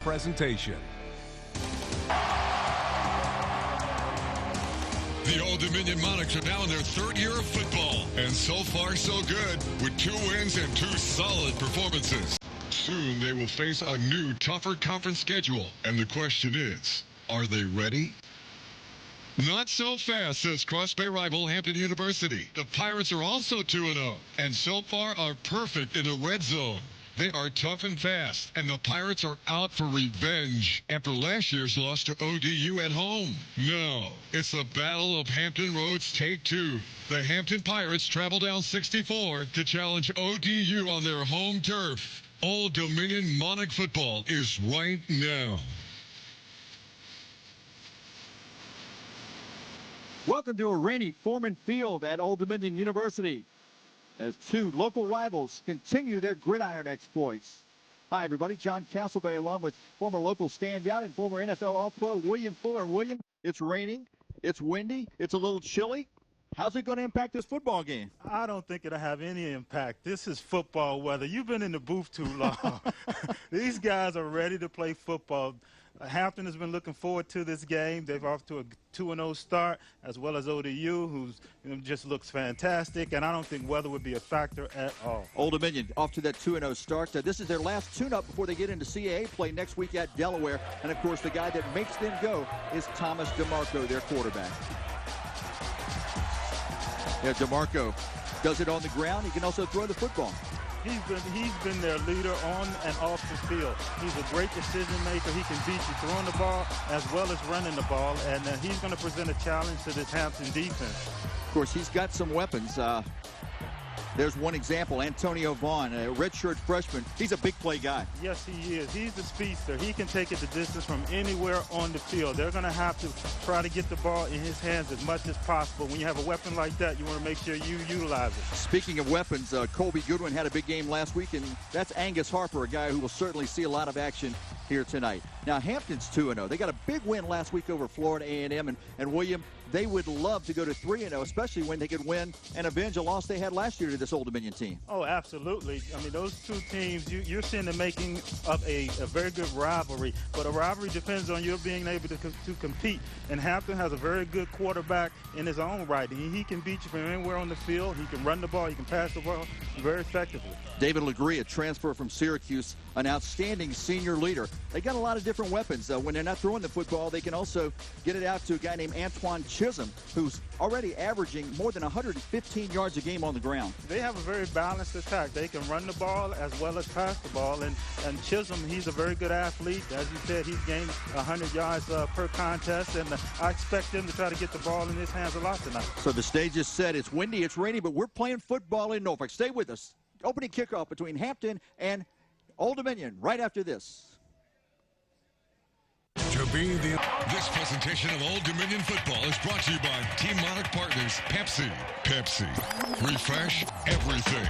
presentation. The Old Dominion Monarchs are now in their third year of football, and so far so good, with 2 wins and 2 solid performances. Soon they will face a new, tougher conference schedule, and the question is, are they ready? Not so fast, says Cross Bay rival Hampton University. The Pirates are also 2-0, and so far are perfect in the red zone. They are tough and fast, and the Pirates are out for revenge after last year's loss to ODU at home. Now, it's the Battle of Hampton Roads Take 2. The Hampton Pirates travel down 64 to challenge ODU on their home turf. Old Dominion Monarch football is right now. Welcome to a rainy Foreman Field at Old Dominion University, as 2 local rivals continue their gridiron exploits. Hi, everybody. John Castlebay along with former local standout and former NFL All-Pro William Fuller. William, it's raining, it's windy, it's a little chilly. How's it going to impact this football game? I don't think it'll have any impact. This is football weather. You've been in the booth too long. These guys are ready to play football. Hampton has been looking forward to this game. They've off to a 2-0 start, as well as ODU, who's just looks fantastic, and I don't think weather would be a factor at all. Old Dominion off to that 2-0 start. This is their last tune-up before they get into CAA play next week at Delaware, and of course the guy that makes them go is Thomas DeMarco, their quarterback. Yeah, DeMarco does it on the ground. He can also throw the football. He's been their leader on and off the field. He's a great decision maker. He can beat you throwing the ball as well as running the ball, and he's going to present a challenge to this Hampton defense. Of course, he's got some weapons. There's one example, Antonio Vaughn, a redshirt freshman. He's a big play guy. Yes, he is. He's a speedster. He can take it the distance from anywhere on the field. They're going to have to try to get the ball in his hands as much as possible. When you have a weapon like that, you want to make sure you utilize it. Speaking of weapons, Colby Goodwin had a big game last week, and that's Angus Harper, a guy who will certainly see a lot of action here tonight. Now, Hampton's 2-0. They got a big win last week over Florida A&M, and William, they would love to go to 3-0, especially when they could win and avenge a loss they had last year to this Old Dominion team. Oh, absolutely. I mean, those two teams, you're seeing the making of a very good rivalry, but a rivalry depends on you being able to compete. And Hampton has a very good quarterback in his own right. He can beat you from anywhere on the field. He can run the ball. He can pass the ball very effectively. David Legree, a transfer from Syracuse, an outstanding senior leader. They got a lot of different weapons. When they're not throwing the football, they can also get it out to a guy named Antoine Chisholm, who's already averaging more than 115 yards a game on the ground. They have a very balanced attack. They can run the ball as well as pass the ball. And Chisholm, he's a very good athlete. As you said, he's gained 100 yards per contest, and I expect them to try to get the ball in his hands a lot tonight. So the stage is set. It's windy, it's rainy, but we're playing football in Norfolk. Stay with us. Opening kickoff between Hampton and Old Dominion right after this. This presentation of Old Dominion football is brought to you by Team Monarch Partners, Pepsi. Pepsi. Refresh everything.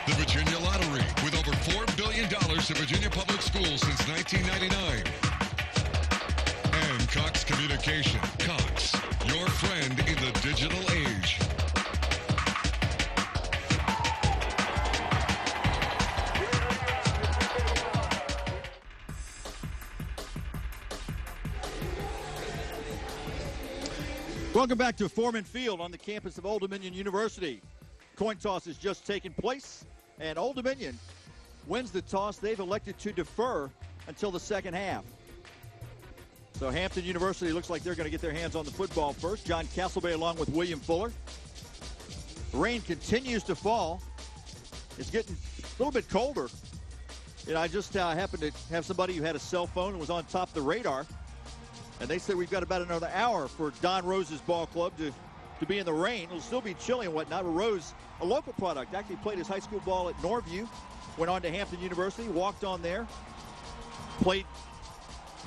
The Virginia Lottery, with over $4 billion to Virginia public schools since 1999. And Cox Communication. Cox, your friend in the digital age. Welcome back to Foreman Field on the campus of Old Dominion University. Coin toss has just taken place, and Old Dominion wins the toss. They've elected to defer until the second half. So Hampton University looks like they're going to get their hands on the football first. John Castlebay along with William Fuller. The rain continues to fall. It's getting a little bit colder. I just happened to have somebody who had a cell phone and was on top of the radar. And they said we've got about another hour for Don Rose's ball club to be in the rain. It'll still be chilly and whatnot. But Rose, a local product, actually played his high school ball at Norview, went on to Hampton University, walked on there, played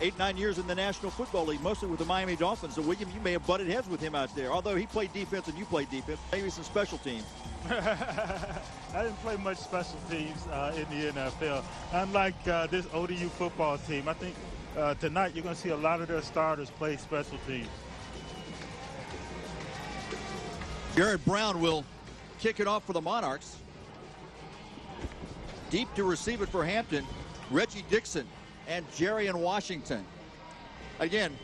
8-9 years in the National Football League, mostly with the Miami Dolphins. So, William, you may have butted heads with him out there. Although he played defense and you played defense, maybe some special teams. I didn't play much special teams in the NFL. Unlike this ODU football team, I think tonight you're going to see a lot of their starters play special teams. Garrett Brown will kick it off for the Monarchs. Deep to receive it for Hampton. Reggie Dixon, and Jerry in Washington. Again,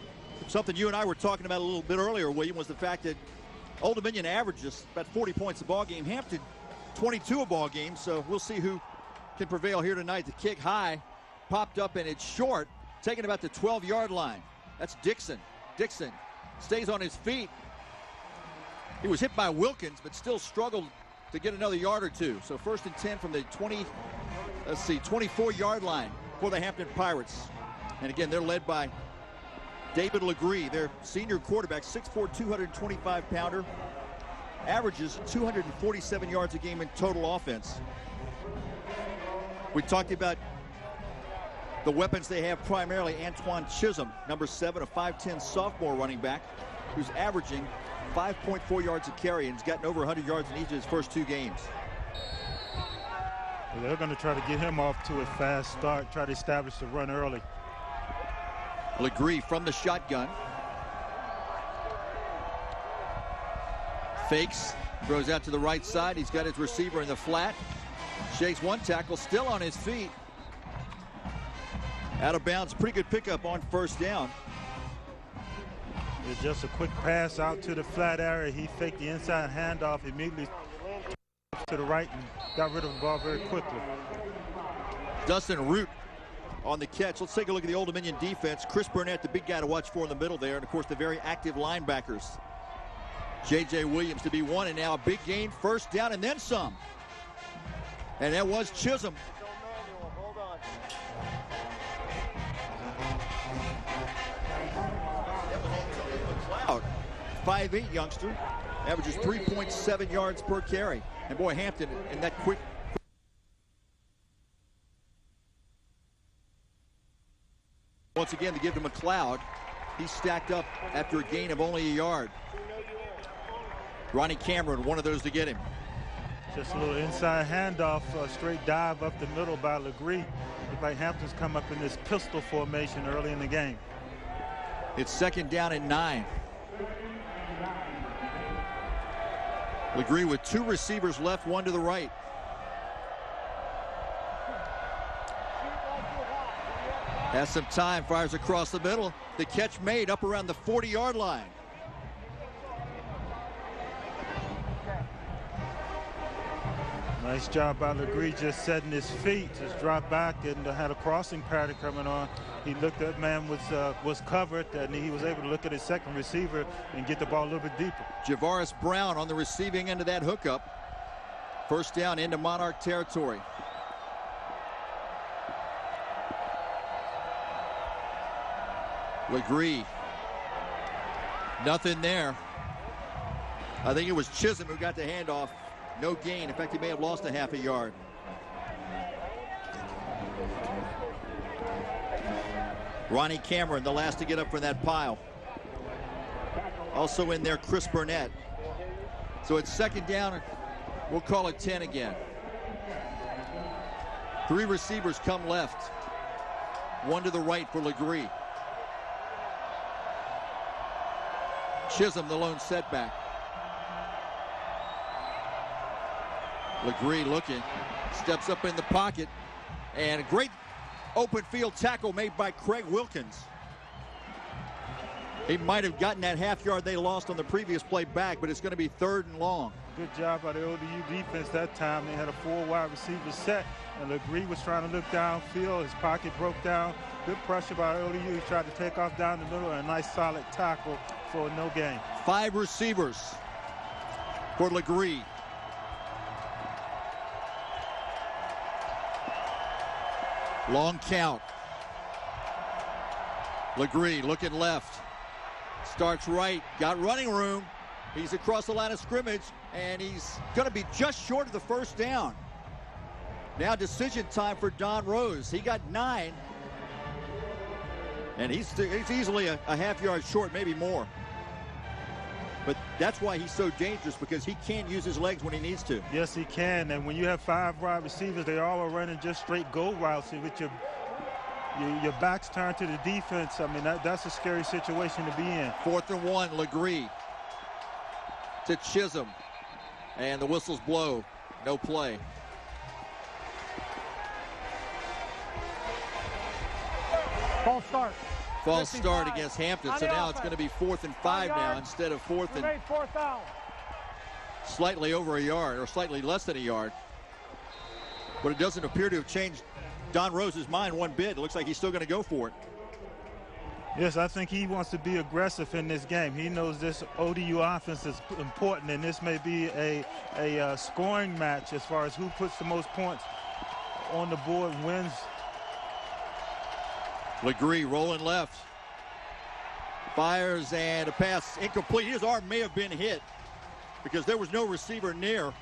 something you and I were talking about a little bit earlier, William, was the fact that Old Dominion averages about 40 points a ball game. Hampton, 22 a ball game, so we'll see who can prevail here tonight. The kick high, popped up, and it's short, taken about the 12-yard line. That's Dixon. Dixon stays on his feet. He was hit by Wilkins, but still struggled to get another yard or two. So 1st and 10 from the 24-yard line for the Hampton Pirates. And again, they're led by David Legree, their senior quarterback, 6'4", 225-pounder, averages 247 yards a game in total offense. We talked about the weapons they have, primarily Antoine Chisholm, number 7, a 5'10" sophomore running back, who's averaging 5.4 yards a carry and has gotten over 100 yards in each of his first 2 games. Well, they're going to try to get him off to a fast start, try to establish the run early. Legree from the shotgun. Fakes, throws out to the right side. He's got his receiver in the flat. Shakes one tackle, still on his feet. Out of bounds, pretty good pickup on 1st down. It's just a quick pass out to the flat area. He faked the inside handoff, immediately to the right and got rid of the ball very quickly. Dustin Root on the catch. Let's take a look at the Old Dominion defense. Chris Burnett, the big guy to watch for in the middle there, and of course the very active linebackers. J.J. Williams to be one, and now a big gain, 1st down and then some. And that was Chisholm. Hold on. 5'8" youngster, averages 3.7 yards per carry. And boy, Hampton in that quick. Once again, to give to McLeod. He's stacked up after a gain of only a yard. Ronnie Cameron, one of those to get him. Just a little inside handoff, a straight dive up the middle by Legree. Looks like Hampton's come up in this pistol formation early in the game. It's 2nd down and 9. Legree with 2 receivers left, 1 to the right. Has some time, fires across the middle. The catch made up around the 40-yard line. Nice job by Legree, just setting his feet, just dropped back and had a crossing pattern coming on. He looked at man was covered, and he was able to look at his second receiver and get the ball a little bit deeper. Javaris Brown on the receiving end of that hookup. 1st down into Monarch territory. Legree. Nothing there. I think it was Chisholm who got the handoff. No gain. In fact, he may have lost a half a yard. Ronnie Cameron, the last to get up from that pile. Also in there, Chris Burnett. So it's 2nd down. We'll call it 10 again. 3 receivers come left. 1 to the right for Legree. Chisholm, the lone setback. Legree looking, steps up in the pocket, and a great open field tackle made by Craig Wilkins. He might have gotten that half yard they lost on the previous play back, but it's going to be 3rd and long. Good job by the ODU defense that time. They had a 4 wide receiver set, and Legree was trying to look downfield. His pocket broke down. Good pressure by ODU. He tried to take off down the middle, and a nice solid tackle for no gain. 5 receivers for Legree. Long count. Legree looking left. Starts right. Got running room. He's across the line of scrimmage, and he's going to be just short of the 1st down. Now decision time for Don Rose. He got 9. And he's easily a half yard short, maybe more. But that's why he's so dangerous, because he can't use his legs when he needs to. Yes, he can. And when you have 5 wide receivers, they all are running just straight go routes. And with your backs turned to the defense, I mean, that's a scary situation to be in. 4th and 1, Legree to Chisholm. And the whistles blow. No play. False start. False start 55. against Hampton. On So the now it's offense. going to be 4th and 5 now yard. instead of 4th and Remain fourth down. slightly over a yard or slightly less than a yard. But it doesn't appear to have changed Don Rose's mind one bit. It looks like he's still going to go for it. Yes, I think he wants to be aggressive in this game. He knows this ODU offense is important, and this may be a scoring match as far as who puts the most points on the board wins. Legree rolling left. Fires, and a pass incomplete. His arm may have been hit because there was no receiver near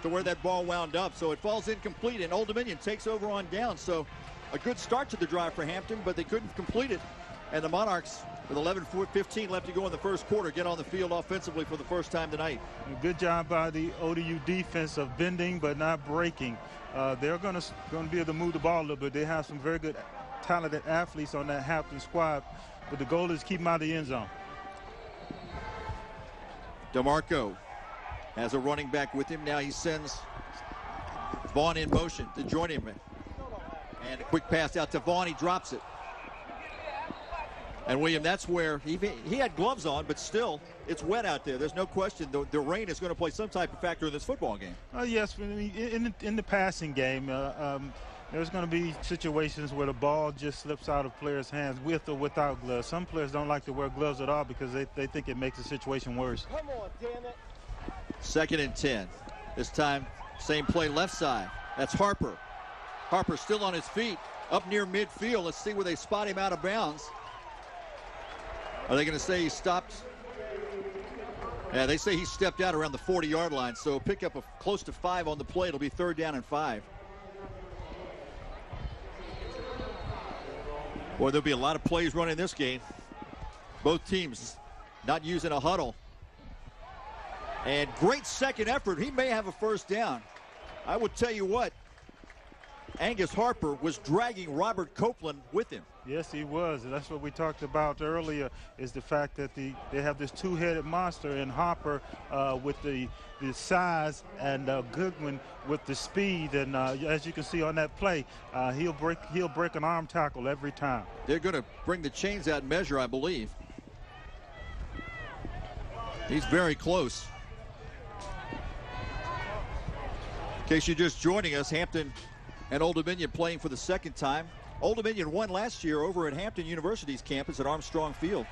to where that ball wound up. So it falls incomplete, and Old Dominion takes over on down. So a good start to the drive for Hampton, but they couldn't complete it. And the Monarchs, with 11:15 left to go in the first quarter, get on the field offensively for the first time tonight. Good job by the ODU defense of bending but not breaking. They're going to be able to move the ball a little bit. They have some very good, talented athletes on that Hampton squad, but the goal is keep them out of the end zone. DeMarco has a running back with him. Now he sends Vaughn in motion to join him. And a quick pass out to Vaughn. He drops it. And William, that's where he had gloves on, but still, it's wet out there. There's no question the rain is going to play some type of factor in this football game. Yes, in the passing game, there's going to be situations where the ball just slips out of players' hands with or without gloves. Some players don't like to wear gloves at all because they think it makes the situation worse. Come on, damn it. 2nd and 10. This time, same play left side. That's Harper. Harper still on his feet, up near midfield. Let's see where they spot him out of bounds. Are they going to say he stopped? Yeah, they say he stepped out around the 40-yard line, so pick up close to 5 on the play. It'll be 3rd down and 5. Boy, there'll be a lot of plays running this game. Both teams not using a huddle. And great second effort. He may have a first down. I would tell you what, Angus Harper was dragging Robert Copeland with him. Yes, he was. And that's what we talked about earlier, is the fact that they have this two-headed monster in Harper with the size, and Goodwin with the speed. And as you can see on that play, he'll break an arm tackle every time. They're going to bring the chains out and measure, I believe. He's very close. In case you're just joining us, Hampton and Old Dominion playing for the second time. Old Dominion won last year over at Hampton University's campus at Armstrong Field.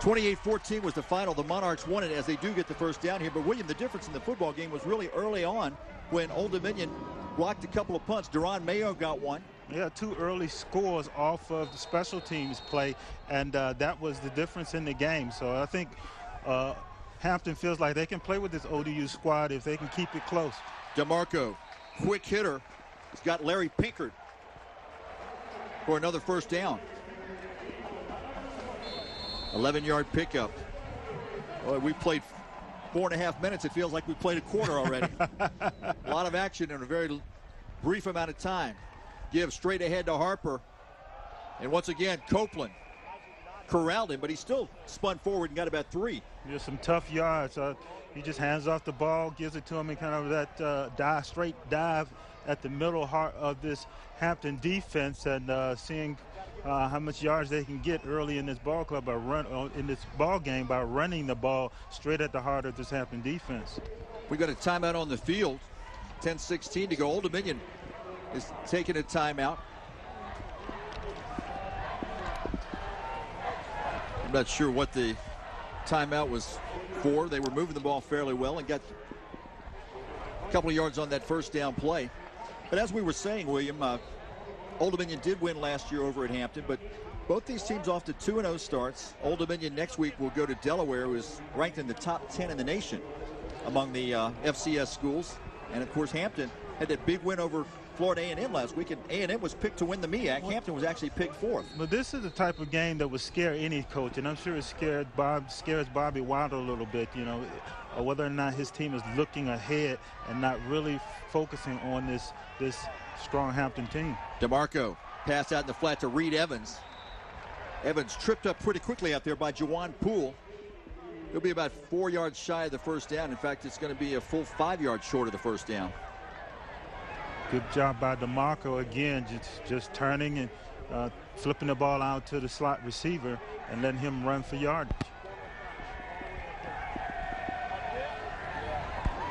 28-14 was the final. The Monarchs won it as they do get the first down here. But William, the difference in the football game was really early on when Old Dominion blocked a couple of punts. Deron Mayo got one. Yeah, 2 early scores off of the special teams play, and that was the difference in the game. So I think Hampton feels like they can play with this ODU squad if they can keep it close. DeMarco, quick hitter. He's got Larry Pinkard for another first down. 11-yard pickup. Boy, we played 4.5 minutes. It feels like we played a quarter already. A lot of action in a very brief amount of time. Give straight ahead to Harper. And once again, Copeland corralled him, but he still spun forward and got about 3. There's some tough yards. He just hands off the ball, gives it to him, and kind of that straight dive at the middle heart of this Hampton defense, and seeing how much yards they can get early in this ball club in this ball game by running the ball straight at the heart of this Hampton defense. We got a timeout on the field. 10:16 to go. Old Dominion is taking a timeout. I'm not sure what the timeout was for. They were moving the ball fairly well and got a couple of yards on that first down play. But as we were saying, William, Old Dominion did win last year over at Hampton, but both these teams off to 2-0 starts. Old Dominion next week will go to Delaware, who is ranked in the top 10 in the nation among the FCS schools. And of course, Hampton had that big win over Florida A&M last week, and A&M was picked to win the MEAC. Hampton was actually picked 4th. But this is the type of game that would scare any coach, and I'm sure it scares Bobby Wilder a little bit, you know, whether or not his team is looking ahead and not really focusing on this strong Hampton team. DeMarco passed out in the flat to Reed Evans. Evans tripped up pretty quickly out there by Jawan Poole. He'll be about 4 yards shy of the first down. In fact, it's going to be a full 5 yards short of the first down. Good job by DeMarco again, just turning and flipping the ball out to the slot receiver and letting him run for yardage.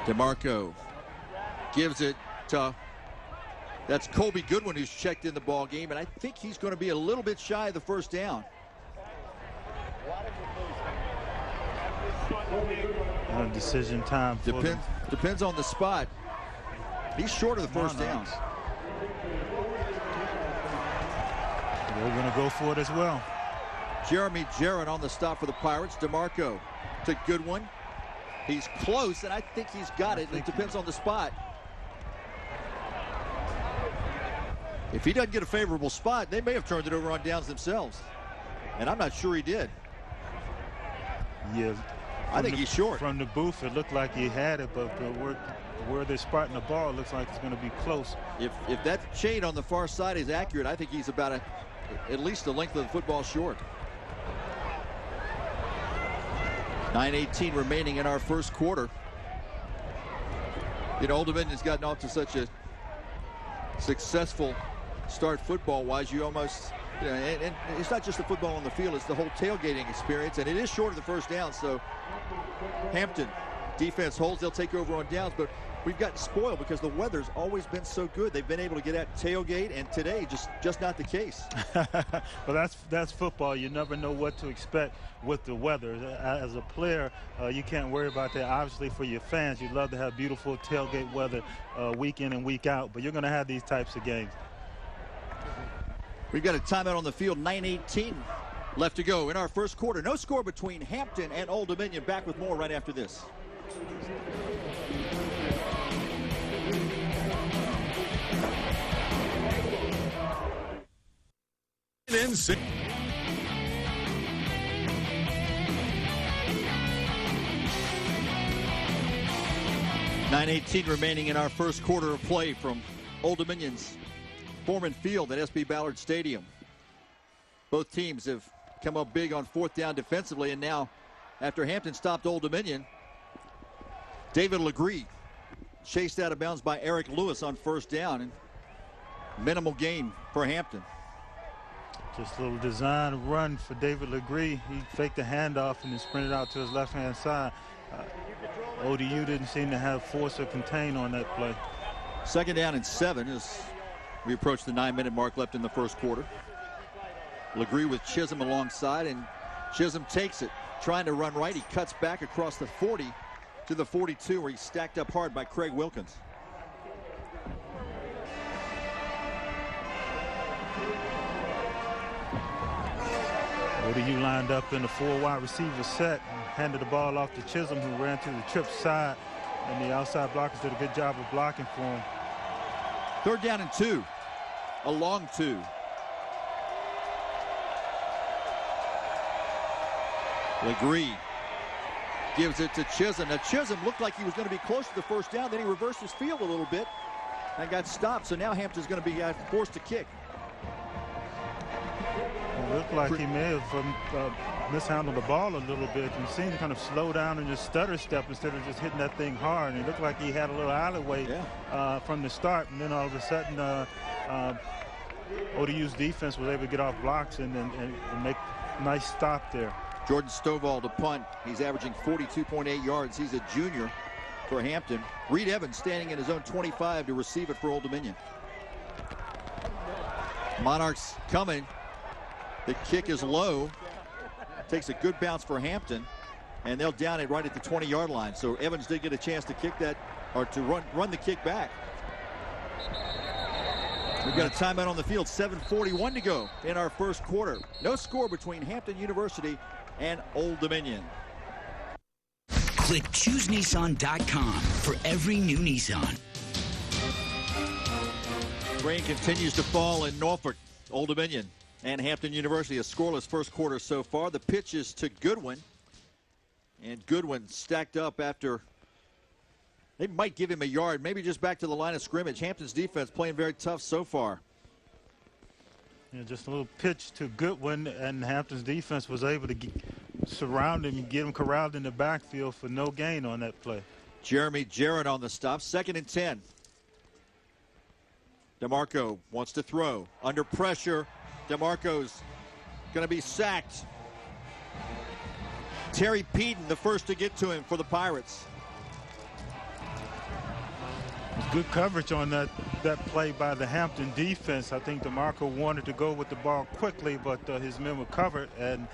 DeMarco gives it to, that's Colby Goodwin, who's checked in the ball game, and I think he's going to be a little bit shy of the first down. Decision time. Depends on the spot. He's short of the first down. They're going to go for it as well. Jeremy Jarrett on the stop for the Pirates. DeMarco to Goodwin. He's close, and I think he's got it. It depends on the spot. If he doesn't get a favorable spot, they may have turned it over on downs themselves. And I'm not sure he did. Yeah. I think he's short. From the booth, it looked like he had it, but where they're spotting the ball, it looks like it's going to be close. If that shade on the far side is accurate, I think he's about at least the length of the football short. 9:18 remaining in our first quarter. You know, Old Dominion's gotten off to such a successful start football-wise. You almost, you know, and it's not just the football on the field, it's the whole tailgating experience, and it is short of the first down, so Hampton defense holds, they'll take over on downs, but we've gotten spoiled because the weather's always been so good. They've been able to get at tailgate, and today just not the case. Well, that's football. You never know what to expect with the weather. As a player, you can't worry about that. Obviously, for your fans, you'd love to have beautiful tailgate weather week in and week out, but you're going to have these types of games. We've got a timeout on the field, 9:18 left to go in our first quarter. No score between Hampton and Old Dominion. Back with more right after this. In 9:18 remaining in our first quarter of play from Old Dominion's Foreman Field at SB Ballard Stadium. Both teams have come up big on fourth down defensively, and now after Hampton stopped Old Dominion, David Legree chased out of bounds by Eric Lewis on first down, and minimal gain for Hampton. Just a little design run for David Legree. He faked the handoff and then sprinted out to his left-hand side. ODU didn't seem to have force or contain on that play. Second down and 7 as we approach the 9-minute mark left in the first quarter. Legree with Chisholm alongside, and Chisholm takes it, trying to run right. He cuts back across the 40 to the 42, where he's stacked up hard by Craig Wilkins. ODU lined up in the 4 wide receiver set and handed the ball off to Chisholm, who ran to the trip side, and the outside blockers did a good job of blocking for him. Third down and 2, a long 2. Legree gives it to Chisholm. Now Chisholm looked like he was going to be close to the first down, then he reversed his field a little bit and got stopped, so now Hampton's going to be forced to kick. It looked like he may have mishandled the ball a little bit. You seemed to kind of slow down and just stutter step instead of just hitting that thing hard. And it looked like he had a little alleyway from the start, and then all of a sudden ODU's defense was able to get off blocks and make a nice stop there. Jordan Stovall to punt. He's averaging 42.8 yards. He's a junior for Hampton. Reed Evans standing in his own 25 to receive it for Old Dominion. Monarchs coming. The kick is low. Takes a good bounce for Hampton, and they'll down it right at the 20-yard line. So Evans did get a chance to kick that, or to run the kick back. We've got a timeout on the field, 7:41 to go in our first quarter. No score between Hampton University and Old Dominion. Click ChooseNissan.com for every new Nissan. Rain continues to fall in Norfolk. Old Dominion and Hampton University, a scoreless first quarter so far. The pitch is to Goodwin, and Goodwin stacked up after they might give him a yard, maybe just back to the line of scrimmage. Hampton's defense playing very tough so far. Yeah, just a little pitch to Goodwin, and Hampton's defense was able to surround him and get him corralled in the backfield for no gain on that play. Jeremy Jarrett on the stop. 2nd and 10. DeMarco wants to throw. Under pressure, DeMarco's going to be sacked. Terry Peden, the first to get to him for the Pirates. Good coverage on that play by the Hampton defense. I think DeMarco wanted to go with the ball quickly, but his men were covered, and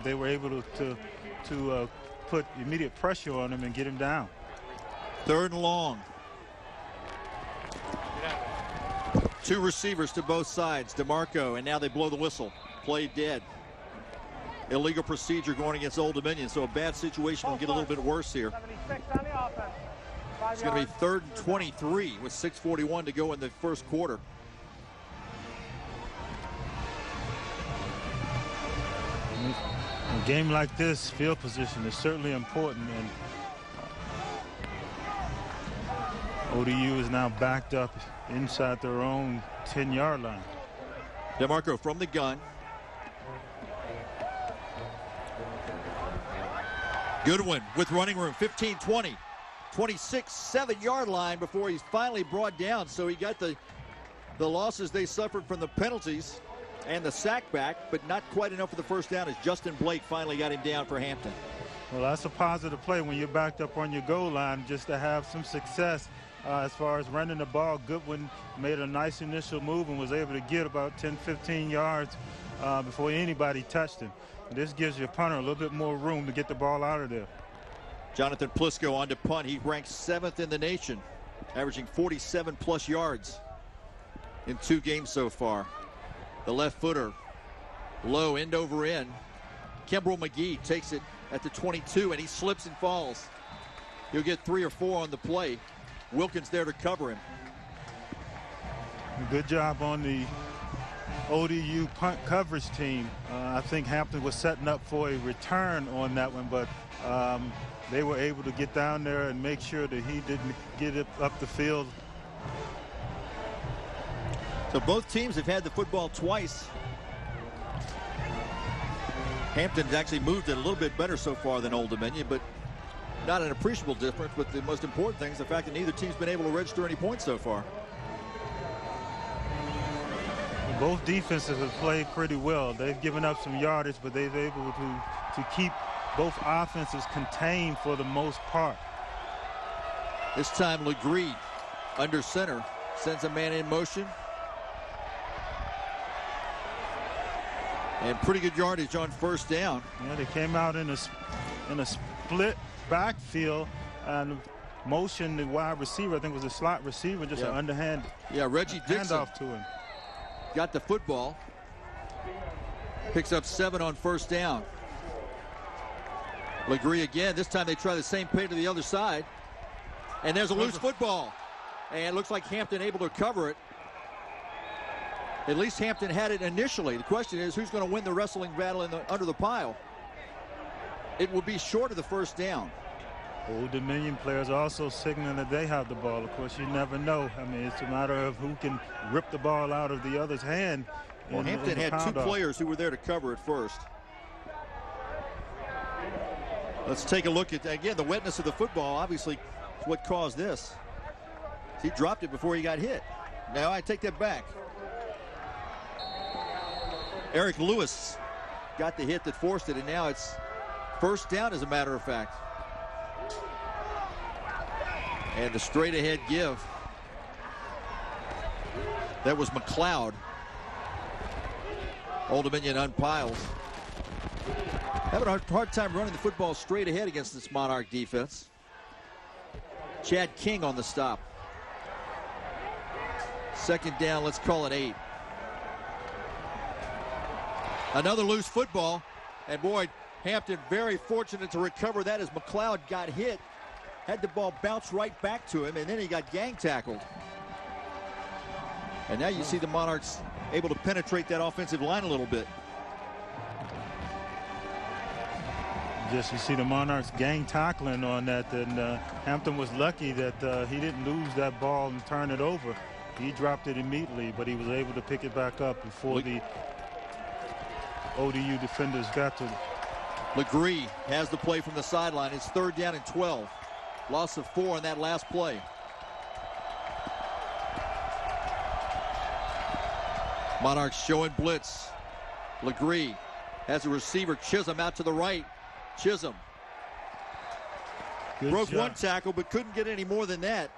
they were able to put immediate pressure on him and get him down. 3rd and long. 2 receivers to both sides. DeMarco, and now they blow the whistle. Play dead. Illegal procedure going against Old Dominion, so a bad situation will get a little bit worse here. It's going to be 3rd and 23 with 6:41 to go in the first quarter. In a game like this, field position is certainly important, and ODU is now backed up inside their own 10-yard line. DeMarco from the gun. Goodwin with running room, 15-20. 26, 7-yard line before he's finally brought down. So he got the losses they suffered from the penalties and the sack back, but not quite enough for the first down as Justin Blake finally got him down for Hampton. Well, that's a positive play when you're backed up on your goal line, just to have some success as far as running the ball. Goodwin made a nice initial move and was able to get about 10, 15 yards before anybody touched him. This gives your punter a little bit more room to get the ball out of there. Jonathan Plisco on to punt. He ranks 7th in the nation, averaging 47+ yards in 2 games so far. The left footer, low, end over end. Kimbrel McGee takes it at the 22, and he slips and falls. He'll get 3 or 4 on the play. Wilkins there to cover him. Good job on the ODU punt coverage team. I think Hampton was setting up for a return on that one, but they were able to get down there and make sure that he didn't get it up the field. So both teams have had the football twice. Hampton's actually moved it a little bit better so far than Old Dominion, but not an appreciable difference. But the most important thing is the fact that neither team's been able to register any points so far. Both defenses have played pretty well. They've given up some yardage, but they've been able to keep both offenses contained for the most part. This time Legree under center sends a man in motion. And pretty good yardage on first down. Yeah, they came out in a split backfield and motioned the wide receiver. I think it was a slot receiver, just an underhand. Yeah, Reggie Dixon handoff to him. Got the football. Picks up 7 on first down. Legree again. This time they try the same play to the other side. And there's a loose football. And it looks like Hampton able to cover it. At least Hampton had it initially. The question is, who's going to win the wrestling battle under the pile? It will be short of the first down. Old Dominion players also signaling that they have the ball. Of course, you never know. I mean, it's a matter of who can rip the ball out of the other's hand. Well, Hampton had 2 players who were there to cover it first. Let's take a look at, again, the wetness of the football. Obviously, is what caused this. He dropped it before he got hit. Now I take that back. Eric Lewis got the hit that forced it, and now it's first down, as a matter of fact. And the straight ahead give. That was McLeod. Old Dominion unpiles. Having a hard time running the football straight ahead against this Monarch defense. Chad King on the stop. Second down, let's call it 8. Another loose football. And boy, Hampton very fortunate to recover that as McLeod got hit. Had the ball bounce right back to him, and then he got gang tackled. And now you see the Monarchs able to penetrate that offensive line a little bit. Just you see the Monarchs gang tackling on that, and Hampton was lucky that he didn't lose that ball and turn it over. He dropped it immediately, but he was able to pick it back up before the ODU defenders got to it. Legree has the play from the sideline. It's 3rd down and 12. Loss of 4 on that last play. Monarchs showing blitz. Legree has a receiver, Chisholm, out to the right. Chisholm broke one tackle but couldn't get any more than that.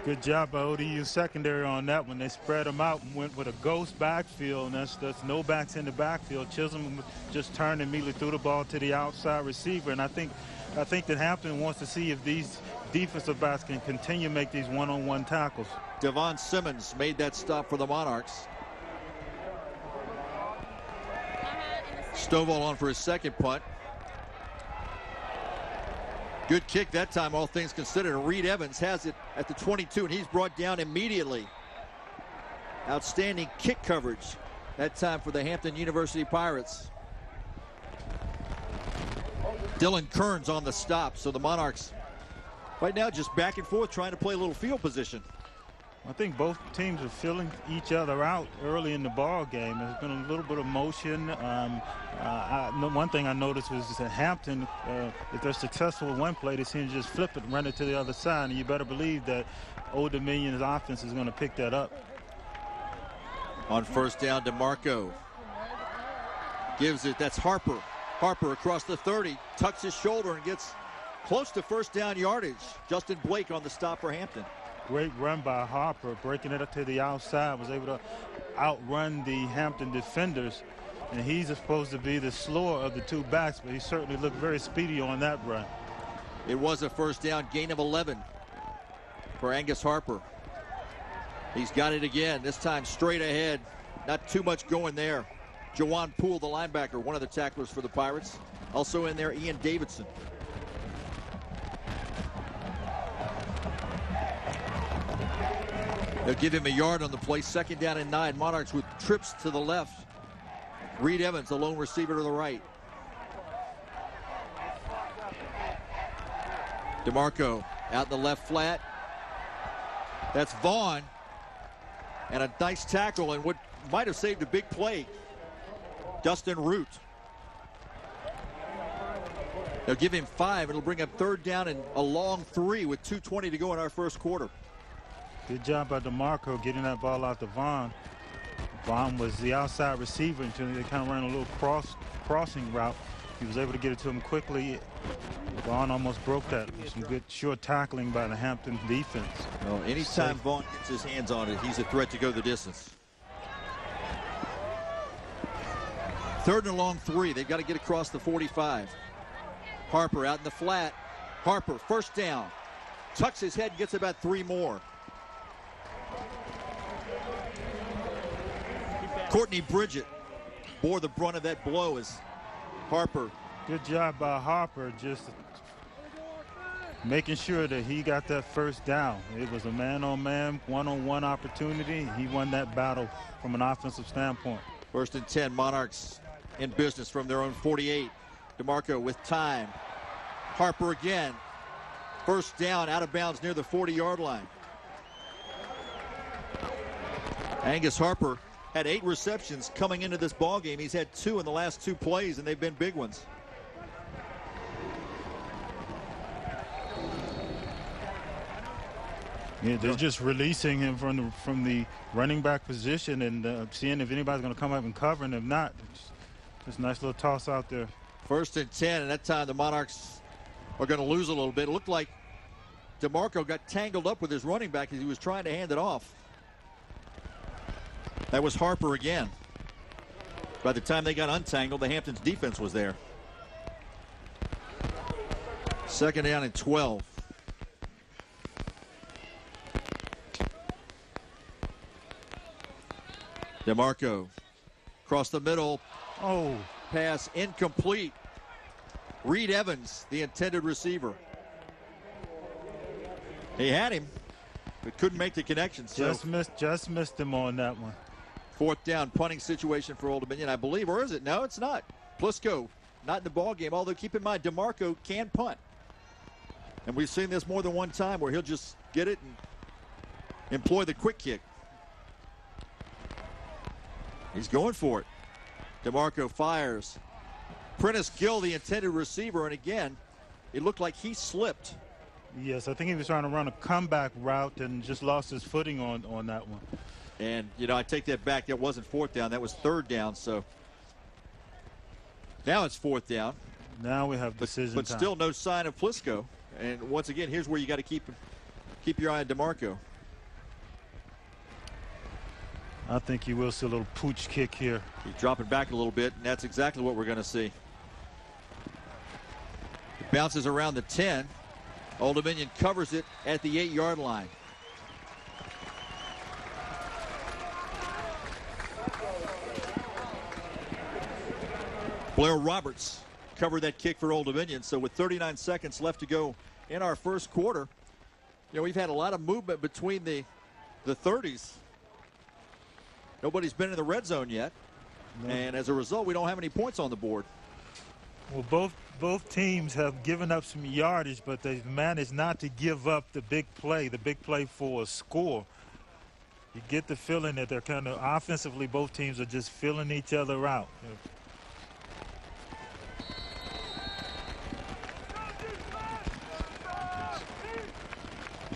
Good job by ODU secondary on that one. They spread them out and went with a ghost backfield, and that's no backs in the backfield. Chisholm just turned immediately, threw the ball to the outside receiver, and I think that Hampton wants to see if these defensive backs can continue to make these one-on-one tackles. Devon Simmons made that stop for the Monarchs. Stovall on for his second punt. Good kick that time, all things considered. Reed Evans has it at the 22, and he's brought down immediately. Outstanding kick coverage that time for the Hampton University Pirates. Dylan Kearns on the stop, so the Monarchs right now just back and forth trying to play a little field position. I think both teams are filling each other out early in the ball game. There's been a little bit of motion. One thing I noticed was that Hampton, if they're successful with one play, they seem to just flip it and run it to the other side. And you better believe that Old Dominion's offense is going to pick that up. On first down, DeMarco gives it. That's Harper. Harper across the 30, tucks his shoulder and gets close to first down yardage. Justin Blake on the stop for Hampton. Great run by Harper, breaking it up to the outside, was able to outrun the Hampton defenders. And he's supposed to be the slower of the two backs, but he certainly looked very speedy on that run. It was a first down, gain of 11 for Angus Harper. He's got it again, this time straight ahead. Not too much going there. Jawan Poole, the linebacker, one of the tacklers for the Pirates. Also in there, Ian Davidson. They'll give him a yard on the play. Second down and 9. Monarchs with trips to the left. Reed Evans, the lone receiver to the right. DeMarco out in the left flat. That's Vaughn. And a nice tackle and what might have saved a big play. Dustin Root. They'll give him 5. It'll bring up third down and a long 3 with 2:20 to go in our first quarter. Good job by DeMarco getting that ball out to Vaughn. Vaughn was the outside receiver until they kind of ran a little crossing route. He was able to get it to him quickly. Vaughn almost broke that. Some good short tackling by the Hampton defense. Well, anytime Vaughn gets his hands on it, he's a threat to go the distance. Third and a long 3. They've got to get across the 45. Harper out in the flat. Harper, first down. Tucks his head, gets about 3 more. Courtney Bridget bore the brunt of that blow as Harper. Good job by Harper, just making sure that he got that first down. It was a man-on-man, one-on-one opportunity. He won that battle from an offensive standpoint. First and 10, Monarchs in business from their own 48. DeMarco with time. Harper again. First down, out of bounds near the 40-yard line. Angus Harper had 8 receptions coming into this ball game. He's had 2 in the last 2 plays, and they've been big ones. Yeah, they're just releasing him from the running back position and seeing if anybody's going to come up and cover, and if not, just a nice little toss out there. First and 10, and that time the Monarchs are going to lose a little bit. It looked like DeMarco got tangled up with his running back as he was trying to hand it off. That was Harper again. By the time they got untangled, the Hampton's defense was there. Second down and 12. DeMarco across the middle. Oh, pass incomplete. Reed Evans, the intended receiver. He had him, but couldn't make the connection. So just missed him on that one. Fourth down punting situation for Old Dominion, I believe, or is it? No, it's not. Plisco not in the ball game, although keep in mind DeMarco can punt. And we've seen this more than one time where he'll just get it and employ the quick kick. He's going for it. DeMarco fires. Prentice Gill, the intended receiver, and again, it looked like he slipped. Yes, I think he was trying to run a comeback route and just lost his footing on that one. And, you know, I take that back. That wasn't fourth down. That was third down. So now it's fourth down. Now we have decision But time. still no sign of Plisco. And once again, here's where you got to keep your eye on DeMarco. I think you will see a little pooch kick here. He's dropping back a little bit, and that's exactly what we're going to see. It bounces around the 10. Old Dominion covers it at the 8-yard line. Blair Roberts covered that kick for Old Dominion. So with 39 seconds left to go in our first quarter, you know, we've had a lot of movement between the 30s. Nobody's been in the red zone yet. No. And as a result, we don't have any points on the board. Well, both teams have given up some yardage, but they've managed not to give up the big play for a score. You get the feeling that they're kind of offensively, both teams are just filling each other out.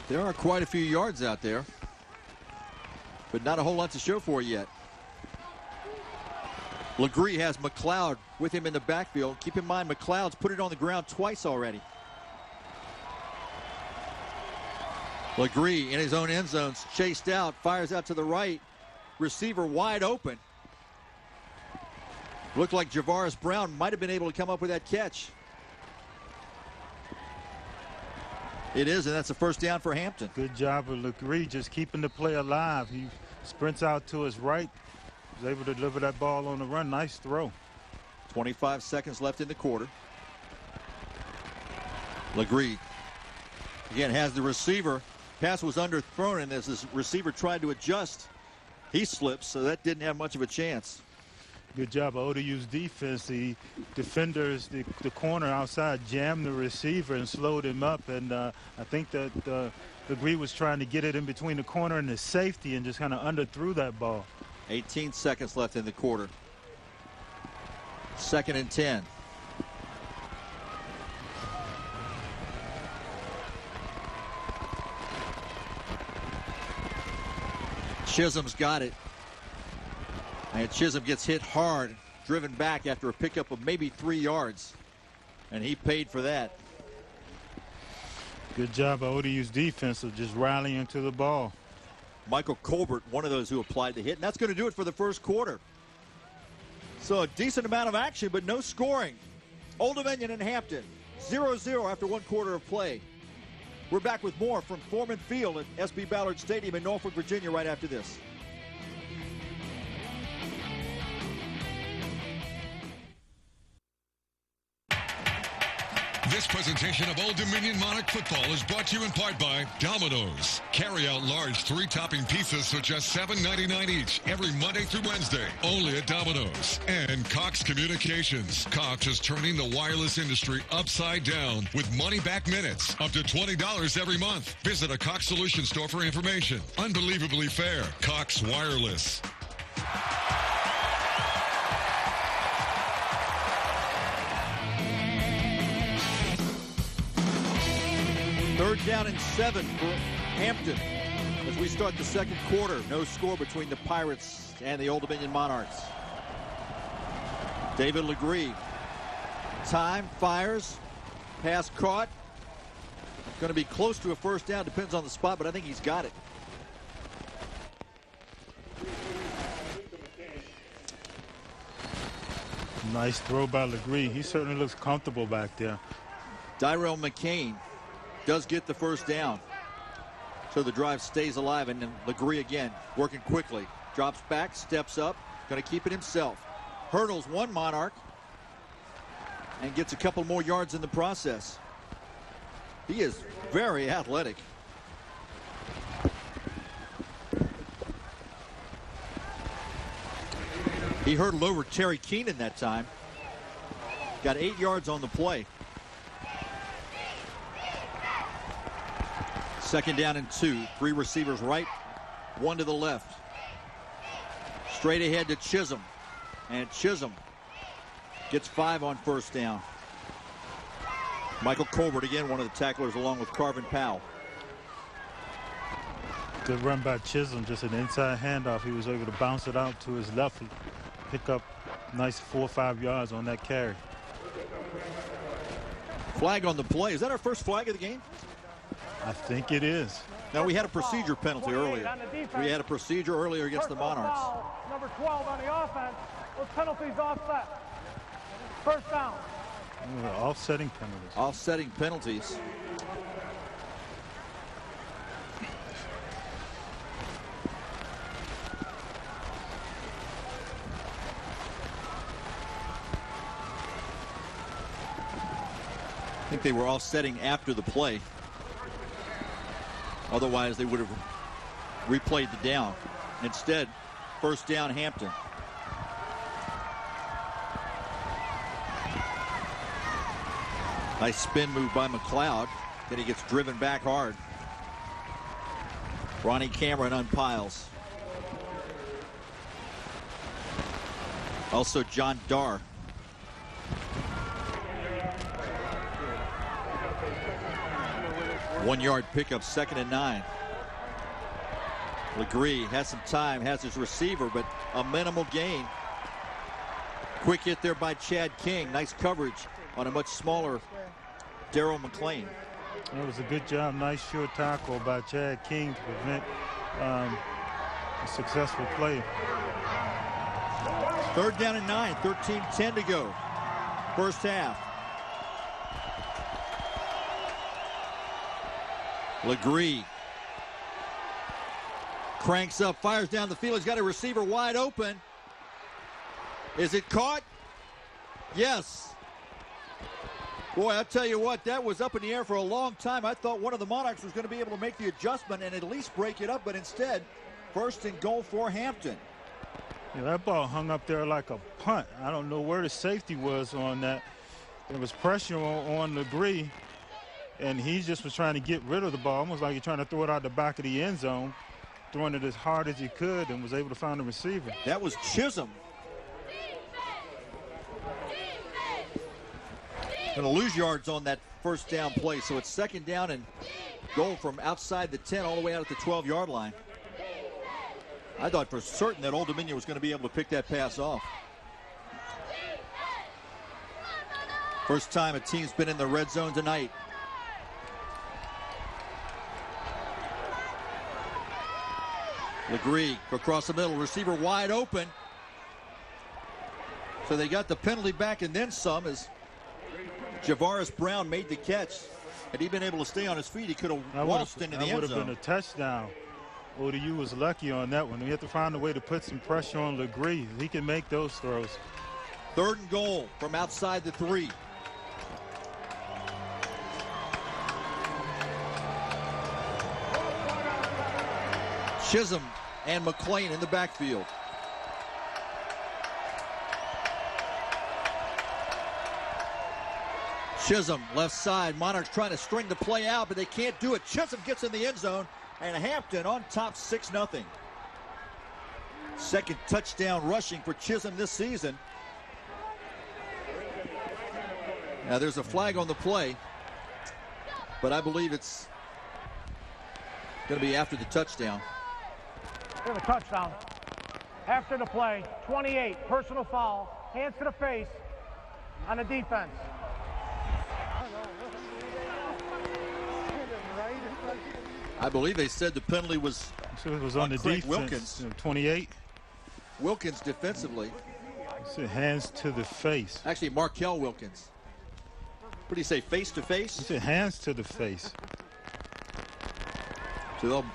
There are quite a few yards out there, but not a whole lot to show for it yet. Legree has McLeod with him in the backfield. Keep in mind, McLeod's put it on the ground twice already. Legree in his own end zones, chased out, fires out to the right. Receiver wide open. Looked like Javaris Brown might have been able to come up with that catch. It is, and that's a first down for Hampton. Good job of Legree just keeping the play alive. He sprints out to his right. Was able to deliver that ball on the run. Nice throw. 25 seconds left in the quarter. Legree again has the receiver. Pass was underthrown, and as this receiver tried to adjust, he slips, so that didn't have much of a chance. Good job of ODU's defense. The defenders, the corner outside, jammed the receiver and slowed him up. And I think that Legree was trying to get it in between the corner and the safety and just kind of underthrew that ball. 18 seconds left in the quarter. 2nd and 10. Chisholm's got it. And Chisholm gets hit hard, driven back after a pickup of maybe 3 yards. And he paid for that. Good job by ODU's defense of just rallying to the ball. Michael Colbert, one of those who applied the hit. And that's going to do it for the first quarter. So a decent amount of action, but no scoring. Old Dominion and Hampton, 0-0 after 1 quarter of play. We're back with more from Foreman Field at SB Ballard Stadium in Norfolk, Virginia right after this. This presentation of Old Dominion Monarch football is brought to you in part by Domino's. Carry out large 3-topping pizzas for just $7.99 each every Monday through Wednesday, only at Domino's. And Cox Communications. Cox is turning the wireless industry upside down with money-back minutes, up to $20 every month. Visit a Cox Solution store for information. Unbelievably fair. Cox Wireless. Third down and 7 for Hampton as we start the second quarter. No score between the Pirates and the Old Dominion Monarchs. David Legree. Time, fires, pass caught. Going to be close to a first down, depends on the spot, but I think he's got it. Nice throw by Legree. He certainly looks comfortable back there. Dyrell McCain does get the first down. So the drive stays alive, and then Legree again working quickly. Drops back, steps up, going to keep it himself. Hurdles one Monarch and gets a couple more yards in the process. He is very athletic. He hurdled over Terry Keenan that time. Got 8 yards on the play. 2nd down and 2. 3 receivers right, 1 to the left. Straight ahead to Chisholm. And Chisholm gets 5 on first down. Michael Colbert again, one of the tacklers, along with Carvin Powell. Good run by Chisholm, just an inside handoff. He was able to bounce it out to his left, pick up nice 4 or 5 yards on that carry. Flag on the play. Is that our first flag of the game? I think it is. Now, we had a procedure penalty earlier. We had a procedure earlier against the Monarchs. Foul, number 12 on the offense. Those penalties offset. First down. Offsetting penalties. Offsetting penalties. I think they were offsetting after the play. Otherwise, they would have replayed the down. Instead, first down, Hampton. Nice spin move by McLeod. Then he gets driven back hard. Ronnie Cameron unpiles. Also John Darr. One-yard pickup, 2nd and 9. Legree has some time, has his receiver, but a minimal gain. Quick hit there by Chad King. Nice coverage on a much smaller Darryl McLean. It was a good job. Nice short tackle by Chad King to prevent a successful play. 3rd down and 9, 13-10 to go. First half. Legree cranks up, fires down the field. He's got a receiver wide open. Is it caught? Yes. Boy, I'll tell you what, that was up in the air for a long time. I thought one of the Monarchs was going to be able to make the adjustment and at least break it up, but instead, 1st and goal for Hampton. Yeah, that ball hung up there like a punt. I don't know where the safety was on that. There was pressure on Legree, and he just was trying to get rid of the ball, almost like he's trying to throw it out the back of the end zone, throwing it as hard as he could, and was able to find the receiver. That was Chisholm. Going to lose yards on that first down play, so it's 2nd down and goal from outside the 10 all the way out at the 12-yard line. I thought for certain that Old Dominion was going to be able to pick that pass off. First time a team's been in the red zone tonight. Legree across the middle, receiver wide open. So they got the penalty back and then some as Javaris Brown made the catch. Had he been able to stay on his feet, he could have waltzed into the end zone. That would have been a touchdown. ODU was lucky on that one. We have to find a way to put some pressure on Legree. He can make those throws. 3rd and goal from outside the 3. Chisholm and McLean in the backfield. Chisholm left side. Monarchs trying to string the play out, but they can't do it. Chisholm gets in the end zone, and Hampton on top 6-0. 2nd touchdown rushing for Chisholm this season. Now there's a flag on the play, but I believe it's going to be after the touchdown. Here's a touchdown. After the play, 28, personal foul, hands to the face on the defense. I believe they said the penalty was, So it was on the Craig defense. Wilkins. 28. Wilkins defensively. So hands to the face. Actually, Markel Wilkins. What do you say, face to face? He said hands to the face. So they'll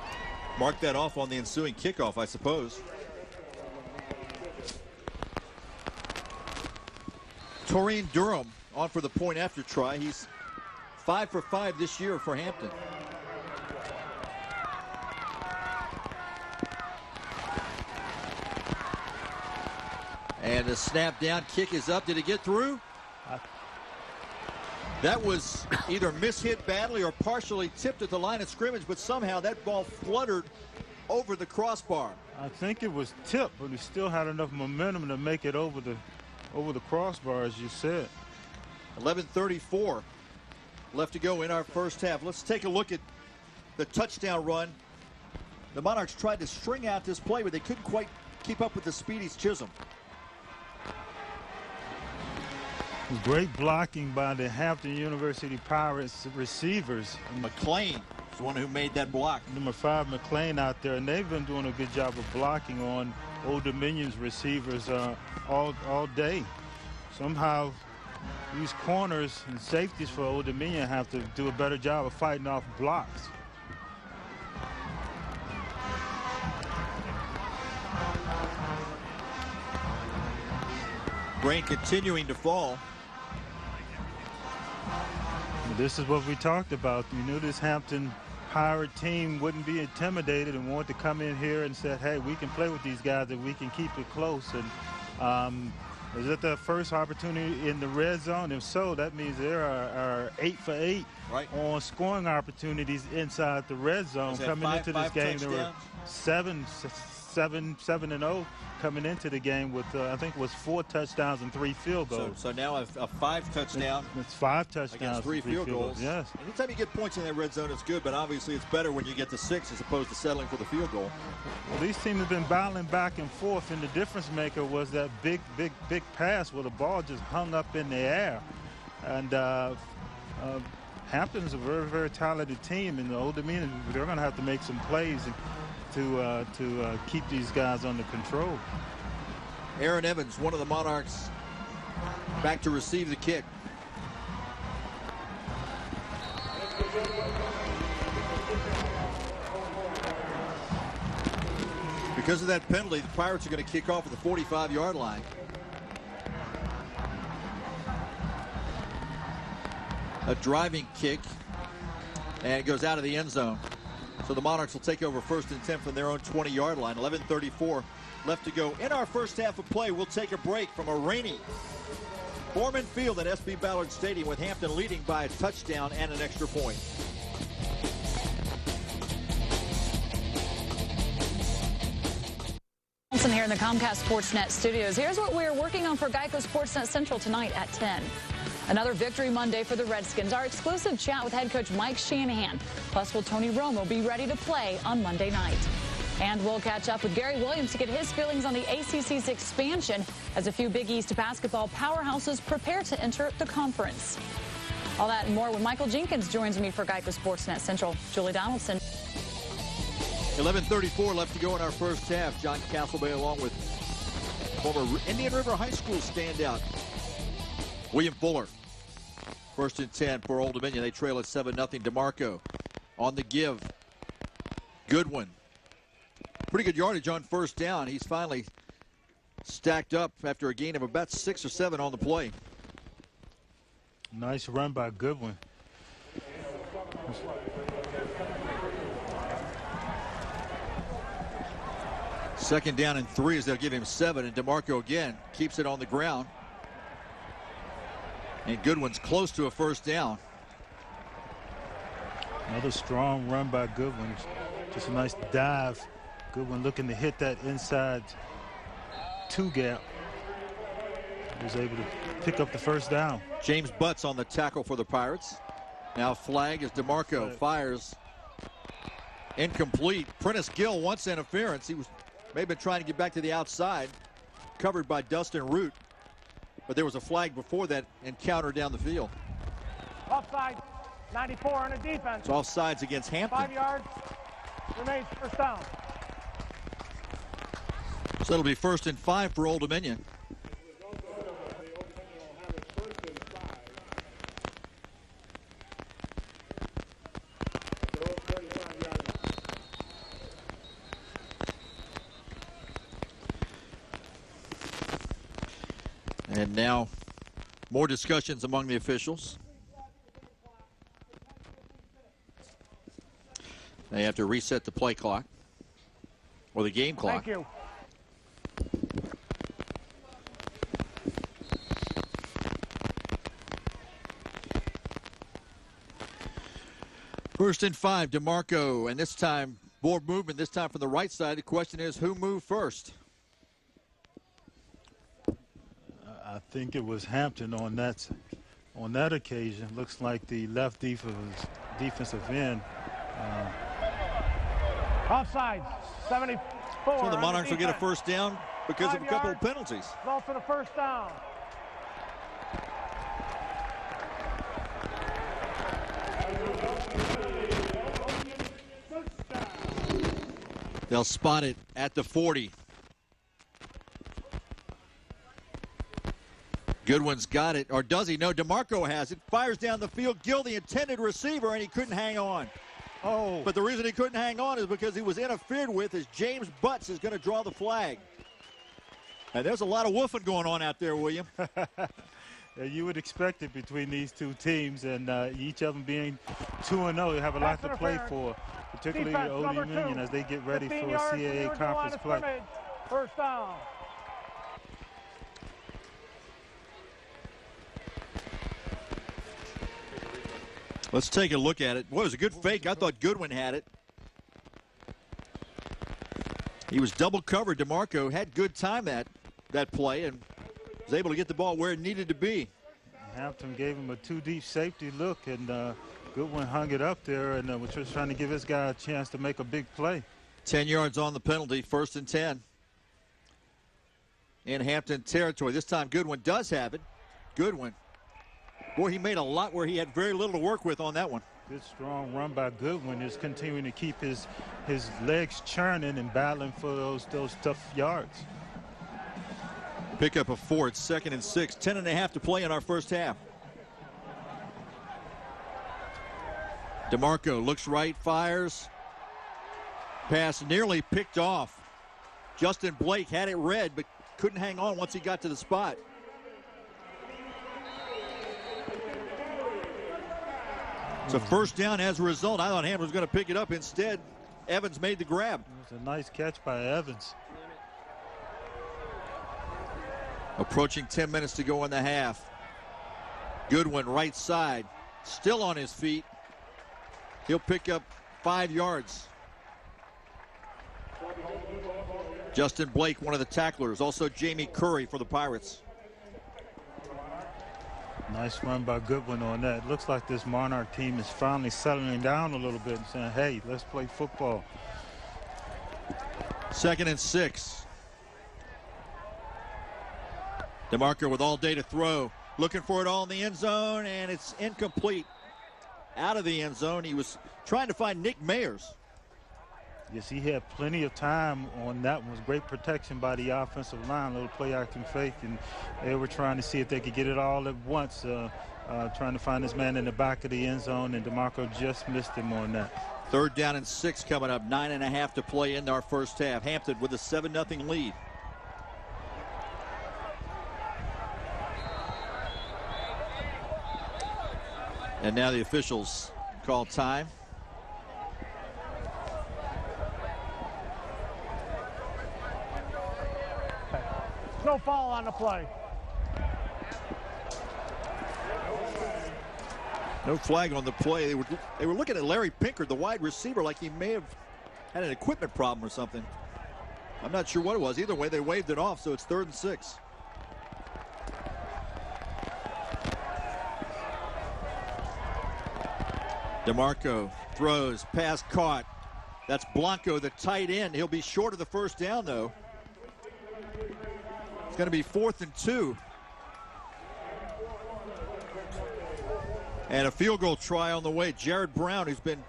mark that off on the ensuing kickoff, I suppose. Taurine Durham on for the point after try. He's 5 for 5 this year for Hampton. And the snap down, kick is up. Did it get through? That was either mishit badly or partially tipped at the line of scrimmage, but somehow that ball fluttered over the crossbar. I think it was tipped, but he still had enough momentum to make it over the crossbar, as you said. 11:34 left to go in our first half. Let's take a look at the touchdown run The Monarchs tried to string out this play, but they couldn't quite keep up with the speed. Chisholm. It was great blocking by the Hampton University Pirates receivers. McLean is the one who made that block. Number 5, McLean, out there, and they've been doing a good job of blocking on Old Dominion's receivers all day. Somehow, these corners and safeties for Old Dominion have to do a better job of fighting off blocks. Rain continuing to fall. This is what we talked about. We knew this Hampton Pirate team wouldn't be intimidated and wanted to come in here and said, hey, we can play with these guys and we can keep it close. And is it their first opportunity in the red zone? If so, that means they are 8 for 8 on scoring opportunities inside the red zone. Coming into this game, there were 7-0 coming into the game with, I think it was 4 touchdowns and 3 field goals. So now a 5 touchdown. It's 5 touchdowns against 3 field goals. Yes. Anytime you get points in that red zone, it's good, but obviously it's better when you get to 6 as opposed to settling for the field goal. Well, these teams have been battling back and forth, and the difference maker was that big pass where the ball just hung up in the air. And Hampton is a very, very talented team, and the Old Dominion, they're going to have to make some plays to keep these guys under control. Aaron Evans, one of the Monarchs, back to receive the kick. Because of that penalty, the Pirates are going to kick off at the 45-yard line. A driving kick, and it goes out of the end zone. So the Monarchs will take over 1st and 10 from their own 20-yard line. 11:34 left to go in our first half of play. We'll take a break from a rainy Foreman Field at SB Ballard Stadium with Hampton leading by a touchdown and an extra point. Here in the Comcast Sportsnet studios. Here's what we're working on for Geico Sportsnet Central tonight at 10. Another victory Monday for the Redskins. Our exclusive chat with head coach Mike Shanahan. Plus, will Tony Romo be ready to play on Monday night? And we'll catch up with Gary Williams to get his feelings on the ACC's expansion as a few Big East basketball powerhouses prepare to enter the conference. All that and more when Michael Jenkins joins me for Geico Sportsnet Central. Julie Donaldson. 11:34 left to go in our first half. John Castlebay along with former Indian River High School standout William Fuller. 1st and 10 for Old Dominion. They trail at 7-0. DeMarco on the give. Goodwin. Pretty good yardage on 1st down. He's finally stacked up after a gain of about 6 or 7 on the play. Nice run by Goodwin. Second down and 3 as they'll give him 7, and DeMarco again keeps it on the ground. And Goodwin's close to a 1st down. Another strong run by Goodwin. Just a nice dive. Goodwin looking to hit that inside 2 gap. He was able to pick up the 1st down. James Butts on the tackle for the Pirates. Now flag as DeMarco fires. Incomplete. Prentice Gill wants interference. He was maybe trying to get back to the outside. Covered by Dustin Root. But there was a flag before that encounter down the field. Offside, 94 on the defense. It's offsides against Hampton. 5 yards, remains 1st down. So it'll be 1st and 5 for Old Dominion. And now more discussions among the officials. They have to reset the play clock or the game clock. Thank you. First and 5, DeMarco, and this time board movement, this time from the right side. The question is, who moved first? I think it was Hampton on that occasion. Looks like the left defensive end Offsides, 74. So the Monarchs will get a first down because of a couple of penalties. Results in a first down. They'll spot it at the 40. Goodwin's got it, or does he? No, DeMarco has it. Fires down the field. Gill, the intended receiver, and he couldn't hang on. Oh. But the reason he couldn't hang on is because he was interfered with as James Butts is going to draw the flag. And there's a lot of woofing going on out there, William. You would expect it between these two teams, and each of them being 2-0, they have a lot to play for, particularly the ODU Dominion as they get ready for CAA conference play. First down. Let's take a look at it. Boy, it was a good fake. I thought Goodwin had it. He was double covered. DeMarco had good time that play and was able to get the ball where it needed to be. Hampton gave him a too-deep safety look, and Goodwin hung it up there and was just trying to give this guy a chance to make a big play. 10 yards on the penalty, 1st and 10. In Hampton territory. This time Goodwin does have it. Goodwin. Boy, he made a lot where he had very little to work with on that one. Good strong run by Goodwin is continuing to keep his legs churning and battling for those tough yards. Pick up a 4. It's 2nd and 6. 10.5 to play in our first half. DeMarco looks right, fires. Pass nearly picked off. Justin Blake had it read, but couldn't hang on once he got to the spot. It's a first down as a result. I thought Hampton was going to pick it up. Instead, Evans made the grab. It was a nice catch by Evans. Approaching 10 minutes to go in the half. Goodwin right side, still on his feet. He'll pick up 5 yards. Justin Blake, one of the tacklers. Also Jamie Curry for the Pirates. Nice run by Goodwin on that. Looks like this Monarch team is finally settling down a little bit and saying, hey, let's play football. 2nd and 6. DeMarco with all day to throw. Looking for it all in the end zone, and it's incomplete. Out of the end zone. He was trying to find Nick Mayers. Yes, he had plenty of time on that one. It was great protection by the offensive line, little play action fake, and they were trying to see if they could get it all at once, trying to find this man in the back of the end zone, and DeMarco just missed him on that. 3rd down and 6 coming up. 9.5 to play in our first half. Hampton with a 7-0 lead. And now the officials call time. No foul on the play. No flag on the play. They were looking at Larry Pinkard, the wide receiver, like he may have had an equipment problem or something. I'm not sure what it was. Either way, they waved it off, so it's 3rd and 6. DeMarco throws, pass caught. That's Blanco, the tight end. He'll be short of the first down, though. It's going to be 4th and 2. And a field goal try on the way. Jared Brown, who's been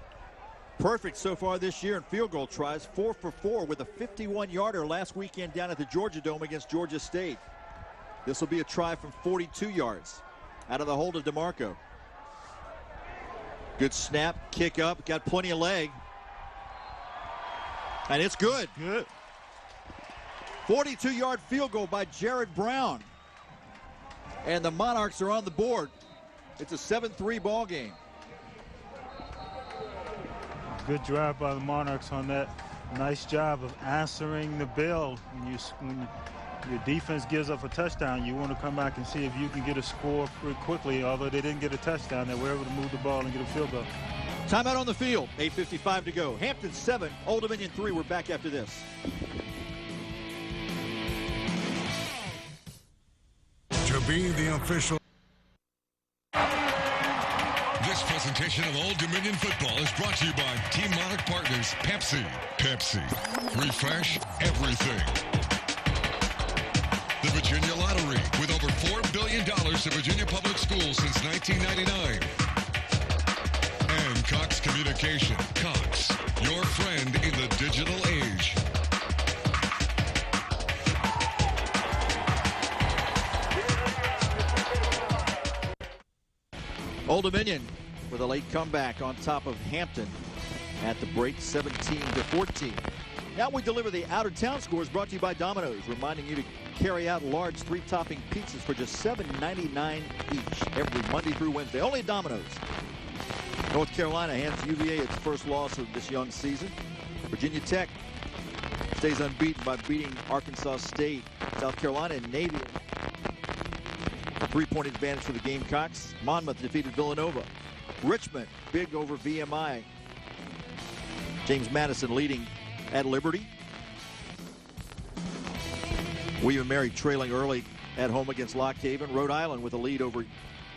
perfect so far this year in field goal tries, 4 for 4 with a 51-yarder last weekend down at the Georgia Dome against Georgia State. This will be a try from 42 yards out of the hold of DeMarco. Good snap, kick up, got plenty of leg. And it's good. Good. 42-yard field goal by Jared Brown. And the Monarchs are on the board. It's a 7-3 ball game. Good drive by the Monarchs on that. Nice job of answering the bell. When your defense gives up a touchdown, you want to come back and see if you can get a score pretty quickly. Although they didn't get a touchdown, they were able to move the ball and get a field goal. Timeout on the field. 8:55 to go. Hampton 7, Old Dominion 3. We're back after this. To be the official. This presentation of Old Dominion football is brought to you by Team Monarch Partners, Pepsi. Pepsi. Refresh everything. The Virginia Lottery, with over $4 billion to Virginia public schools since 1999. And Cox Communication. Cox, your friend in the digital age. Old Dominion with a late comeback on top of Hampton at the break, 17-14. Now we deliver the out-of-town scores brought to you by Domino's, reminding you to carry out large 3-topping pizzas for just $7.99 each every Monday through Wednesday. Only at Domino's. North Carolina hands UVA its first loss of this young season. Virginia Tech stays unbeaten by beating Arkansas State. South Carolina and Navy. A 3-point advantage for the Gamecocks. Monmouth defeated Villanova. Richmond big over VMI. James Madison leading at Liberty. William & Mary trailing early at home against Lock Haven. Rhode Island with a lead over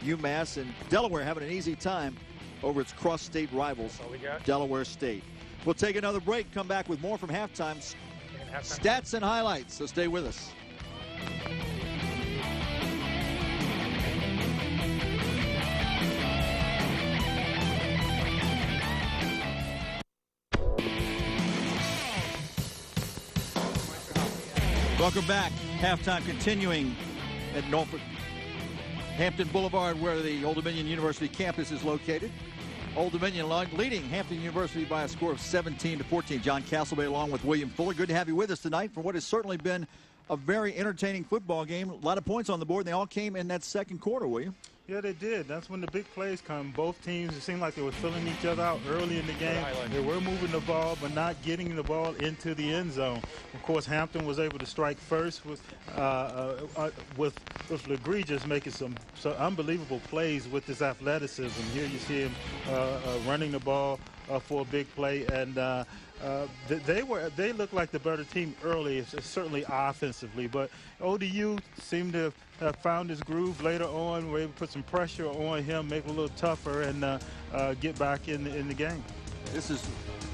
UMass, and Delaware having an easy time over its cross-state rivals, Delaware State. We'll take another break, come back with more from halftime stats and highlights, so stay with us. Welcome back. Halftime continuing at Norfolk Hampton Boulevard, where the Old Dominion University campus is located. Old Dominion leading Hampton University by a score of 17-14. John Castlebay along with William Fuller. Good to have you with us tonight for what has certainly been a very entertaining football game. A lot of points on the board. They all came in that second quarter, William. Yeah, they did. That's when the big plays come. Both teams, it seemed like they were filling each other out early in the game. They were moving the ball, but not getting the ball into the end zone. Of course, Hampton was able to strike first with Legree just making some unbelievable plays with his athleticism. Here you see him running the ball for a big play, and they looked like the better team early, certainly offensively. But ODU seemed to have found his groove later on. We're able to put some pressure on him, make him a little tougher, and get back in the game. This is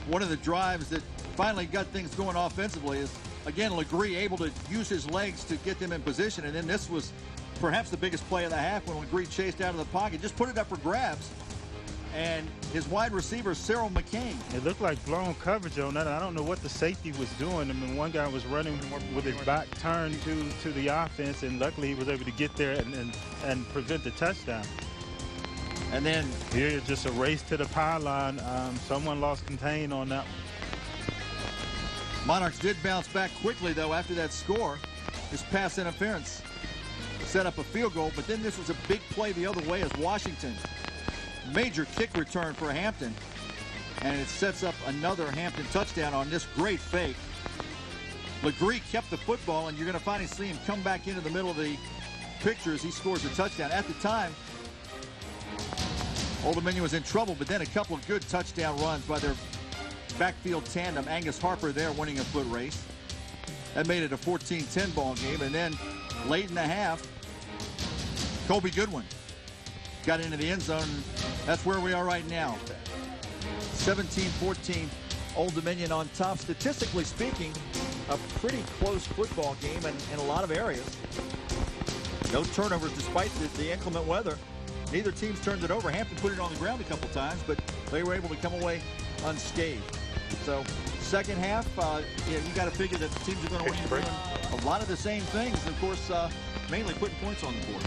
one of the drives that finally got things going offensively. Is again Legree able to use his legs to get them in position, and then this was perhaps the biggest play of the half when Legree chased out of the pocket, just put it up for grabs. And his wide receiver, Cyril McCain. It looked like blown coverage on that. I don't know what the safety was doing. I mean, one guy was running with his back turned to the offense, and luckily he was able to get there and prevent the touchdown. And then here, just a race to the pylon. Someone lost contain on that one. Monarchs did bounce back quickly, though, after that score. This pass interference set up a field goal, but then this was a big play the other way as Washington. Major kick return for Hampton, and it sets up another Hampton touchdown on this great fake. Legree kept the football, and you're going to finally see him come back into the middle of the picture as he scores a touchdown. At the time, Old Dominion was in trouble, but then a couple of good touchdown runs by their backfield tandem. Angus Harper there winning a foot race. That made it a 14-10 ball game, and then late in the half, Kobe Goodwin got into the end zone. That's where we are right now. 17-14, Old Dominion on top. Statistically speaking, a pretty close football game in a lot of areas. No turnovers despite the inclement weather. Neither team's turned it over. Hampton put it on the ground a couple times, but they were able to come away unscathed. So second half, you got to figure that the teams are going to want to do a lot of the same things. Of course, mainly putting points on the board.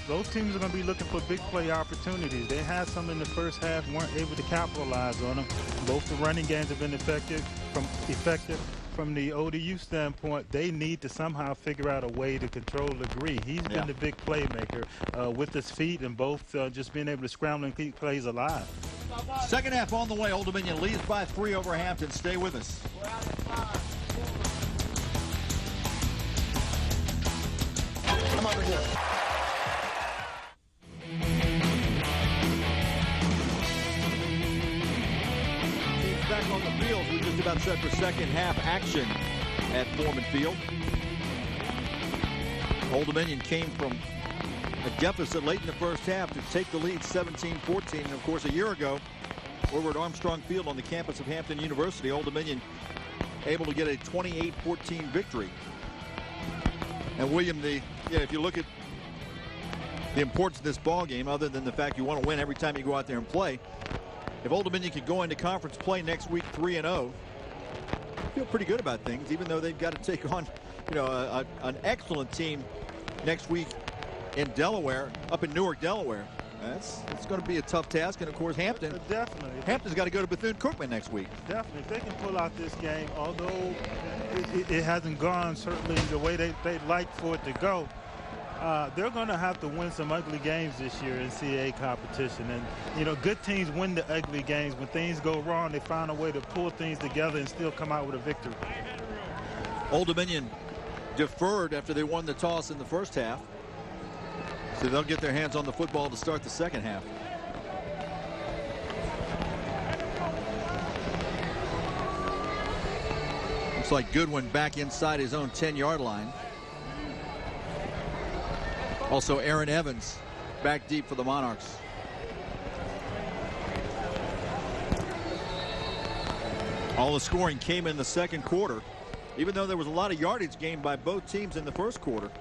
Those teams are going to be looking for big play opportunities. They had some in the first half, weren't able to capitalize on them. Both the running games have been effective. From the ODU standpoint, they need to somehow figure out a way to control Legree. He's been the big playmaker with his feet, and both just being able to scramble and keep plays alive. Second half on the way. Old Dominion leads by 3 over Hampton. Stay with us. Come over here. Back on the field. We're just about set for second half action at Foreman Field. Old Dominion came from a deficit late in the first half to take the lead 17-14. And of course, a year ago, over at Armstrong Field on the campus of Hampton University, Old Dominion able to get a 28-14 victory. And William, if you look at the importance of this ball game, other than the fact you want to win every time you go out there and play, if Old Dominion could go into conference play next week 3-0, feel pretty good about things, even though they've got to take on, an excellent team next week in Delaware, up in Newark, Delaware. It's going to be a tough task, and of course Hampton. Definitely. Hampton's got to go to Bethune-Cookman next week. Definitely, if they can pull out this game, although it hasn't gone certainly the way they'd like for it to go, they're going to have to win some ugly games this year in CAA competition. And good teams win the ugly games. When things go wrong, they find a way to pull things together and still come out with a victory. Old Dominion deferred after they won the toss in the first half, so they'll get their hands on the football to start the second half. Looks like Goodwin back inside his own 10-yard line. Also Aaron Evans back deep for the Monarchs. All the scoring came in the second quarter, even though there was a lot of yardage gained by both teams in the first quarter.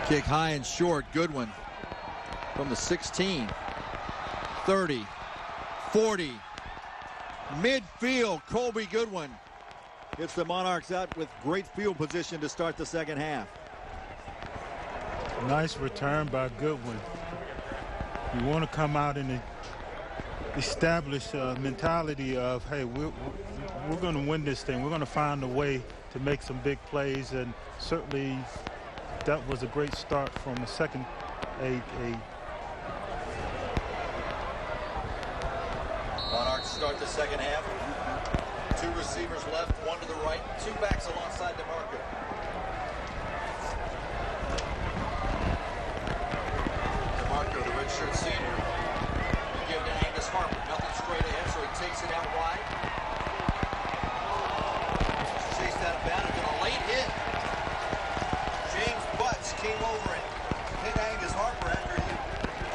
Kick high and short. Goodwin from the 16, 30, 40. Midfield, Colby Goodwin gets the Monarchs out with great field position to start the second half. Nice return by Goodwin. You want to come out and establish a mentality of, hey, we're going to win this thing. We're going to find a way to make some big plays, and certainly that was a great start from a second. Monarchs start the second half. Two receivers left, one to the right, two backs alongside DeMarco. DeMarco, the redshirt senior, give to Angus Harper. Nothing straight ahead, so he takes it out wide. Chased out of bounds and a late hit. James Butts came over and hit Angus Harper after he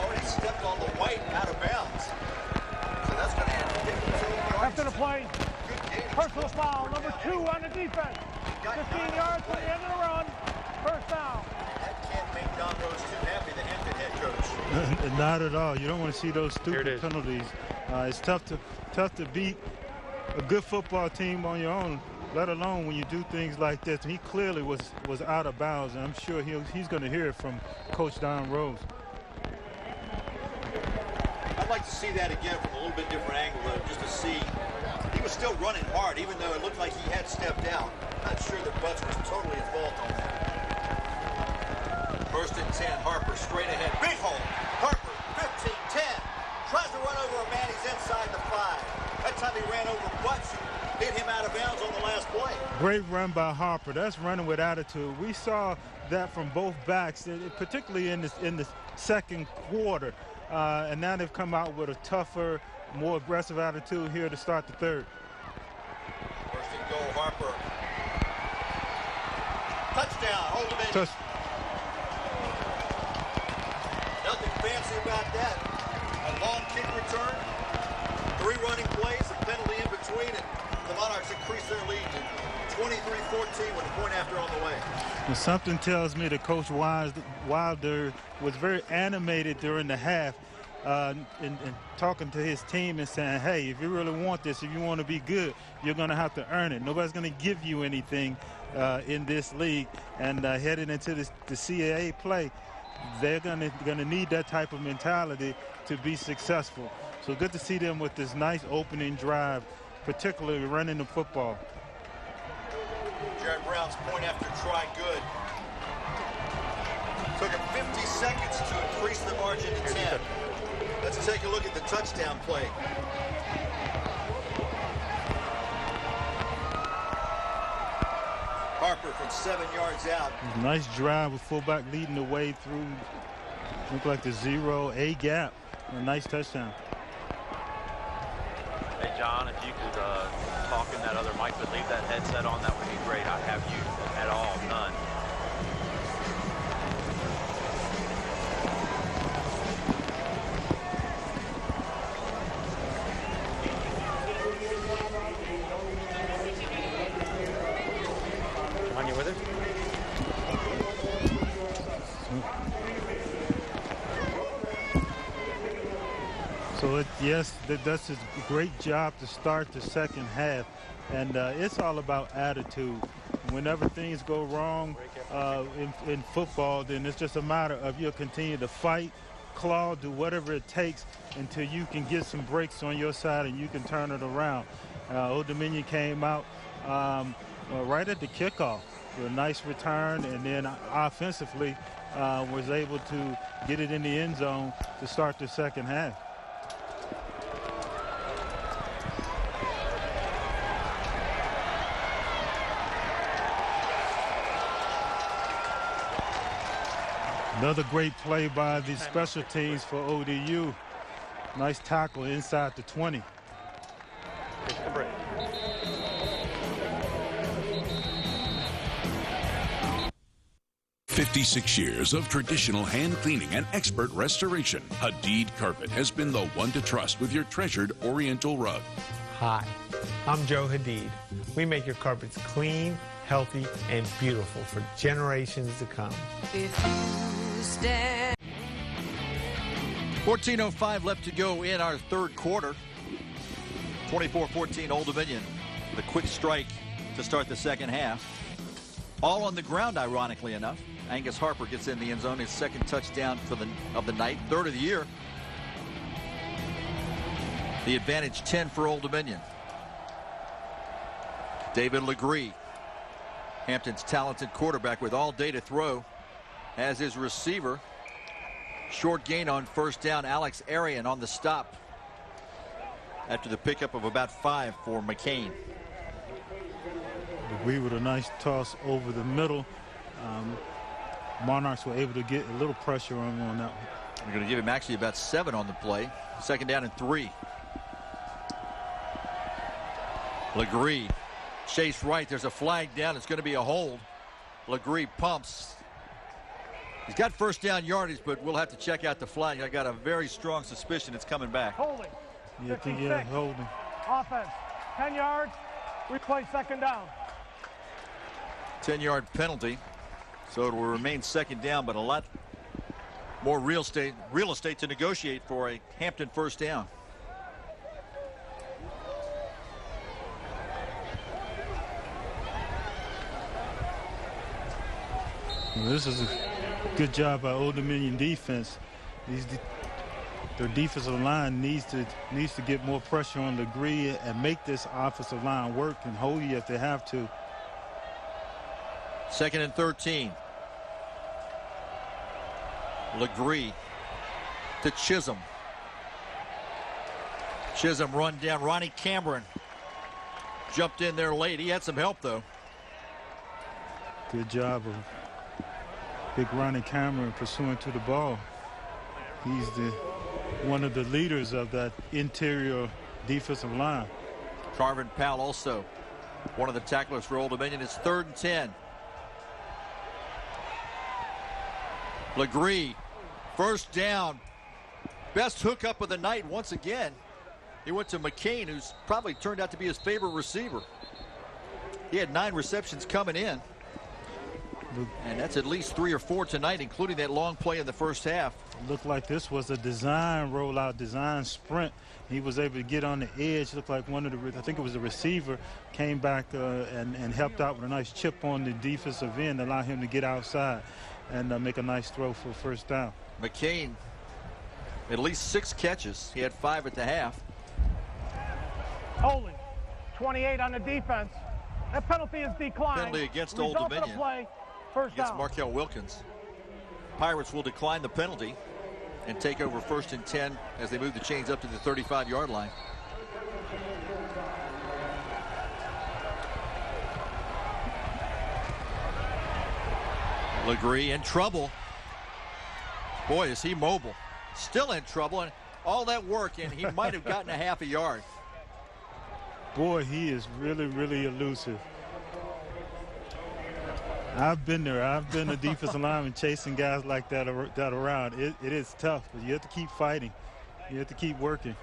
already stepped on the white out of bounds. So that's going to end the game. After the play, personal foul, number 2 on the defense. 15 yards to the end of the run. First down. That can't make Don Rose too happy, the Hampton head coach. Not at all. You don't want to see those stupid penalties. It's tough to beat a good football team on your own, let alone when you do things like this. He clearly was out of bounds, and I'm sure he's going to hear it from Coach Don Rose. I'd like to see that again from a little bit different angle, though, just to see. He was still running hard, even though it looked like he had stepped out. Not sure that Butts was totally at fault on that. First and 10, Harper straight ahead. Big hole. Harper, 15, 10. Tries to run over a man. He's inside the 5. That time he ran over Butts and hit him out of bounds on the last play. Great run by Harper. That's running with attitude. We saw that from both backs, particularly in the second quarter. And now they've come out with a tougher, more aggressive attitude here to start the third. First and goal, Harper. Touchdown, Old Dominion. Nothing fancy about that. A long kick return, 3 running plays, a penalty in between, and the Monarchs increase their lead to 23-14 with a point after on the way. And something tells me that Coach Wilder was very animated during the half in talking to his team and saying, hey, if you really want this, if you want to be good, you're going to have to earn it. Nobody's going to give you anything in this league. And heading into the CAA play, they're going to need that type of mentality to be successful. So good to see them with this nice opening drive, particularly running the football. Jared Brown's point after try good. Took him 50 seconds to increase the margin to 10. Let's take a look at the touchdown play. Harper from 7 yards out. Nice drive with fullback leading the way through. Looked like the 0 A gap. A nice touchdown. Hey, John, if you could talk in that other mic, but leave that headset on, that would be great. I have you at all, none. On you with it? So, yes, that's a great job to start the second half. And it's all about attitude. Whenever things go wrong in football, then it's just a matter of you'll continue to fight, claw, do whatever it takes until you can get some breaks on your side and you can turn it around. Old Dominion came out right at the kickoff with a nice return, and then offensively was able to get it in the end zone to start the second half. Another great play by the special teams for ODU. Nice tackle inside the 20. 56 years of traditional hand cleaning and expert restoration. Hadid Carpet has been the one to trust with your treasured Oriental rug. Hi, I'm Joe Hadid. We make your carpets clean, healthy, and beautiful for generations to come. 14:05 left to go in our third quarter. 24-14 Old Dominion with a quick strike to start the second half. All on the ground, ironically enough. Angus Harper gets in the end zone, his second touchdown of the night, third of the year. The advantage 10 for Old Dominion. David Legree, Hampton's talented quarterback with all day to throw, as his receiver. Short gain on first down. Alex Arian on the stop after the pickup of about 5 for McCain. Legree with a nice toss over the middle. Monarchs were able to get a little pressure on him on that one. We're going to give him actually about 7 on the play. Second down and 3. Legree, chase right. There's a flag down. It's going to be a hold. Legree pumps. He's got first down yardage, but we'll have to check out the flag. I got a very strong suspicion it's coming back. Holding. Yeah, I think holding. Offense. 10 yards. Replay second down. 10-yard penalty. So it will remain second down, but a lot more real estate to negotiate for a Hampton first down. Well, this is a good job by Old Dominion defense. Their defensive line needs to get more pressure on Legree and make this offensive line work and hold you if they have to. Second and 13. Legree to Chisholm. Chisholm run down. Ronnie Cameron jumped in there late. He had some help, though. Good job of big Ronnie Cameron pursuing to the ball. He's one of the leaders of that interior defensive line. Carvin Powell also one of the tacklers for Old Dominion. It's 3rd and 10. Legree, first down. Best hookup of the night once again. He went to McCain, who's probably turned out to be his favorite receiver. He had 9 receptions coming in. And that's at least 3 or 4 tonight, including that long play in the first half. Looked like this was a design rollout, design sprint. He was able to get on the edge. Looked like one of the, I think it was the receiver, came back and helped out with a nice chip on the defensive end, allow him to get outside and make a nice throw for first down. McCain, at least 6 catches. He had 5 at the half. Holding. 28 on the defense. That penalty is declined. Penalty against Old Dominion. Play, first against down. Markel Wilkins. Pirates will decline the penalty and take over 1st and 10 as they move the chains up to the 35-yard line. Legree in trouble. Boy, is he mobile. Still in trouble, and all that work, and he might have gotten a half a yard. Boy, he is really, really elusive. I've been there. I've been a defensive lineman chasing guys like that around. It is tough, but you have to keep fighting. You have to keep working.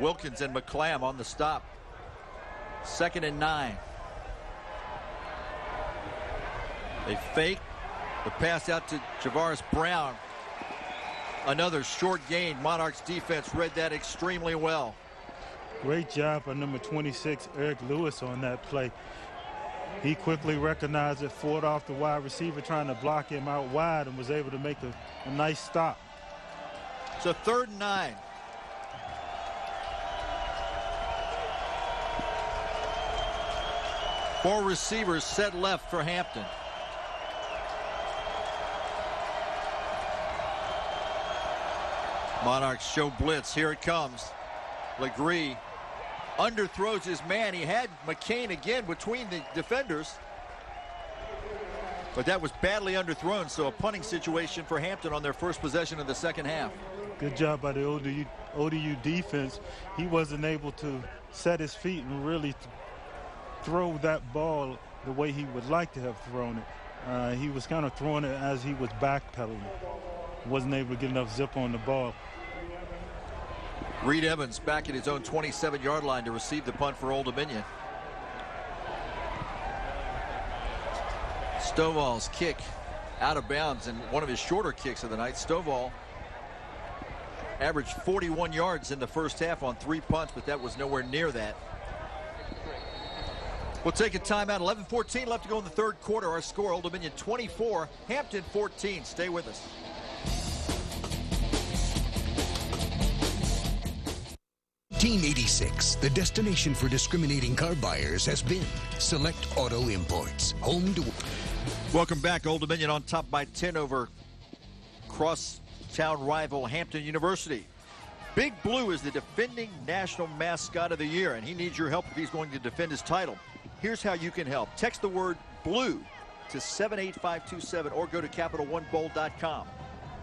Wilkins and McClam on the stop. 2nd and 9. They fake the pass out to Javaris Brown. Another short gain. Monarchs defense read that extremely well. Great job by number 26, Eric Lewis, on that play. He quickly recognized it, fought off the wide receiver trying to block him out wide, and was able to make a nice stop. So 3rd and 9. Four receivers set left for Hampton. Monarchs show blitz. Here it comes. Legree underthrows his man. He had McCain again between the defenders, but that was badly underthrown, so a punting situation for Hampton on their first possession of the second half. Good job by the ODU defense. He wasn't able to set his feet and really throw that ball the way he would like to have thrown it. He was kind of throwing it as he was backpedaling. Wasn't able to get enough zip on the ball. Reed Evans back at his own 27-yard line to receive the punt for Old Dominion. Stovall's kick out of bounds, and one of his shorter kicks of the night. Stovall averaged 41 yards in the first half on 3 punts, but that was nowhere near that. We'll take a timeout. 11:14 left to go in the third quarter. Our score, Old Dominion 24, Hampton 14. Stay with us. In 1986, the destination for discriminating car buyers has been Select Auto Imports. Home to... Welcome back. Old Dominion on top by 10 over crosstown rival Hampton University. Big Blue is the defending national mascot of the year, and he needs your help if he's going to defend his title. Here's how you can help. Text the word BLUE to 78527 or go to CapitalOneBowl.com.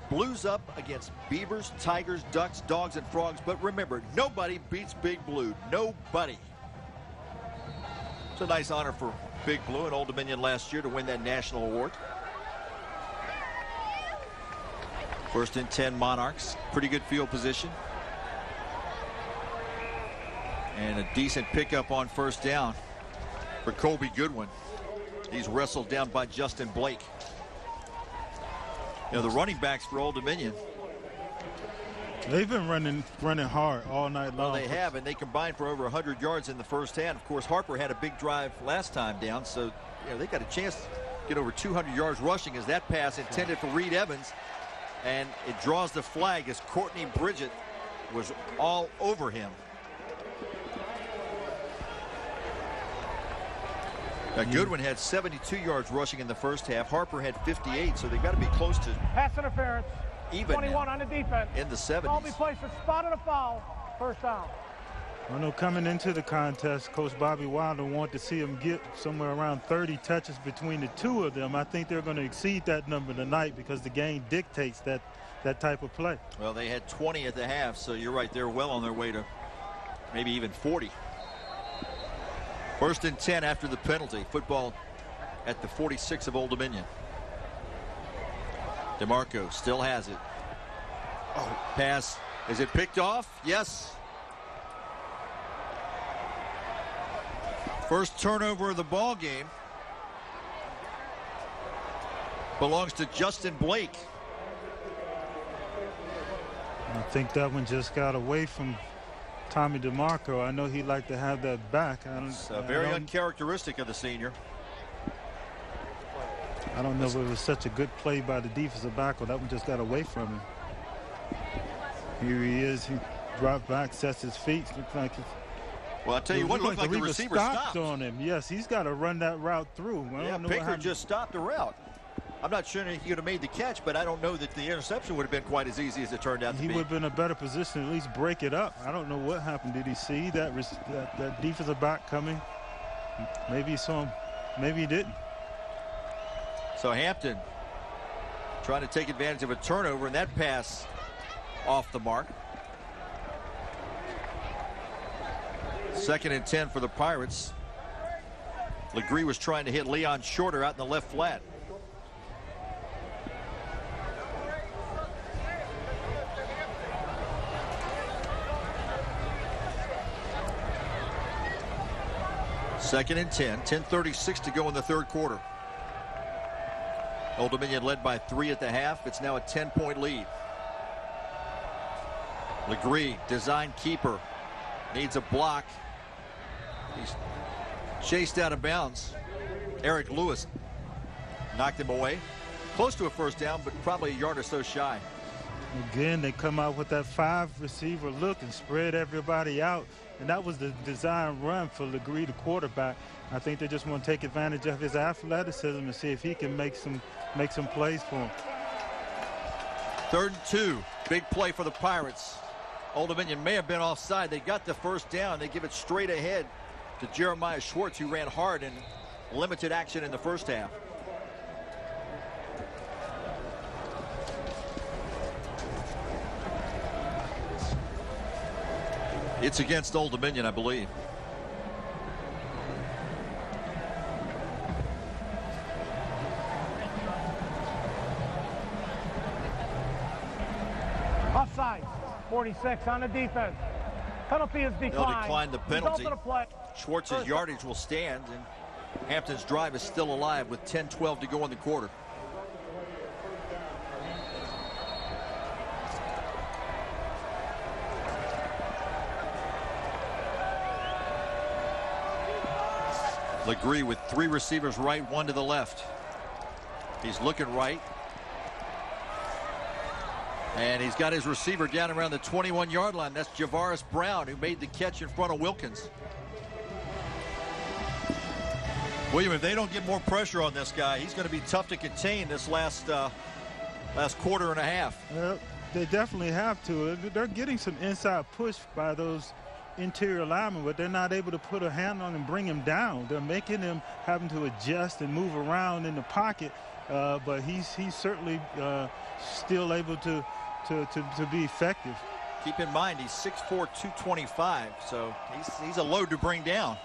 Blues up against Beavers, Tigers, Ducks, Dogs, and Frogs. But remember, nobody beats Big Blue. Nobody. It's a nice honor for Big Blue and Old Dominion last year to win that national award. 1st and 10 Monarchs. Pretty good field position. And a decent pickup on first down for Colby Goodwin. He's wrestled down by Justin Blake. You know, the running backs for Old Dominion, they've been running hard all night long. Well, they have, and they combined for over 100 yards in the first half. Of course, Harper had a big drive last time down, so you know, they got a chance to get over 200 yards rushing as that pass intended for Reed Evans, and it draws the flag as Courtney Bridget was all over him. Now, Goodwin had 72 yards rushing in the first half. Harper had 58, so they've got to be close to pass interference. Even 21 on the defense. In the 70s. Ball be placed, spotted a foul. First down. I know coming into the contest, Coach Bobby Wilder wanted to see him get somewhere around 30 touches between the two of them. I think they're going to exceed that number tonight because the game dictates that type of play. Well, they had 20 at the half, so you're right. They're well on their way to maybe even 40. 1st and 10 after the penalty. Football at the 46 of Old Dominion. DeMarco still has it. Oh, pass. Is it picked off? Yes. First turnover of the ball game belongs to Justin Blake. I think that one just got away from Tommy DeMarco. I know he'd like to have that back. It's very uncharacteristic of the senior. I don't know if it was such a good play by the defensive back or that one just got away from him. Here he is. He dropped back, sets his feet. Looks like it's, well, I'll tell you what, looked like the receiver stopped on him. Yes, he's got to run that route through. Yeah, Picker just stopped the route. I'm not sure he could have made the catch, but I don't know that the interception would have been quite as easy as it turned out to be. He would have been in a better position to at least break it up. I don't know what happened. Did he see that defensive back coming? Maybe he saw him. Maybe he didn't. So Hampton trying to take advantage of a turnover, and that pass off the mark. 2nd and 10 for the Pirates. Legree was trying to hit Leon Shorter out in the left flat. Second and 10, 10:36 to go in the third quarter. Old Dominion led by 3 at the half. It's now a 10-point lead. Legree, design keeper, needs a block. He's chased out of bounds. Eric Lewis knocked him away. Close to a first down, but probably a yard or so shy. Again, they come out with that 5-receiver look and spread everybody out. And that was the design run for Legree, the quarterback. I think they just want to take advantage of his athleticism and see if he can make some plays for him. 3rd and 2. Big play for the Pirates. Old Dominion may have been offside. They got the first down. They give it straight ahead to Jeremiah Schwartz, who ran hard in limited action in the first half. It's against Old Dominion, I believe. Offside. 46 on the defense. Penalty is declined. They'll decline the penalty. Result of the play. Schwartz's yardage will stand, and Hampton's drive is still alive with 10-12 to go in the quarter. Legree with 3 receivers right, 1 to the left. He's looking right. And he's got his receiver down around the 21-yard line. That's Javaris Brown, who made the catch in front of Wilkins. William, if they don't get more pressure on this guy, he's going to be tough to contain this last quarter and a half. They definitely have to. They're getting some inside push by those interior linemen, but they're not able to put a hand on him and bring him down. They're making him having to adjust and move around in the pocket, but he's certainly still able to be effective. Keep in mind, he's 6'4", 225, so he's a load to bring down.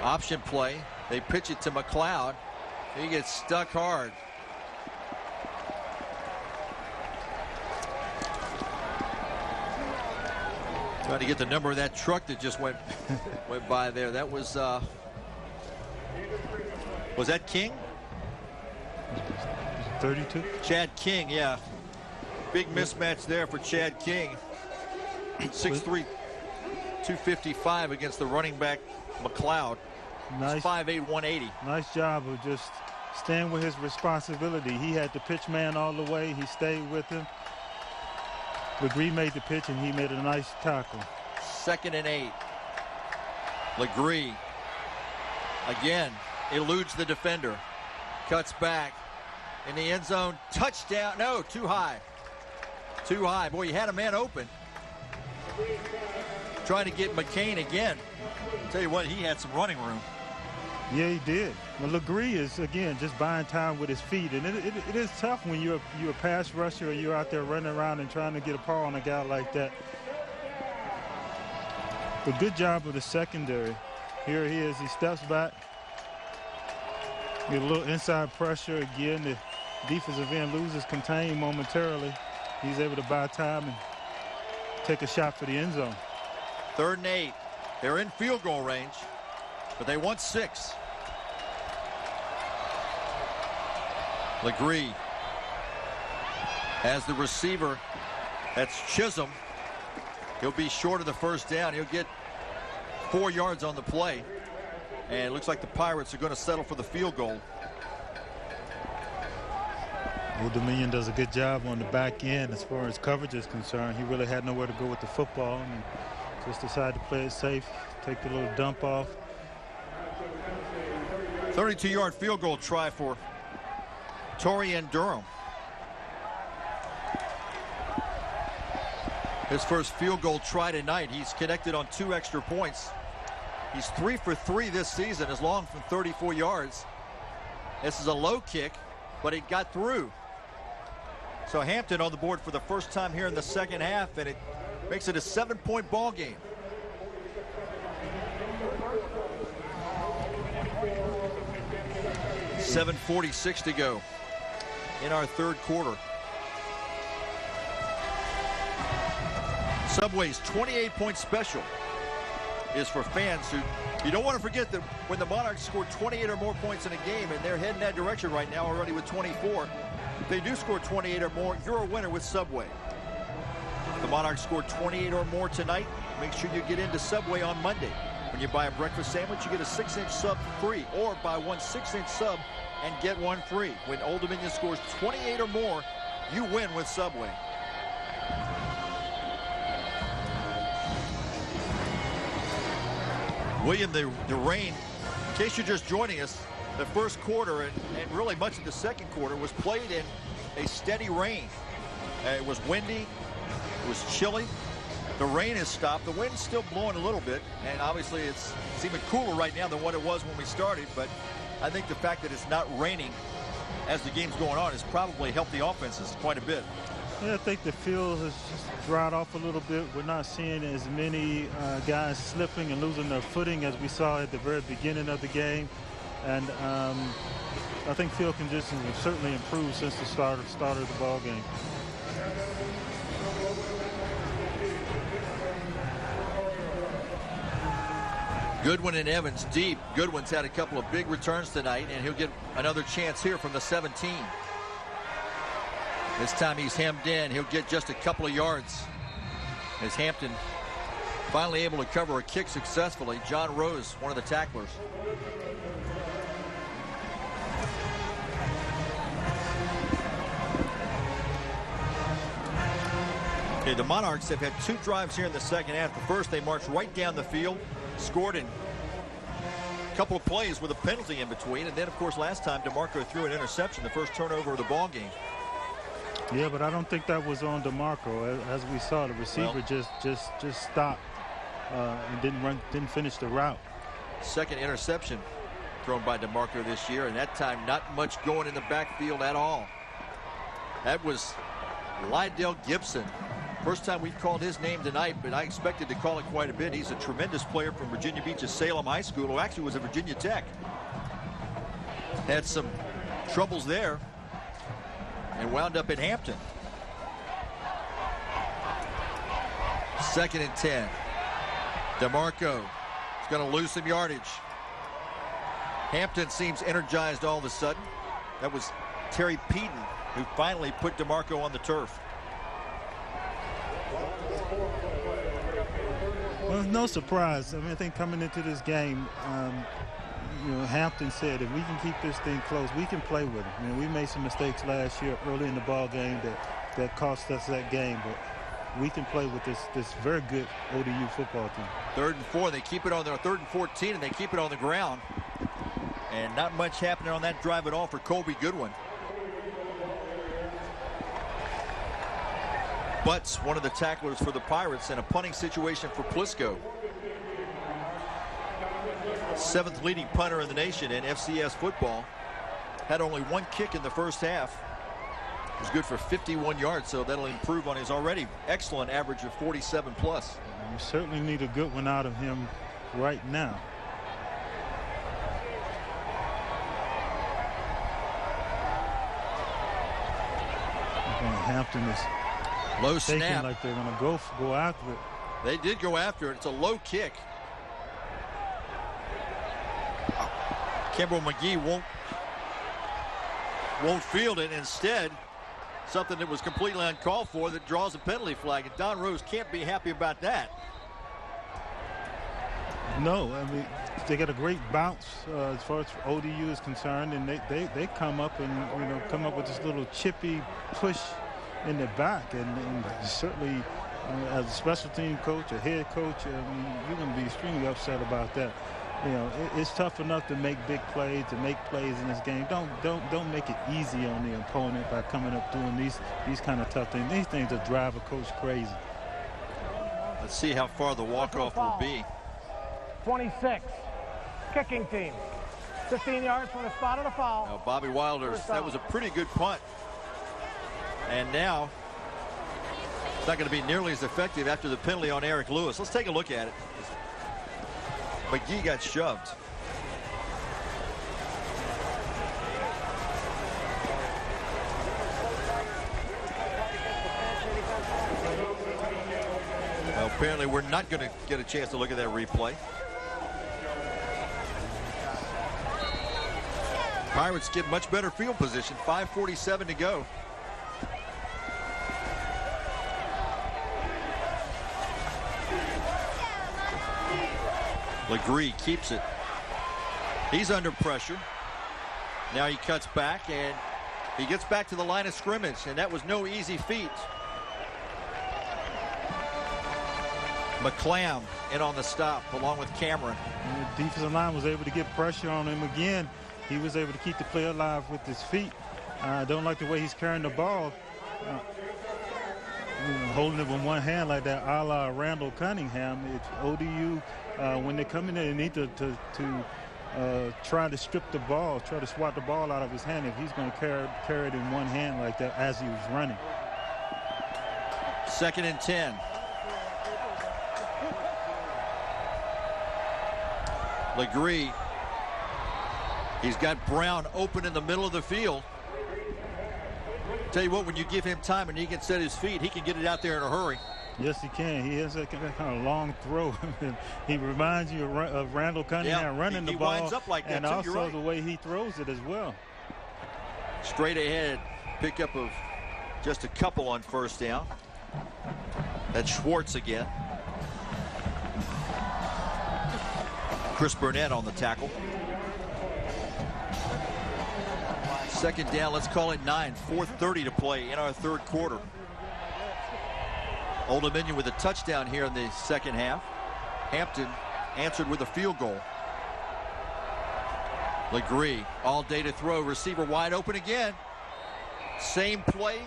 Option play. They pitch it to McLeod. He gets stuck hard. Trying to get the number of that truck that just went by there. That was that King? 32. Chad King, yeah. Big mismatch there for Chad King. 6'3", 255 against the running back McLeod. Nice. 5'8", 180. Nice job of just staying with his responsibility. He had the pitch man all the way. He stayed with him. Legree made the pitch, and he made a nice tackle. 2nd and 8. Legree again eludes the defender. Cuts back in the end zone. Touchdown. No, too high. Too high. Boy, he had a man open. Trying to get McCain again. Tell you what, he had some running room. Yeah, he did. Well, Legree is, again, just buying time with his feet. And it is tough when you're a pass rusher or you're out there running around and trying to get a paw on a guy like that. But good job of the secondary. Here he is. He steps back. Get a little inside pressure again. The defensive end loses contain momentarily. He's able to buy time and take a shot for the end zone. 3rd and 8. They're in field goal range, but they want 6. Legree has the receiver. That's Chisholm. He'll be short of the first down. He'll get 4 yards on the play. And it looks like the Pirates are going to settle for the field goal. Old Dominion does a good job on the back end as far as coverage is concerned. He really had nowhere to go with the football and just decided to play it safe, take the little dump off. 32-yard field goal try for Torian Durham. His first field goal try tonight. He's connected on 2 extra points. He's 3 for 3 this season, as long from 34 yards. This is a low kick, but it got through. So Hampton on the board for the first time here in the second half, and it makes it a 7-point ball game. 7:46 to go in our third quarter. Subway's 28-point special is for fans who, you don't want to forget that when the Monarchs scored 28 or more points in a game, and they're heading that direction right now already with 24. If they do score 28 or more, you're a winner with Subway. If the Monarchs scored 28 or more tonight, make sure you get into Subway on Monday. When you buy a breakfast sandwich, you get a 6-inch sub free, or buy one 6-inch sub and get one free. When Old Dominion scores 28 or more, you win with Subway. William, the rain, in case you're just joining us, the first quarter and really much of the second quarter was played in a steady rain. It was windy, it was chilly. The rain has stopped. The wind's still blowing a little bit, and obviously it's even cooler right now than what it was when we started, but I think the fact that it's not raining as the game's going on has probably helped the offenses quite a bit. Yeah, I think the field has just dried off a little bit. We're not seeing as many guys slipping and losing their footing as we saw at the very beginning of the game. And I think field conditions have certainly improved since the start of the ball game. Goodwin and Evans deep. Goodwin's had a couple of big returns tonight, and he'll get another chance here from the 17. This time he's hemmed in. He'll get just a couple of yards as Hampton finally able to cover a kick successfully. John Rose, one of the tacklers. Okay, the Monarchs have had 2 drives here in the second half. The first, they marched right down the field, scored in a couple of plays with a penalty in between, and then, of course, last time DeMarco threw an interception, the first turnover of the ball game. Yeah, but I don't think that was on DeMarco. As we saw, the receiver just stopped and didn't finish the route. Second interception thrown by DeMarco this year, and that time not much going in the backfield at all. That was Lydell Gibson. First time we've called his name tonight, but I expected to call it quite a bit. He's a tremendous player from Virginia Beach's Salem High School, who actually was at Virginia Tech. Had some troubles there and wound up at Hampton. 2nd and 10. DeMarco is going to lose some yardage. Hampton seems energized all of a sudden. That was Terry Peden who finally put DeMarco on the turf. Well, no surprise. I mean, I think coming into this game, Hampton said if we can keep this thing close, we can play with it. We made some mistakes last year early in the ball game that cost us that game, but we can play with this very good ODU football team. 3rd and 4, they keep it on their 3rd and 14, and they keep it on the ground. And not much happening on that drive at all for Colby Goodwin. Butts, one of the tacklers for the Pirates, in a punting situation for Plisco. 7th leading punter in the nation in FCS football. Had only 1 kick in the first half. It was good for 51 yards, so that'll improve on his already excellent average of 47 plus. We certainly need a good one out of him right now. Hampton is low snap. Like they're going to go after it. They did go after it. It's a low kick. Kimbrel McGee won't field it. Instead, something that was completely uncalled for that draws a penalty flag. And Don Rose can't be happy about that. No, I mean, they got a great bounce as far as ODU is concerned, and they come up and come up with this little chippy push in the back, and certainly as a special team coach, a head coach, you're going to be extremely upset about that. It's tough enough to make big plays, to make plays in this game. Don't make it easy on the opponent by coming up doing these kind of tough things. These things that drive a coach crazy. Let's see how far the walk-off will be. 26, kicking team. 15 yards from the spot of the foul. Now Bobby Wilder, that was a pretty good punt. And now it's not going to be nearly as effective after the penalty on Eric Lewis. Let's take a look at it. McGee got shoved. Apparently, we're not going to get a chance to look at that replay. Pirates get much better field position. 5:47 to go. Legree keeps it. He's under pressure. Now he cuts back, and he gets back to the line of scrimmage, and that was no easy feat. McClam in on the stop along with Cameron. And the defensive line was able to get pressure on him again. He was able to keep the play alive with his feet. I don't like the way he's carrying the ball. Holding it with one hand like that, a la Randall Cunningham. It's ODU, when they come in there, they need to try to strip the ball, try to swat the ball out of his hand if he's going to carry it in one hand like that as he was running. 2nd and 10. Legree. He's got Brown open in the middle of the field. Tell you what, when you give him time and he can set his feet, he can get it out there in a hurry. Yes, he can. He has that kind of long throw. He reminds you of Randall Cunningham running the ball. He winds up like that, and too. also You're right. The way he throws it as well. Straight ahead pickup of just a couple on 1st down. That's Schwartz again. Chris Burnett on the tackle. 2nd down, let's call it 9. 4:30 to play in our 3rd quarter. Old Dominion with a touchdown here in the 2nd half. Hampton answered with a field goal. Legree all day to throw. Receiver wide open again. Same play,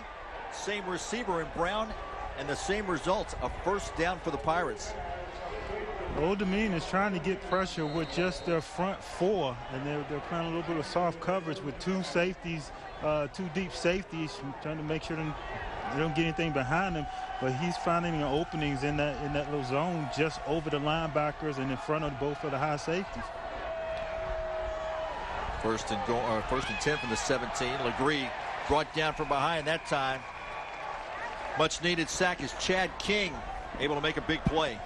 same receiver in Brown, and the same results. A 1st down for the Pirates. Old Dominion is trying to get pressure with just their front 4, and they're playing a little bit of soft coverage with 2 safeties, 2 deep safeties, trying to make sure they don't get anything behind them. But he's finding openings in that little zone just over the linebackers and in front of both of the high safeties. 1st and 10 from the 17. Legree brought down from behind that time. Much needed sack is Chad King able to make a big play.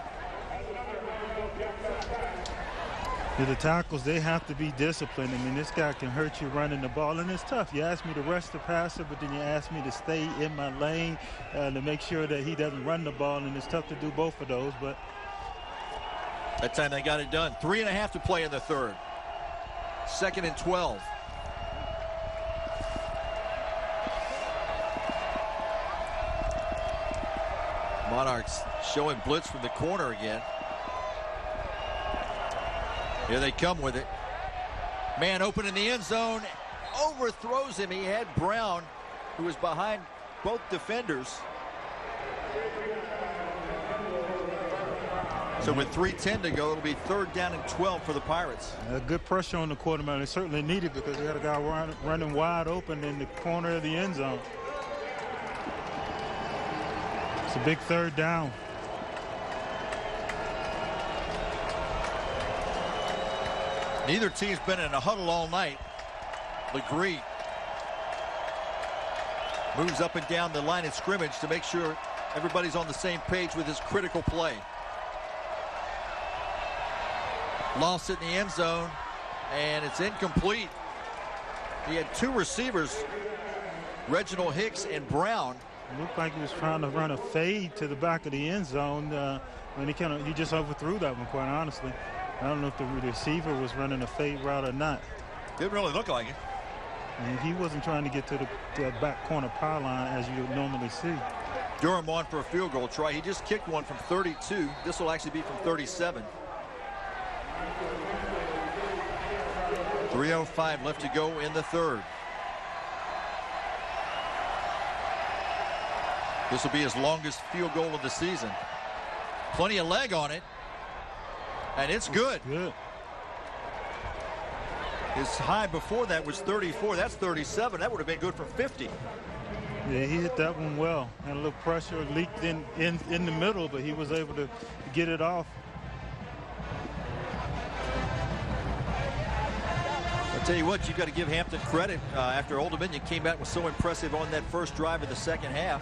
The tackles, they have to be disciplined. I mean, this guy can hurt you running the ball, and it's tough. You ask me to rush the passer, but then you ask me to stay in my lane to make sure that he doesn't run the ball, and it's tough to do both of those. But that time they got it done. 3.5 to play in the 3rd. 2nd and 12. Monarchs showing blitz from the corner again. Here they come with it. Man open in the end zone. Overthrows him. He had Brown, who was behind both defenders. So with 3:10 to go, it'll be 3rd down and 12 for the Pirates. Good pressure on the quarterback. They certainly need it because they got a guy running wide open in the corner of the end zone. It's a big 3rd down. Neither team's been in a huddle all night. Legree moves up and down the line of scrimmage to make sure everybody's on the same page with his critical play. Lost it in the end zone, and it's incomplete. He had 2 receivers, Reginald Hicks and Brown. It looked like he was trying to run a fade to the back of the end zone, and he just overthrew that one, quite honestly. I don't know if the receiver was running a fade route or not. Didn't really look like it. And he wasn't trying to get to the back corner power line as you would normally see. Durham on for a field goal try. He just kicked one from 32. This will actually be from 37. 3:05 left to go in the 3rd. This will be his longest field goal of the season. Plenty of leg on it. And it's good. Good. His high before that was 34. That's 37. That would have been good from 50. Yeah, he hit that one well. Had a little pressure, leaked in the middle, but he was able to get it off. I'll tell you what, you've got to give Hampton credit after Old Dominion came back was so impressive on that first drive of the 2nd half.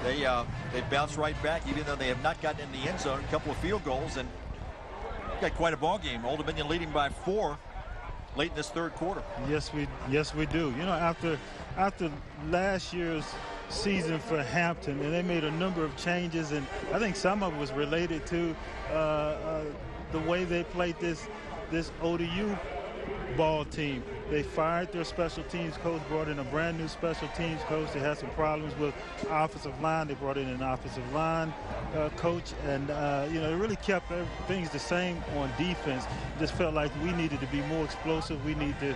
They bounced right back, even though they have not gotten in the end zone. A couple of field goals, and got quite a ball game. Old Dominion leading by 4 late in this third quarter. Yes, we do. You know, after last year's season for Hampton, and they made a number of changes, and I think some of it was related to the way they played this ODU ball team. They fired their special teams coach, brought in a brand new special teams coach. They had some problems with offensive line. They brought in an offensive line coach, and you know, it really kept things the same on defense. Just felt like we needed to be more explosive. We need to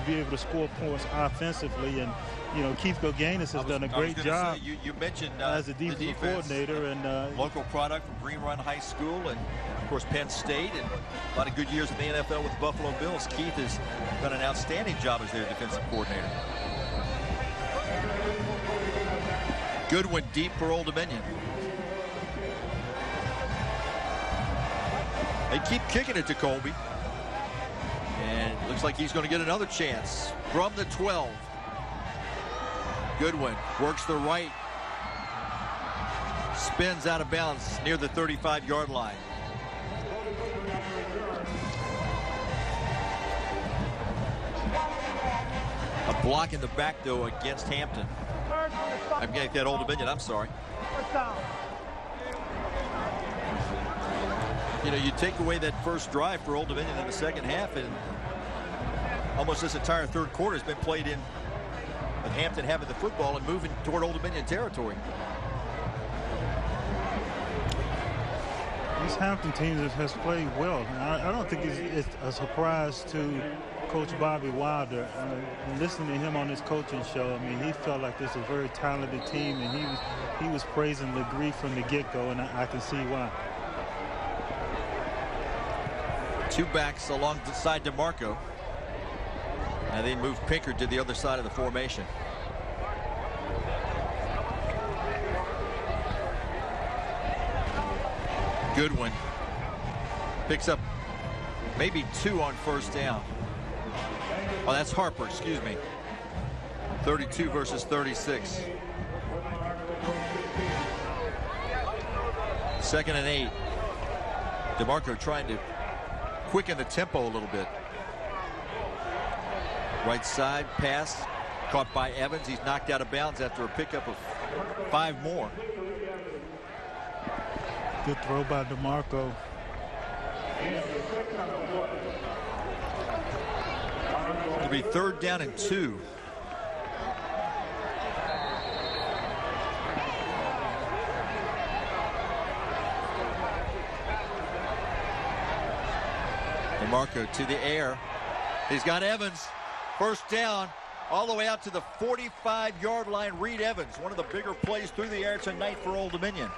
be able to score points offensively, and you know, Keith Goganis has done a great job. Say, you mentioned as a defensive coordinator, and local product from Green Run High School, and of course Penn State, and a lot of good years in the NFL with the Buffalo Bills. Keith has done an outstanding job as their defensive coordinator. Goodwin deep for Old Dominion. They keep kicking it to Colby, and it looks like he's going to get another chance from the 12. Goodwin works the right, spins out of bounds near the 35-yard line. A block in the back, though, against Hampton. I'm getting that Old Dominion, I'm sorry. You know, you take away that first drive for Old Dominion in the second half, and almost this entire third quarter has been played in with Hampton having the football and moving toward Old Dominion territory. This Hampton team has played well. I don't think it's a surprise to Coach Bobby Wilder. Listening to him on his coaching show, I mean, he felt like this is a very talented team, and he was praising Legree from the get-go, and I can see why. Two backs alongside DeMarco. And they move Pinkard to the other side of the formation. Goodwin picks up maybe 2 on first down. Oh, that's Harper, excuse me. 32 versus 36. 2nd and 8. DeMarco trying to quicken the tempo a little bit. Right side pass caught by Evans. He's knocked out of bounds after a pickup of 5 more. Good throw by DeMarco. It'll be 3rd down and 2. DeMarco to the air. He's got Evans. First down, all the way out to the 45-yard line. Reed Evans, one of the bigger plays through the air tonight for Old Dominion.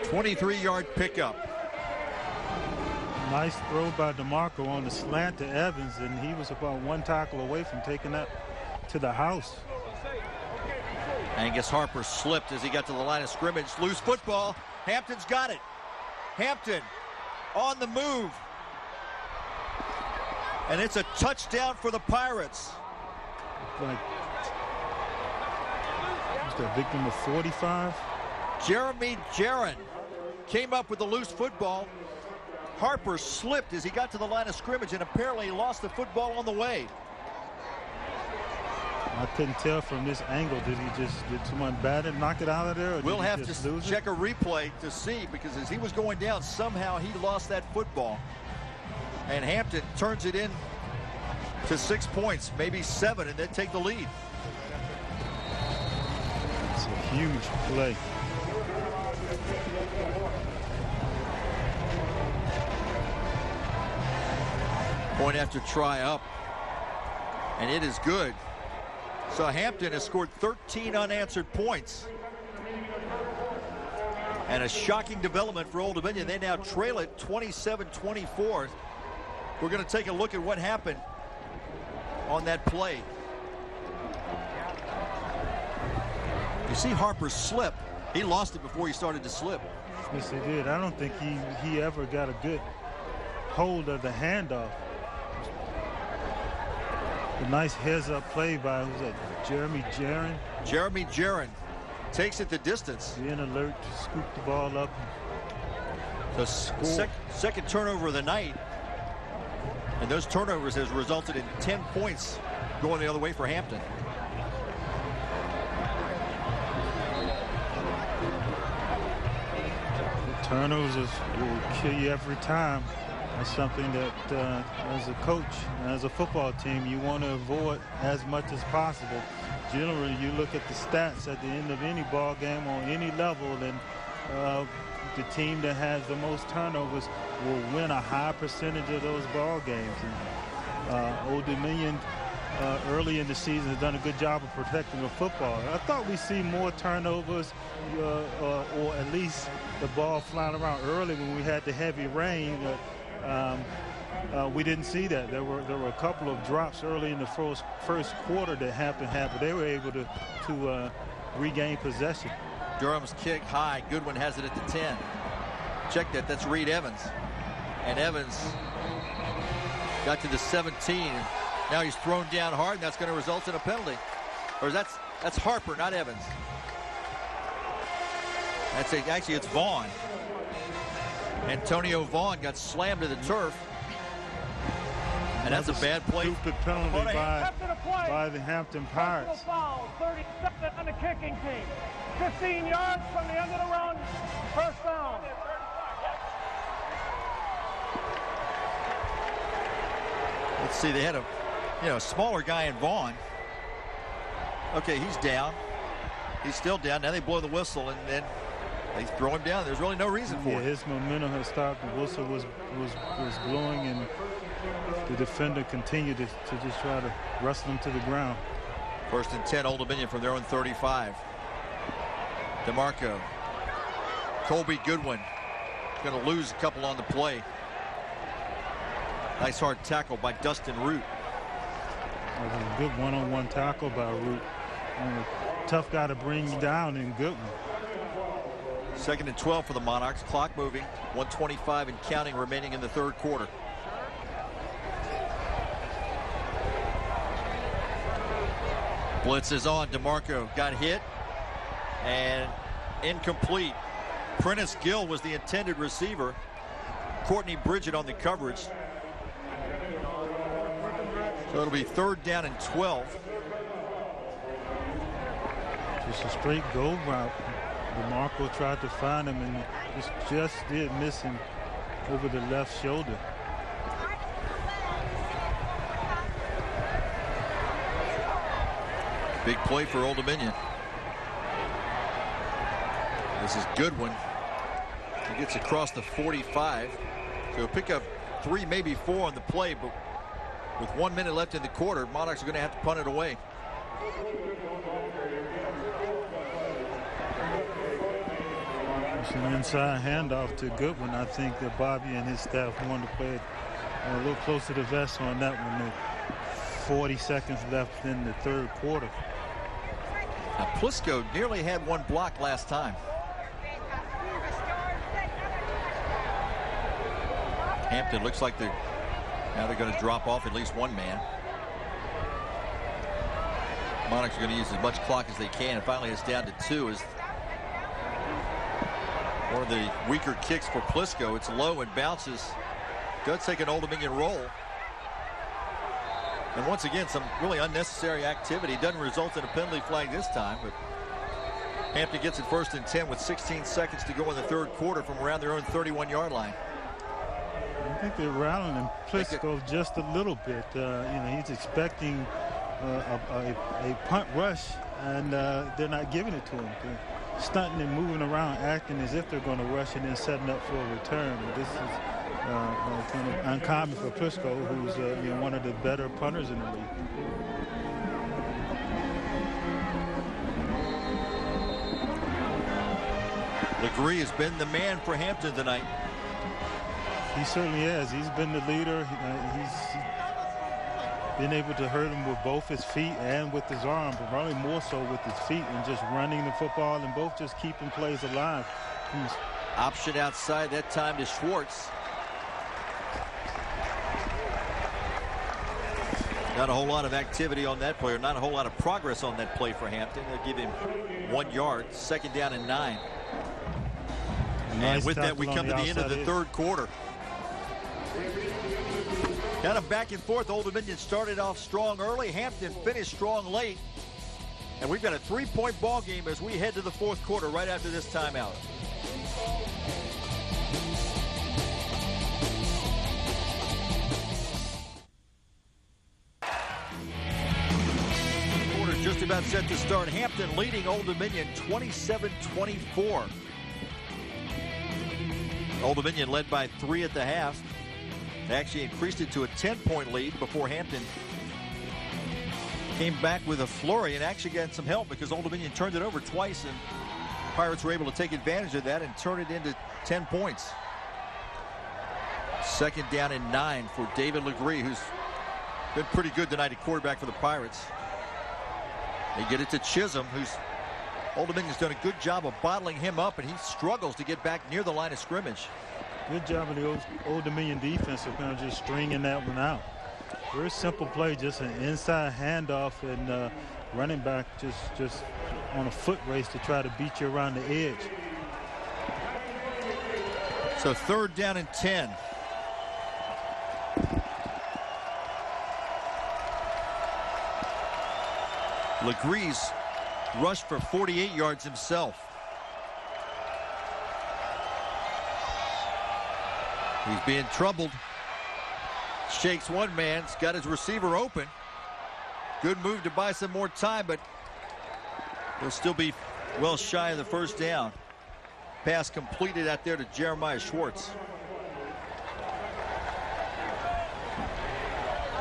23-yard pickup. Nice throw by DeMarco on the slant to Evans, and he was about 1 tackle away from taking that to the house. Angus Harper slipped as he got to the line of scrimmage. Loose football. Hampton's got it. Hampton on the move. And it's a touchdown for the Pirates. Like, who's the victim of 45? Jeremy Jaron came up with the loose football. Harper slipped as he got to the line of scrimmage, and apparently he lost the football on the way. I couldn't tell from this angle. Did someone bat it, knock it out of there? Or we'll have to check a replay to see, because as he was going down, somehow he lost that football. And Hampton turns it in to 6 points, maybe 7, and then take the lead. It's a huge play. Point after try up, and it is good. So Hampton has scored 13 unanswered points. And a shocking development for Old Dominion. They now trail it 27-24. We're going to take a look at what happened on that play. You see Harper slip. He lost it before he started to slip. Yes, he did. I don't think he ever got a good hold of the handoff. A nice heads-up play by, who's that, Jeremy Jaron? Jeremy Jaron takes it the distance. Being alert to scoop the ball up. The second turnover of the night. And those turnovers has resulted in 10 points going the other way for Hampton. Turnovers will kill you every time. That's something that, as a coach, as a football team, you want to avoid as much as possible. Generally, you look at the stats at the end of any ball game on any level, and the team that has the most turnovers will win a high percentage of those ball games. And, Old Dominion early in the season has done a good job of protecting the football. I thought we'd see more turnovers, or at least the ball flying around early when we had the heavy rain. We didn't see that. There were a couple of drops early in the first quarter that Hampton had, but they were able to regain possession. Durham's kick high. Goodwin has it at the 10. Check that. That's Reed Evans. And Evans got to the 17. Now he's thrown down hard, and that's going to result in a penalty. Or that's Harper, not Evans. Actually, it's Vaughn. Antonio Vaughn got slammed to the turf. And that's a bad play. Stupid penalty by the Hampton Pirates. Foul, 32nd on the kicking team. 15 yards from the end of the run. First down. Let's see, they had a smaller guy in Vaughn. Okay, he's down. He's still down. Now they blow the whistle, and then they throw him down. There's really no reason for it. His momentum has stopped. The whistle was blowing, and the defender continued to just try to wrestle him to the ground. First and 10, Old Dominion from their own 35. DeMarco. Colby Goodwin going to lose a couple on the play. Nice hard tackle by Dustin Root. That was a good one-on-one tackle by Root. And a tough guy to bring down in Goodwin. Second and 12 for the Monarchs. Clock moving. 1:25 and counting remaining in the third quarter. Blitz is on. DeMarco got hit and incomplete. Prentice Gill was the intended receiver. Courtney Bridget on the coverage. So it'll be third down and 12. Just a straight go route. DeMarco tried to find him and just did miss him over the left shoulder. Big play for Old Dominion. This is Goodwin. He gets across the 45. So he'll pick up 3, maybe 4 on the play, but with 1 minute left in the quarter, Monarchs are going to have to punt it away. It's an inside handoff to Goodwin. I think that Bobby and his staff wanted to play it a little closer to the vest on that one. With 40 seconds left in the third quarter. Now, Plisco nearly had one block last time. Hampton looks like they're going to drop off at least one man. Monarchs are going to use as much clock as they can, and finally it's down to 2 as one of the weaker kicks for Plisco. It's low and bounces. Does take an Old Dominion roll. And once again, some really unnecessary activity. Doesn't result in a penalty flag this time, but Hampton gets it first and 10 with 16 seconds to go in the third quarter from around their own 31-yard line. I think they're rattling Plisco just a little bit. He's expecting a punt rush, and they're not giving it to him. They're stunting and moving around, acting as if they're going to rush and then setting up for a return. But this is kind of uncommon for Plisco, who's one of the better punters in the league. Legree has been the man for Hampton tonight. He certainly has. He's been the leader. He's been able to hurt him with both his feet and with his arm, but probably more so with his feet and just running the football and both just keeping plays alive. Option outside that time to Schwartz. Not a whole lot of activity on that play, or not a whole lot of progress on that play for Hampton. They'll give him 1 yard, 2nd down and 9. And with that, we come to the end of the third quarter. Kind of back and forth. Old Dominion started off strong early. Hampton finished strong late. And we've got a 3-point ball game as we head to the fourth quarter right after this timeout. Quarter just about set to start. Hampton leading Old Dominion 27-24. Old Dominion led by 3 at the half. They actually increased it to a 10-point lead before Hampton came back with a flurry and actually got some help because Old Dominion turned it over twice, and Pirates were able to take advantage of that and turn it into 10 points. 2nd down and 9 for David Legree, who's been pretty good tonight at quarterback for the Pirates. They get it to Chisholm, who's Old Dominion's done a good job of bottling him up, and he struggles to get back near the line of scrimmage. Good job of the Old Dominion defense of kind of just stringing that one out. Very simple play, just an inside handoff, and running back just on a foot race to try to beat you around the edge. So 3rd down and 10. Legree's rushed for 48 yards himself. He's being troubled. Shakes one man, he's got his receiver open. Good move to buy some more time, but he'll still be well shy of the 1st down. Pass completed out there to Jeremiah Schwartz.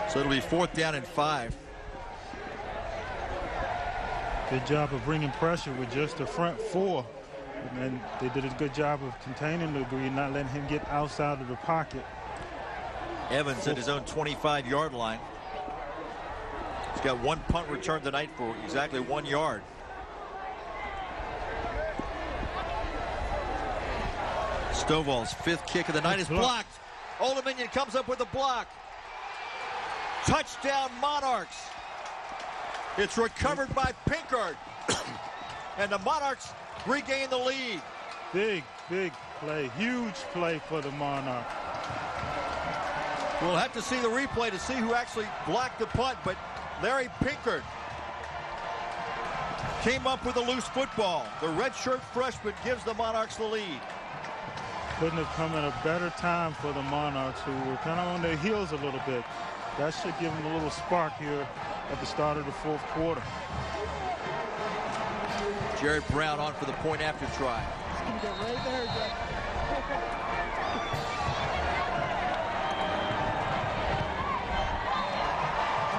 So it'll be 4th down and 5. Good job of bringing pressure with just the front 4. And they did a good job of containing Legree, not letting him get outside of the pocket. Evans at his own 25-yard line. He's got 1 punt return tonight for exactly 1 yard. Stovall's 5th kick of the night is blocked. Old Dominion comes up with a block. Touchdown Monarchs. It's recovered by Pinkard. And the Monarchs regain the lead. Big play. Huge play for the Monarchs. We'll have to see the replay to see who actually blocked the punt, but Larry Pinkard came up with a loose football. The redshirt freshman gives the Monarchs the lead. Couldn't have come at a better time for the Monarchs, who were kind of on their heels a little bit. That should give them a little spark here at the start of the 4th quarter. Jared Brown on for the point after try. Right there, Jeff.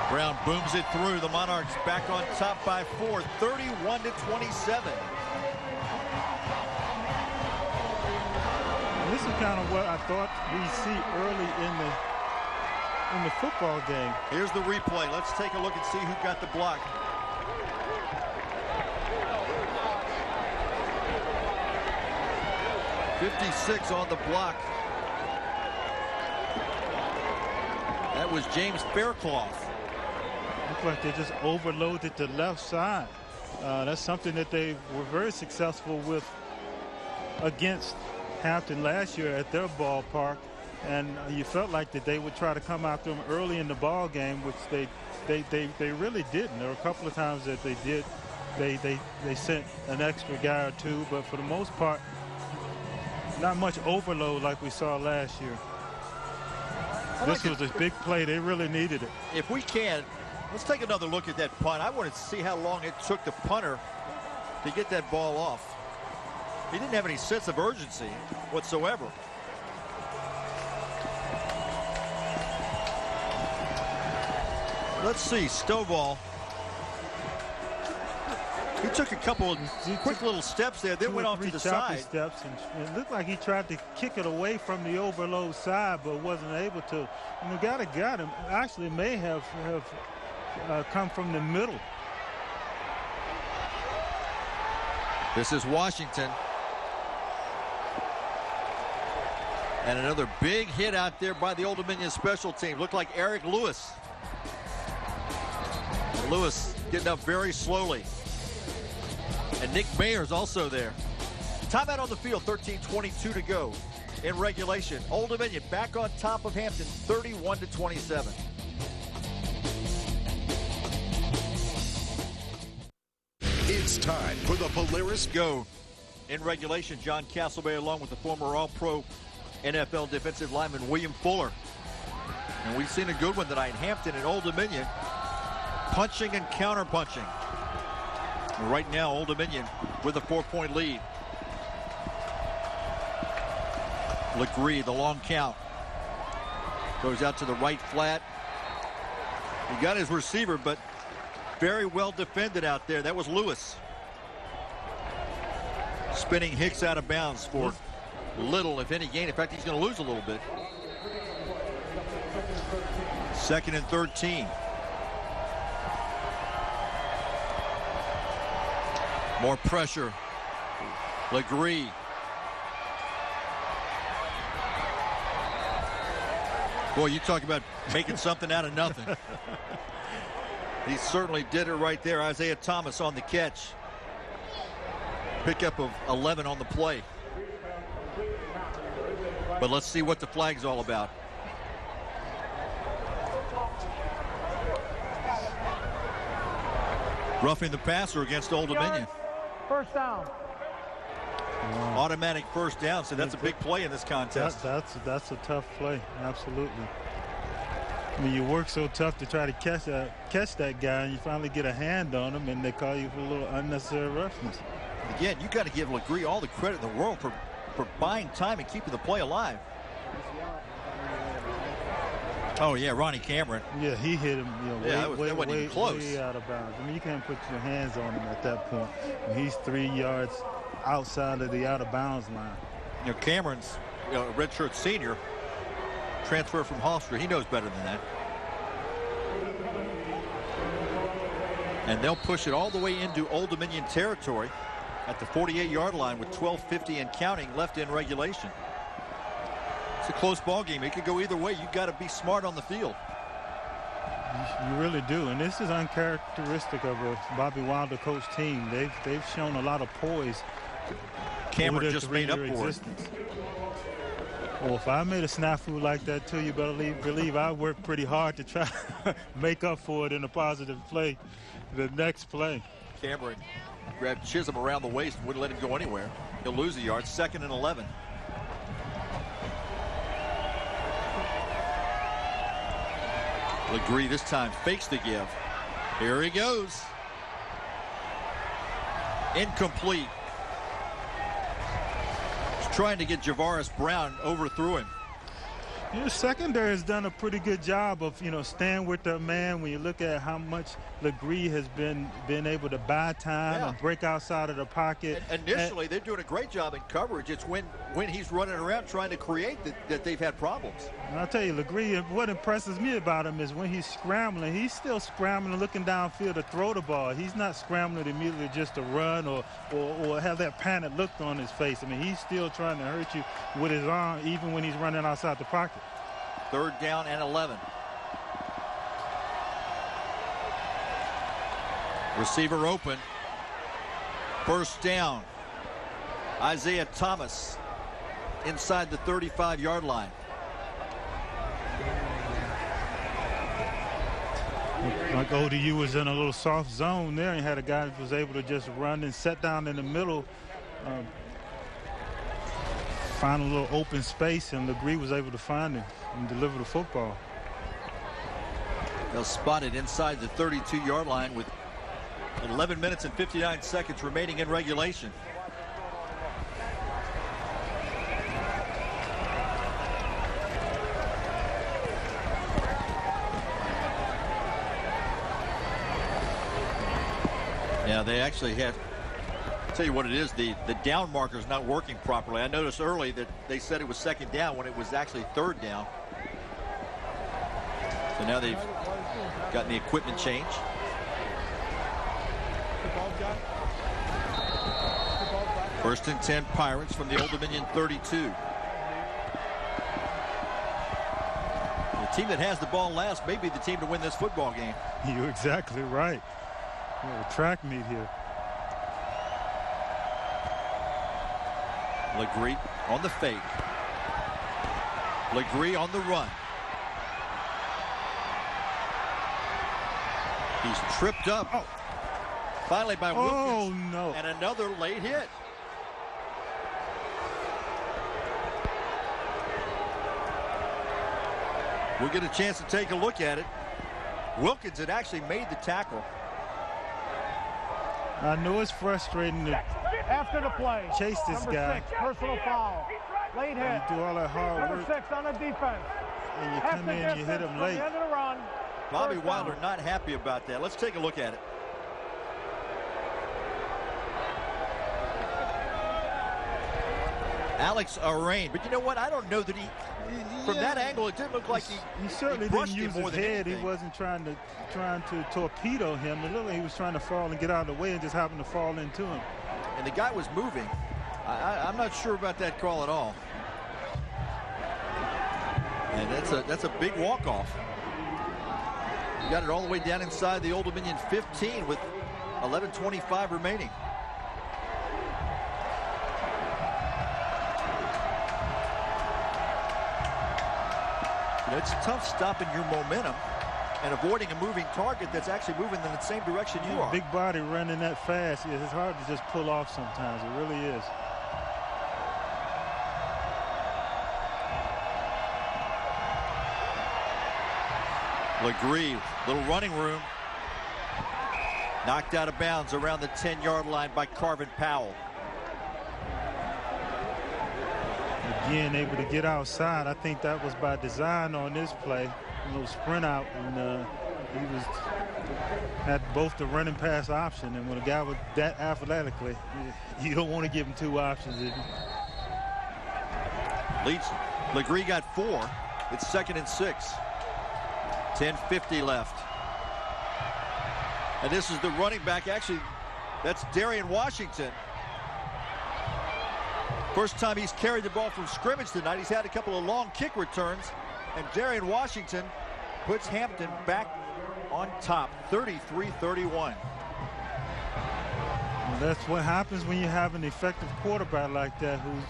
Brown booms it through. The Monarchs back on top by 4, 31-27. This is kind of what I thought we see early in the football game. Here's the replay. Let's take a look and see who got the block. .56 on the block. That was James Faircloth. Looked like they just overloaded the left side. That's something that they were very successful with against Hampton last year at their ballpark, and you felt like that they would try to come after them early in the ball game, which they really didn't. There were a couple of times that they did. They sent an extra guy or two, but for the most part, not much overload like we saw last year. This was a big play. They really needed it. If we can, let's take another look at that punt. I wanted to see how long it took the punter to get that ball off. He didn't have any sense of urgency whatsoever. Let's see, Stovall. He took a couple of quick little steps there, then went off to the side. Steps, and it looked like he tried to kick it away from the overload side, but wasn't able to. And the guy that got him actually may have come from the middle. This is Washington. And another big hit out there by the Old Dominion special team. Looked like Eric Lewis Lewis getting up very slowly. And Nick Mayer's also there. Timeout on the field, 13:22 to go in regulation. Old Dominion back on top of Hampton, 31-27. It's time for the Polaris Go. In regulation, John Castleberry along with the former All-Pro NFL defensive lineman William Fuller. And we've seen a good one tonight. Hampton and Old Dominion punching and counter-punching. And right now, Old Dominion with a 4-point lead. Legree, the long count. Goes out to the right flat. He got his receiver, but very well defended out there. That was Lewis. Spinning Hicks out of bounds for little, if any, gain. In fact, he's going to lose a little bit. 2nd and 13. More pressure. Legree. Boy, you talk about making something out of nothing. He certainly did it right there. Isaiah Thomas on the catch. Pickup of 11 on the play. But let's see what the flag's all about. Roughing the passer against Old Dominion. First down. Automatic first down, so that's a big play in this contest. That's a tough play, absolutely. I mean, you work so tough to try to catch that guy, and you finally get a hand on him, and they call you for a little unnecessary roughness. Again, you got to give Legree all the credit in the world for buying time and keeping the play alive. Oh yeah, Ronnie Cameron. Yeah, he hit him. That wasn't even close. Way out of bounds. I mean, you can't put your hands on him at that point. And he's 3 yards outside of the out of bounds line. Cameron's a redshirt senior, transfer from Hofstra. He knows better than that. And they'll push it all the way into Old Dominion territory at the 48-yard line with 12:50 and counting left in regulation. It's a close ball game. It could go either way. You've got to be smart on the field. You really do, and this is uncharacteristic of a Bobby Wilder coach team. They've shown a lot of poise. Cameron just made up for it. Well, if I made a snafu like that too, you better believe I worked pretty hard to try to make up for it in a positive play. The next play. Cameron grabbed Chisholm around the waist and wouldn't let him go anywhere. He'll lose a yard. 2nd and 11. Legree this time fakes the give. Here he goes. Incomplete. He's trying to get Javaris Brown, overthrew him. Your secondary has done a pretty good job of, staying with their man. When you look at how much Legree has been able to buy time and break outside of the pocket. And initially, they're doing a great job in coverage. It's when he's running around trying to create that they've had problems. And I'll tell you, Legree, what impresses me about him is when he's scrambling, he's still scrambling, looking downfield to throw the ball. He's not scrambling immediately just to run or have that panic look on his face. I mean, he's still trying to hurt you with his arm, even when he's running outside the pocket. 3rd down and 11. Receiver open. First down. Isaiah Thomas inside the 35-yard line. Like ODU was in a little soft zone there and had a guy that was able to just run and set down in the middle, find a little open space, and Legree was able to find him and deliver the football. They'll spot it inside the 32-yard line with 11 minutes and 59 seconds remaining in regulation. Yeah, they actually have. Tell you what it is, the down marker is not working properly. I noticed early that they said it was 2nd down when it was actually 3rd down. So now they've gotten the equipment change. First and 10 Pirates from the Old Dominion 32. The team that has the ball last may be the team to win this football game. You're exactly right. Track meet here. Legree on the fake. Legree on the run. He's tripped up. Oh. Finally by Wilkins. Oh, no. And another late hit. We'll get a chance to take a look at it. Wilkins had actually made the tackle. I know it's frustrating to After the play, chase this number guy. 6, personal foul. Late hit. You do all that hard Number work, 6 on the defense. and you Half come the in and you hit distance him from late. the end of the run. Bobby First Wilder down. not happy about that. Let's take a look at it. Alex Arain, but you know what? I don't know that from that angle, it didn't look like He certainly brushed didn't him use more his than head. He anything. wasn't trying to torpedo him. It looked like he was trying to fall and get out of the way and just happened to fall into him. And the guy was moving. I'm not sure about that call at all. And that's a big walk-off. You got it all the way down inside the Old Dominion 15 with 11:25 remaining. You know, it's tough stopping your momentum and avoiding a moving target that's actually moving in the same direction you are. Big body running that fast. It's hard to just pull off sometimes. It really is. Legree, little running room. Knocked out of bounds around the 10-yard line by Carvin Powell. Again, able to get outside. I think that was by design on this play. A little sprint out, and he had both the running pass option. And when a guy was that athletically, you don't want to give him two options. Legree got 4. It's 2nd and 6. 10:50 left. And this is the running back. Actually, that's Darian Washington. First time he's carried the ball from scrimmage tonight. He's had a couple of long kick returns. And Darian Washington puts Hampton back on top, 33-31. Well, that's what happens when you have an effective quarterback like that who's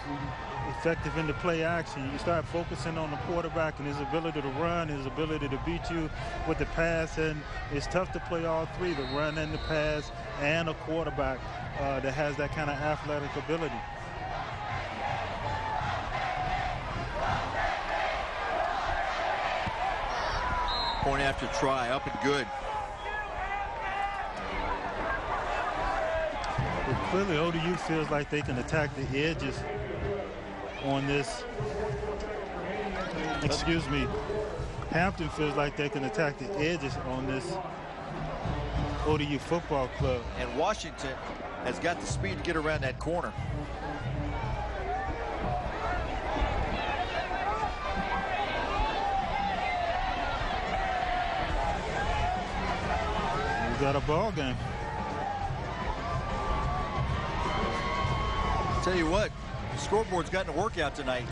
effective in the play action. You start focusing on the quarterback and his ability to run, his ability to beat you with the pass, and it's tough to play all three, the run and the pass, and a quarterback that has that kind of athletic ability. Point after try, up and good. But clearly ODU feels like they can attack the edges on this. Excuse me. Hampton feels like they can attack the edges on this ODU football club. And Washington has got the speed to get around that corner. We got a ball game. Tell you what, the scoreboard's gotten a workout tonight.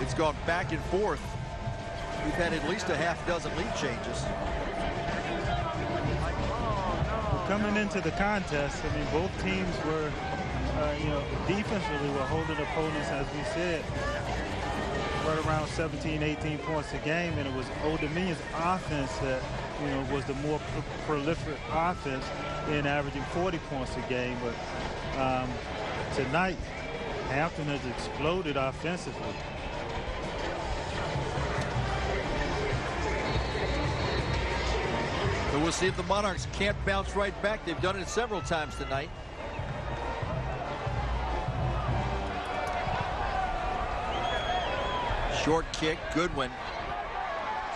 It's gone back and forth. We've had at least a half dozen lead changes. Coming into the contest, I mean, both teams were, defensively were holding opponents, as we said, right around 17, 18 points a game, and it was Old Dominion's offense that, was the more prolific offense in averaging 40 points a game. But tonight, Hampton has exploded offensively. So we'll see if the Monarchs can't bounce right back. They've done it several times tonight. Short kick, Goodwin.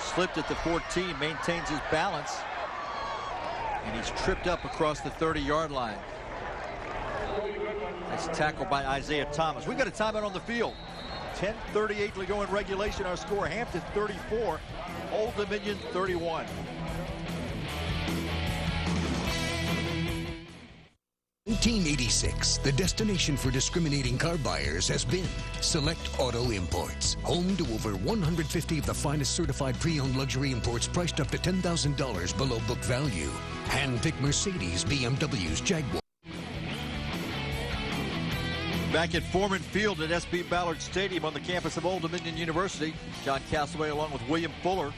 Slipped at the 14, maintains his balance. And he's tripped up across the 30-yard line. Nice tackle by Isaiah Thomas. We've got a timeout on the field. 10:38 to go in regulation. Our score, Hampton 34, Old Dominion 31. 1986, the destination for discriminating car buyers has been Select Auto Imports, home to over 150 of the finest certified pre-owned luxury imports priced up to $10,000 below book value. Hand-picked Mercedes, BMWs, Jaguars. Back at Foreman Field at SB Ballard Stadium on the campus of Old Dominion University. John Castaway along with William Fuller.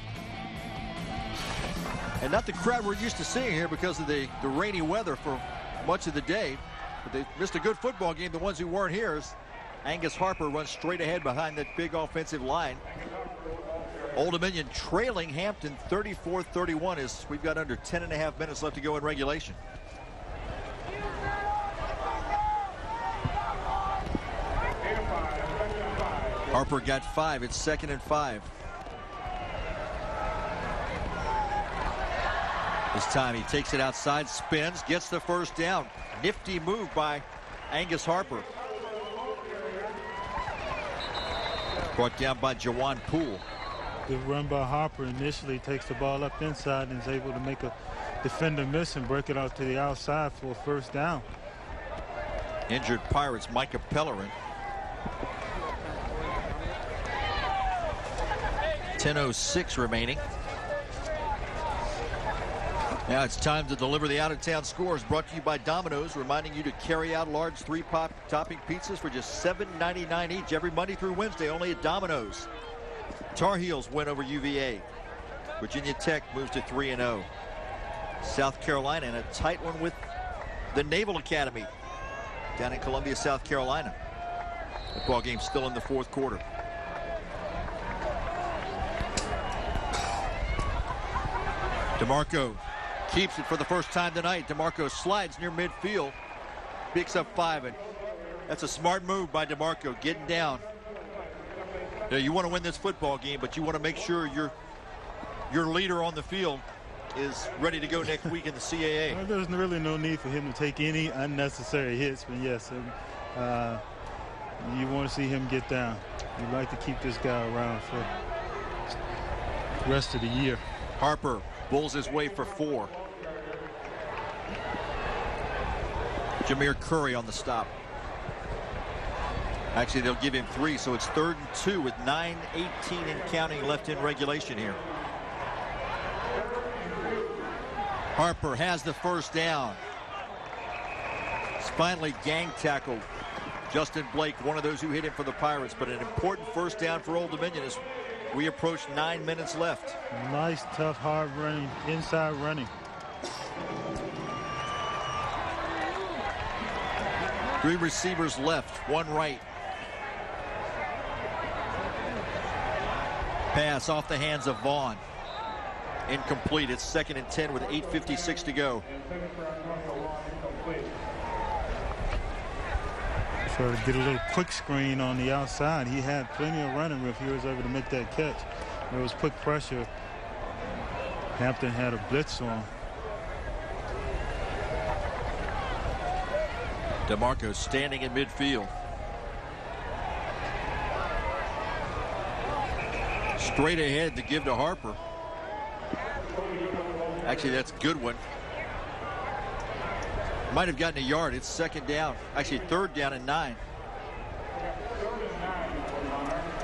And not the crowd we're used to seeing here because of the rainy weather for much of the day. But they missed a good football game. The ones who weren't here is Angus Harper runs straight ahead behind that big offensive line. Old Dominion trailing Hampton 34-31 as we've got under 10.5 minutes left to go in regulation. Harper got 5. It's 2nd and 5. This time he takes it outside, spins, gets the first down. Nifty move by Angus Harper. Brought down by Jawan Poole. Good run by Harper. Initially takes the ball up inside and is able to make a defender miss and break it out to the outside for a first down. Injured Pirates, Micah Pellerin. 10:06 remaining. Now it's time to deliver the out-of-town scores, brought to you by Domino's, reminding you to carry out large 3-topping pizzas for just $7.99 each every Monday through Wednesday, only at Domino's. Tar Heels win over UVA. Virginia Tech moves to 3-0. South Carolina in a tight one with the Naval Academy down in Columbia, South Carolina. The ball game still in the 4th quarter. DeMarco keeps it for the first time tonight. DeMarco slides near midfield, picks up 5, and that's a smart move by DeMarco, getting down. Now, you want to win this football game, but you want to make sure your leader on the field is ready to go next week in the CAA. Well, there's really no need for him to take any unnecessary hits, but yes, you want to see him get down. You'd like to keep this guy around for the rest of the year. Harper bulls his way for 4. Jameer Curry on the stop. Actually, they'll give him 3, so it's 3rd and 2 with 9:18 and counting left in regulation here. Harper has the first down. It's finally gang tackled. Justin Blake, one of those who hit him for the Pirates, but an important first down for Old Dominion as we approach 9 minutes left. Nice, tough, hard running, inside running. 3 receivers left, 1 right. Pass off the hands of Vaughn. Incomplete. It's 2nd and 10 with 8:56 to go. So to get a little quick screen on the outside. He had plenty of running room if he was able to make that catch. There was quick pressure. Hampton had a blitz on. DeMarco standing in midfield. Straight ahead to give to Harper. Actually, that's Goodwin. Might have gotten a yard. It's 2nd down. Actually, 3rd down and 9.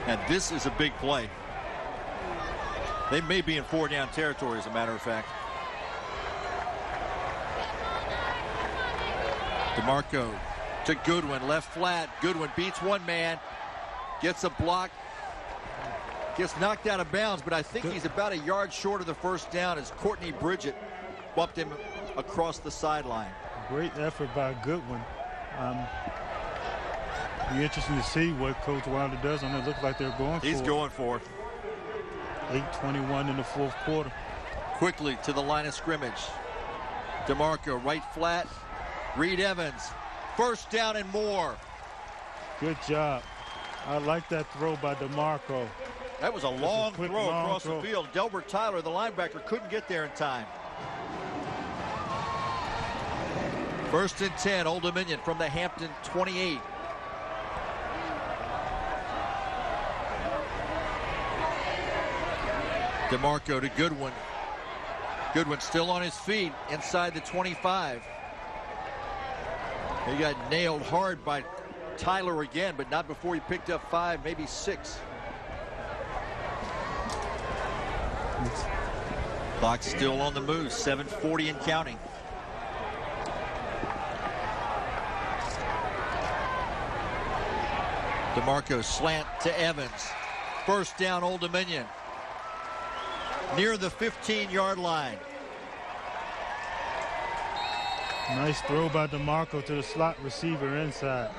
And this is a big play. They may be in 4-down territory, as a matter of fact. DeMarco to Goodwin, left flat. Goodwin beats one man, gets a block, gets knocked out of bounds, but I think he's about a yard short of the first down as Courtney Bridget bumped him across the sideline. Great effort by Goodwin. Be interesting to see what Coach Wilder does on it. Looks like they're going for it. He's going for it. 8:21 in the 4th quarter. Quickly to the line of scrimmage. DeMarco right flat. Reed Evans. First down and more. Good job. I like that throw by DeMarco. That was a long throw across the field. Delbert Tyler, the linebacker, couldn't get there in time. 1st and 10, Old Dominion from the Hampton 28. DeMarco to Goodwin. Goodwin still on his feet inside the 25. He got nailed hard by Tyler again, but not before he picked up 5, maybe 6. Clock still on the move, 7:40 and counting. DeMarco slant to Evans. First down, Old Dominion. Near the 15-yard line. Nice throw by DeMarco to the slot receiver inside.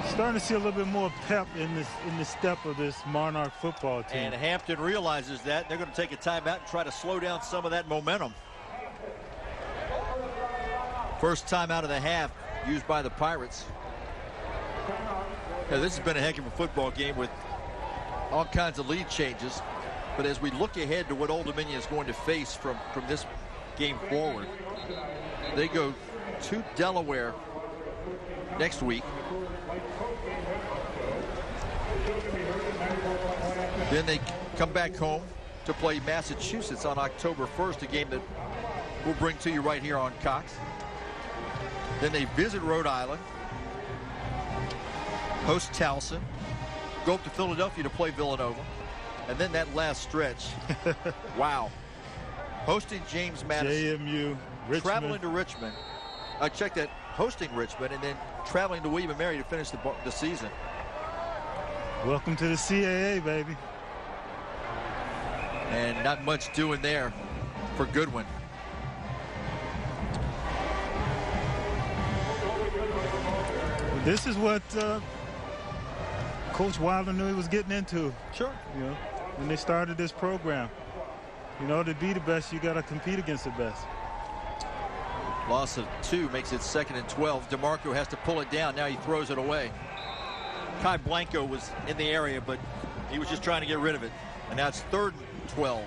Starting to see a little bit more pep in the step of this Monarch football team. And Hampton realizes that. They're going to take a timeout and try to slow down some of that momentum. First timeout of the half used by the Pirates. Now, this has been a heck of a football game with all kinds of lead changes. But as we look ahead to what Old Dominion is going to face from this game forward, they go to Delaware next week. Then they come back home to play Massachusetts on October 1st, a game that we'll bring to you right here on Cox. Then they visit Rhode Island, host Towson, go up to Philadelphia to play Villanova, and then that last stretch, wow. Hosting James Madison, JMU, Richmond. Traveling to Richmond. I checked that, hosting Richmond, and then traveling to William & Mary to finish the season. Welcome to the CAA, baby. And not much doing there for Goodwin. This is what Coach Wilder knew he was getting into. Sure. You know, when they started this program. You know, to be the best, you got to compete against the best. Loss of 2 makes it 2nd and 12. DeMarco has to pull it down. Now he throws it away. Kai Blanco was in the area, but he was just trying to get rid of it. And now it's 3rd and 12.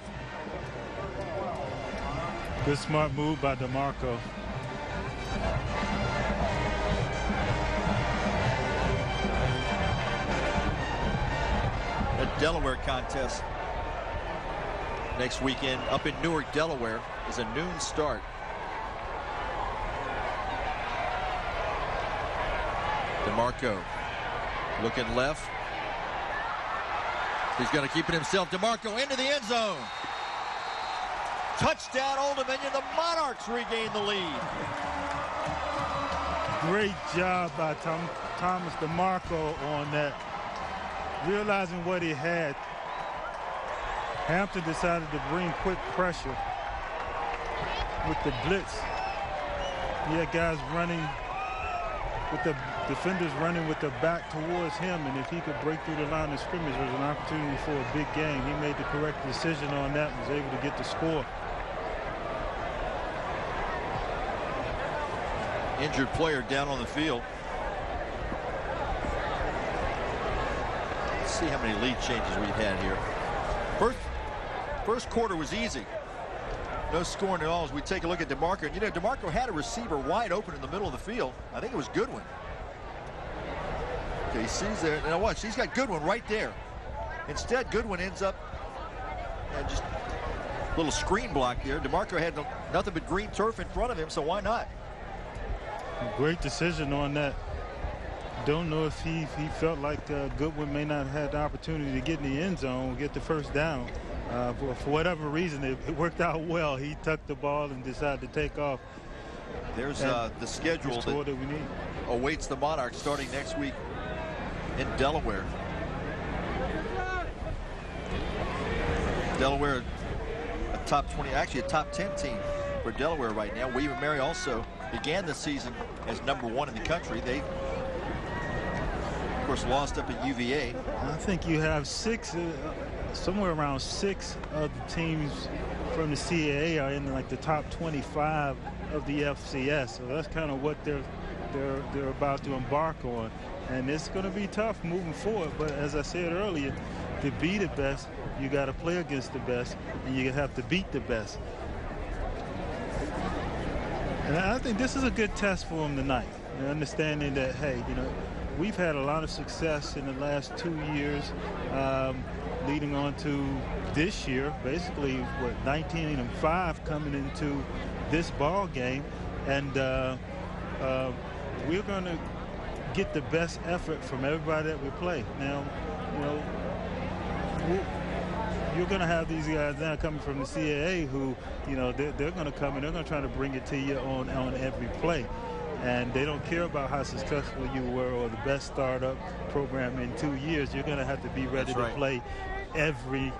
Good smart move by DeMarco. The Delaware contest next weekend up in Newark, Delaware, is a noon start. DeMarco looking left. He's going to keep it himself. DeMarco into the end zone. Touchdown, Old Dominion. The Monarchs regain the lead. Great job by Thomas DeMarco on that. Realizing what he had, Hampton decided to bring quick pressure with the blitz. He had guys running with the defenders running with the back towards him, and if he could break through the line of scrimmage, there was an opportunity for a big game. He made the correct decision on that and was able to get the score. Injured player down on the field. Let's see how many lead changes we've had here. First quarter was easy. No scoring at all as we take a look at DeMarco. And you know, DeMarco had a receiver wide open in the middle of the field. I think it was Goodwin. Okay, he sees there. Now watch, he's got Goodwin right there. Instead, Goodwin ends up and just a little screen block there. DeMarco had nothing but green turf in front of him, so why not? Great decision on that. Don't know if he felt like Goodwin may not have had the opportunity to get in the end zone, get the first down. But for whatever reason, it worked out well. He tucked the ball and decided to take off. There's the schedule that we need. Awaits the Monarchs starting next week in Delaware. Delaware, a top 20, actually a top 10 team for Delaware right now. William & Mary also began the season as #1 in the country. They, of course, lost up at UVA. I think you have somewhere around 6 of the teams from the CAA are in like the top 25 of the FCS. So that's kind of what they're about to embark on. And it's going to be tough moving forward. But as I said earlier, to be the best, you got to play against the best, and you have to beat the best. And I think this is a good test for them tonight. Understanding that, hey, you know, we've had a lot of success in the last 2 years, leading on to this year, basically, what, 19-5 coming into this ball game. And we're going to get the best effort from everybody that we play. Now, you know, you're going to have these guys now coming from the CAA who, you know, they're going to come and they're going to try to bring it to you on every play. And they don't care about how successful you were or the best startup program in 2 years. You're going to have to be ready to play every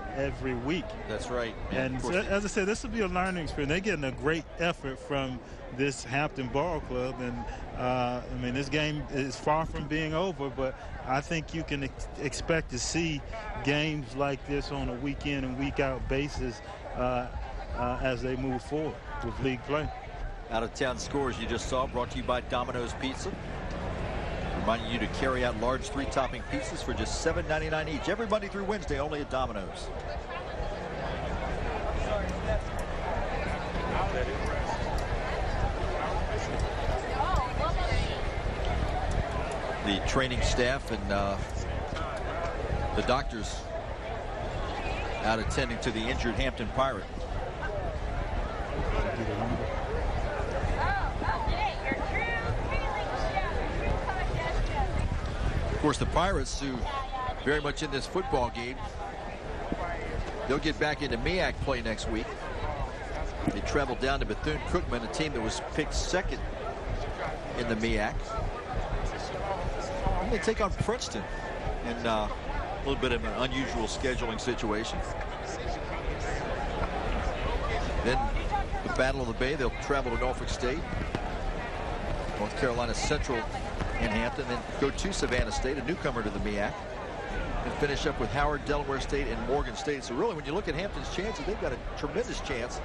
week. That's right. And as I said, this will be a learning experience. They're getting a great effort from this Hampton Ball Club, and I mean, this game is far from being over, but I think you can expect to see games like this on a week in and week out basis as they move forward with league play. Out-of-town scores you just saw brought to you by Domino's Pizza. Reminding you to carry out large 3-topping pizzas for just $7.99 each. Every Monday through Wednesday, only at Domino's. The training staff and the doctors out attending to the injured Hampton Pirate. Of course, the Pirates, who very much in this football game, they'll get back into MEAC play next week. They travel down to Bethune-Cookman, a team that was picked second in the MEAC. And they take on Princeton in a little bit of an unusual scheduling situation. Then the Battle of the Bay, they'll travel to Norfolk State, North Carolina Central in Hampton, then go to Savannah State, a newcomer to the MEAC, and finish up with Howard, Delaware State, and Morgan State. So really, when you look at Hampton's chances, they've got a tremendous chance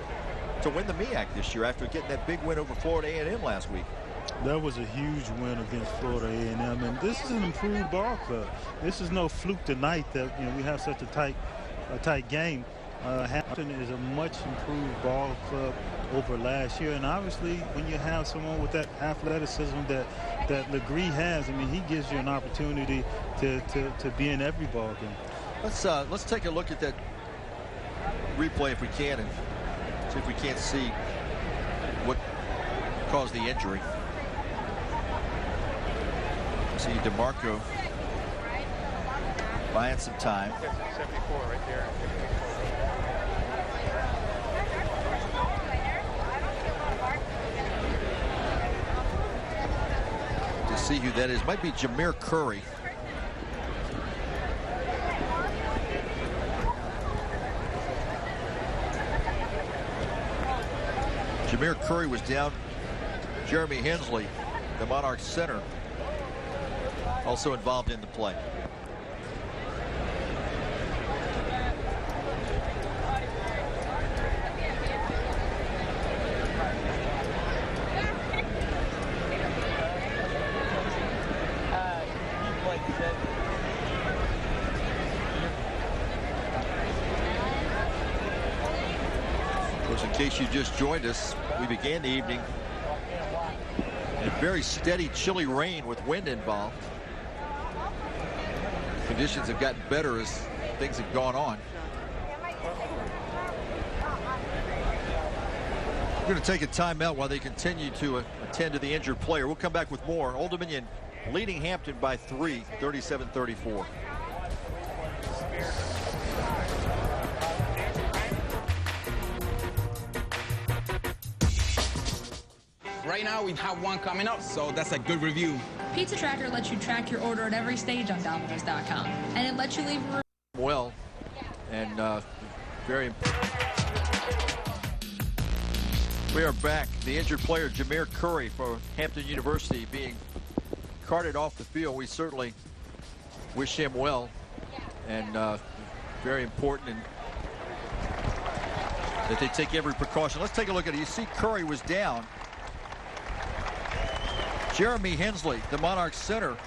to win the MEAC this year after getting that big win over Florida A&M last week. That was a huge win against Florida A&M, and this is an improved ball club. This is no fluke tonight that, you know, we have such a tight game. Hampton is a much improved ball club over last year, and obviously when you have someone with that athleticism that Legree has, I mean, he gives you an opportunity to be in every ball game. Let's take a look at that replay if we can, and see if we can't see what caused the injury. See DeMarco buying some time. 74 right there. To see who that is, might be Jameer Curry. Jameer Curry was down. Jeremy Hensley, the Monarchs center, also involved in the play. In case you just joined us, we began the evening in very steady, chilly rain with wind involved. Conditions have gotten better as things have gone on. We're going to take a timeout while they continue to attend to the injured player. We'll come back with more. Old Dominion leading Hampton by 3, 37-34. Right now we have one coming up, so that's a good review. Pizza Tracker lets you track your order at every stage on Domino's.com, and it lets you leave a well, and very. We are back. The injured player Jameer Curry for Hampton University being carted off the field. We certainly wish him well, and very important and that they take every precaution. Let's take a look at it. You see Curry was down. Jeremy Hensley, the Monarchs center,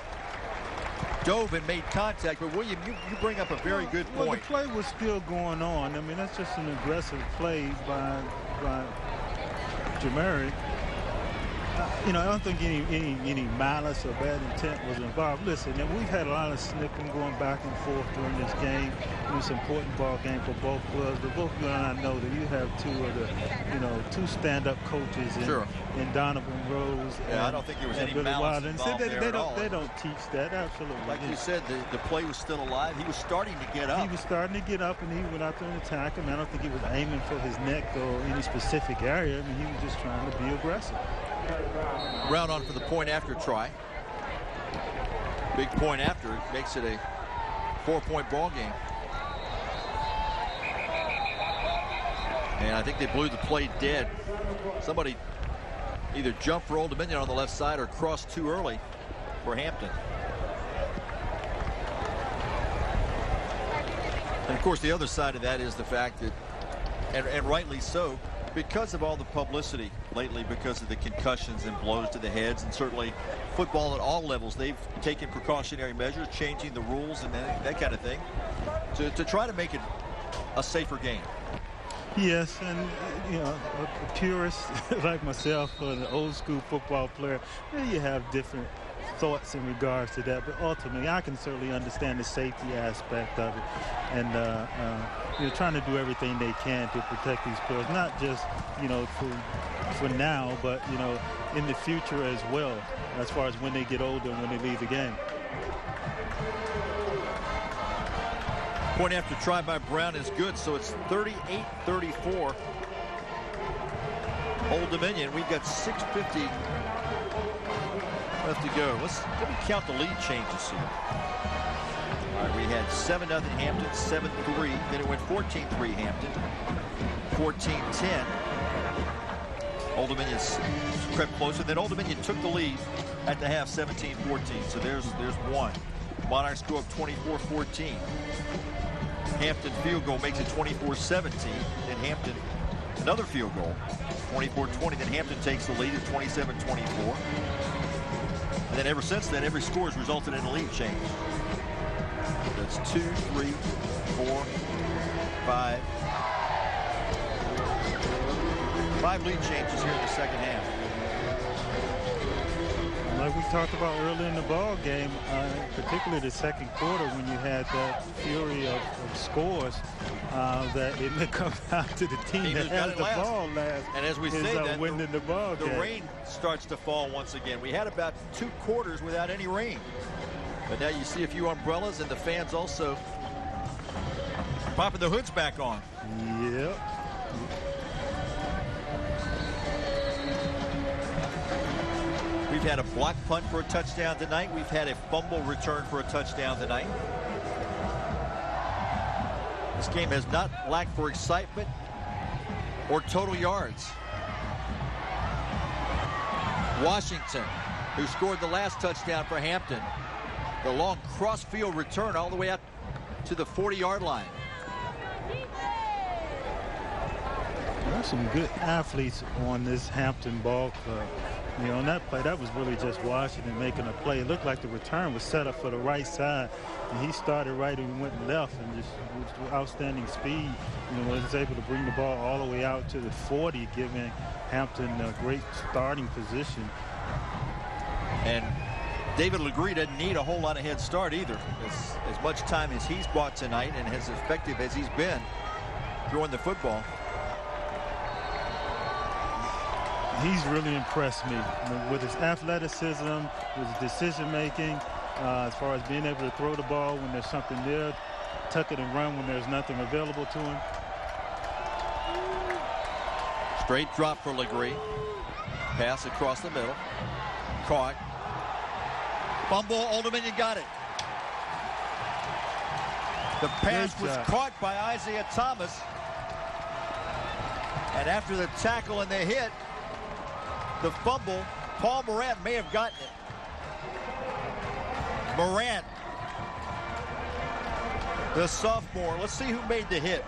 dove and made contact. But William, you bring up a very good point. Well, the play was still going on. I mean, that's just an aggressive play by Jamari. I don't think any malice or bad intent was involved. Listen, we've had a lot of snipping going back and forth during this game. It's an important ball game for both clubs, but both you and I know that you have two of the, two stand-up coaches in Donovan Rose. Yeah, I don't think there was any malice involved there at all. They don't teach that, absolutely. Like you said, the play was still alive. He was starting to get up. He was starting to get up, and he went out there and attacked him. I don't think he was aiming for his neck or any specific area. I mean, he was just trying to be aggressive. Brown on for the point after try. Big point after. It makes it a 4-point ball game. And I think they blew the play dead. Somebody either jumped for Old Dominion on the left side or crossed too early for Hampton. And of course the other side of that is the fact that, and rightly so, because of all the publicity lately, because of the concussions and blows to the heads, and certainly football at all levels, they've taken precautionary measures, changing the rules and that kind of thing to try to make it a safer game. Yes, and a purist like myself, an old school football player, you have different thoughts in regards to that, but ultimately I can certainly understand the safety aspect of it, and trying to do everything they can to protect these players, not just for now, but in the future as well, as far as when they get older and when they leave the game. Point after try by Brown is good, so it's 38-34. Old Dominion. We've got 6:50 left to go. Let me count the lead changes here. All right, we had 7-0 Hampton, 7-3. Then it went 14-3 Hampton, 14-10. Old Dominion crept closer. Then Old Dominion took the lead at the half, 17-14. So there's one. Monarchs go up 24-14. Hampton field goal makes it 24-17. Then Hampton, another field goal, 24-20. Then Hampton takes the lead at 27-24. And then ever since then, every score has resulted in a lead change. That's 2, 3, 4, 5. 5 lead changes here in the second half. Like we talked about earlier in the ball game, particularly the second quarter, when you had that fury of scores, that it may come down to the team that has the ball last. And as we say that, winning the ball game. The rain starts to fall once again. We had about 2 quarters without any rain, but now you see a few umbrellas, and the fans also popping the hoods back on. Yep. We've had a block punt for a touchdown tonight. We've had a fumble return for a touchdown tonight. This game has not lacked for excitement or total yards. Washington, who scored the last touchdown for Hampton, the long cross-field return all the way out to the 40-yard line. There's some good athletes on this Hampton ball club. On that play, that was really just Washington making a play. It looked like the return was set up for the right side, and he started right and went left, and just with outstanding speed, was able to bring the ball all the way out to the 40, giving Hampton a great starting position. And David Legree doesn't need a whole lot of head start either. As much time as he's bought tonight and as effective as he's been throwing the football. He's really impressed me with his athleticism, with his decision-making, as far as being able to throw the ball when there's something there, tuck it and run when there's nothing available to him. Straight drop for Legree. Pass across the middle. Caught. Fumble. Old Dominion got it. The pass was caught by Isaiah Thomas. And after the tackle and the hit, the fumble, Paul Morant may have gotten it. Morant, the sophomore. Let's see who made the hit.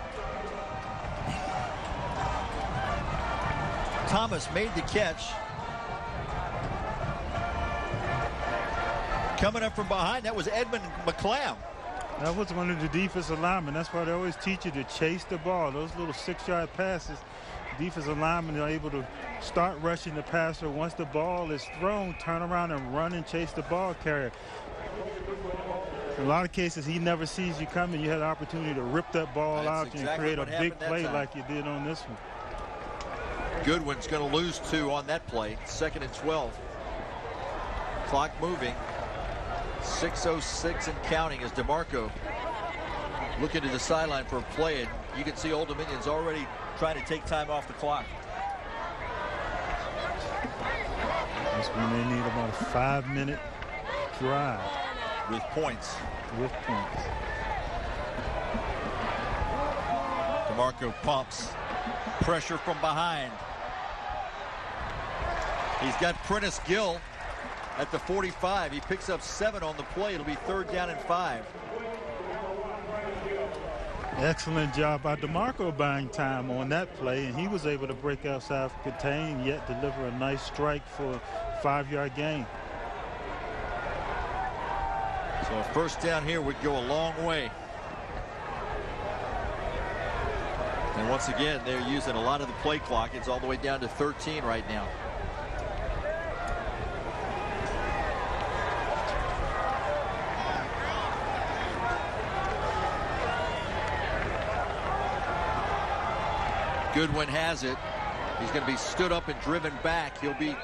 Thomas made the catch. Coming up from behind, that was Edmund McClam. That was one of the defensive linemen. That's why they always teach you to chase the ball. Those little 6-yard passes, defensive linemen are able to start rushing the passer. Once the ball is thrown, turn around and run and chase the ball carrier. In a lot of cases, he never sees you coming. You had an opportunity to rip that ball out and create a big play like you did on this one. Goodwin's going to lose 2 on that play. 2nd and 12. Clock moving. 6:06 and counting as DeMarco looking to the sideline for a play, and you can see Old Dominion's already trying to take time off the clock. That's when they need about a 5-minute drive. With points. With points. DeMarco pumps. Pressure from behind. He's got Prentice Gill at the 45. He picks up 7 on the play. It'll be 3rd down and 5. Excellent job by DeMarco buying time on that play, and he was able to break outside, contain, yet deliver a nice strike for a 5-yard gain. So a 1st down here would go a long way. And once again, they're using a lot of the play clock. It's all the way down to 13 right now. Goodwin has it. He's going to be stood up and driven back. He'll be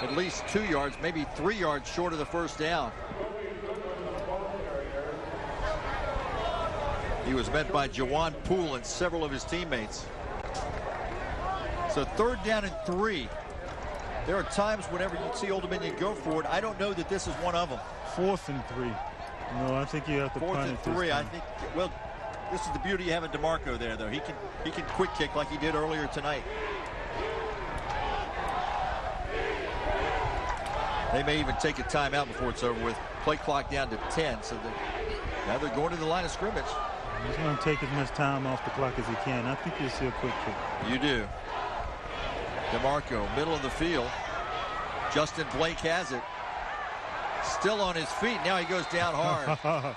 at least 2 yards, maybe 3 yards short of the 1st down. He was met by Jawan Poole and several of his teammates. So 3rd down and 3. There are times whenever you see Old Dominion go for it. I don't know that this is one of them. 4th and 3. No, I think you have to punt it. 4th and 3. I think. Well, this is the beauty of having DeMarco there, though. He can quick kick like he did earlier tonight. They may even take a timeout before it's over with. Play clock down to 10. So now they're going to the line of scrimmage. He's going to take as much time off the clock as he can. I think you'll see a quick kick. You do. DeMarco, middle of the field. Justin Blake has it. Still on his feet. Now he goes down hard.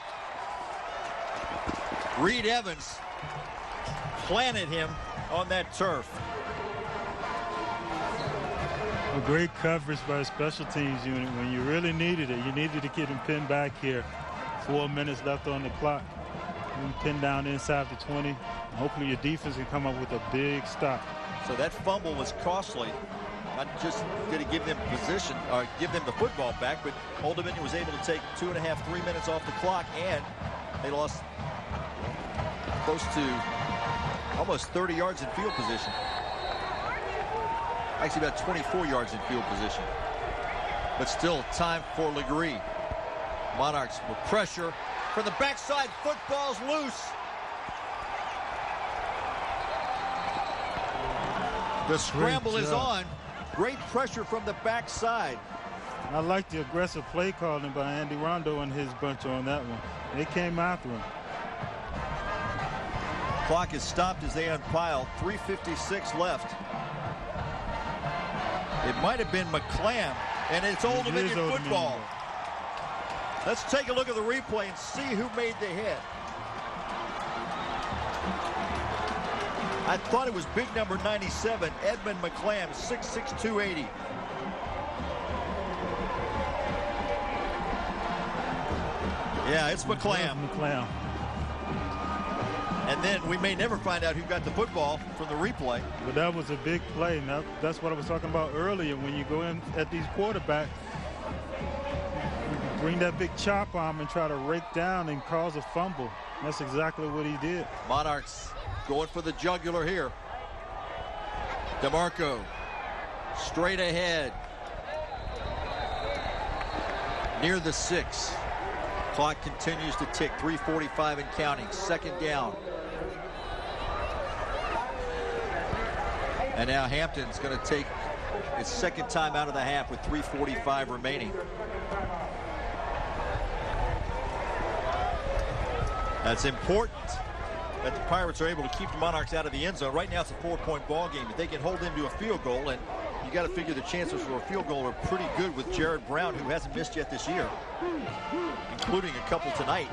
Reed Evans planted him on that turf. A great coverage by the special teams unit when you really needed it. You needed to get him pinned back here. 4 minutes left on the clock. Pinned down inside the 20. Hopefully your defense can come up with a big stop. So that fumble was costly. Not just did it give them position or give them the football back, but Old Dominion was able to take 2.5, 3 minutes off the clock, and they lost close to almost 30 yards in field position. Actually about 24 yards in field position. But still time for Legree. Monarchs with pressure from the backside. Football's loose. The scramble is on. Great pressure from the backside. I like the aggressive play calling by Andy Rondo and his bunch on that one. They came after him. Clock is stopped as they unpile. 3:56 left. It might have been McClam, and it's Old Dominion football. Let's take a look at the replay and see who made the hit. I thought it was big number 97, Edmund McClam, 6'6", 280. Yeah, it's McClam. McClam. And then we may never find out who got the football from the replay. But that was a big play. Now, that's what I was talking about earlier. When you go in at these quarterbacks, you bring that big chop arm and try to rake down and cause a fumble. That's exactly what he did. Monarchs going for the jugular here. DeMarco straight ahead. Near the 6. Clock continues to tick. 3:45 and counting. 2nd down. And now Hampton's going to take his 2nd time out of the half with 3:45 remaining. That's important that the Pirates are able to keep the Monarchs out of the end zone. Right now it's a 4-point ball game. If they can hold them to a field goal, and you got to figure the chances for a field goal are pretty good with Jared Brown, who hasn't missed yet this year, including a couple tonight.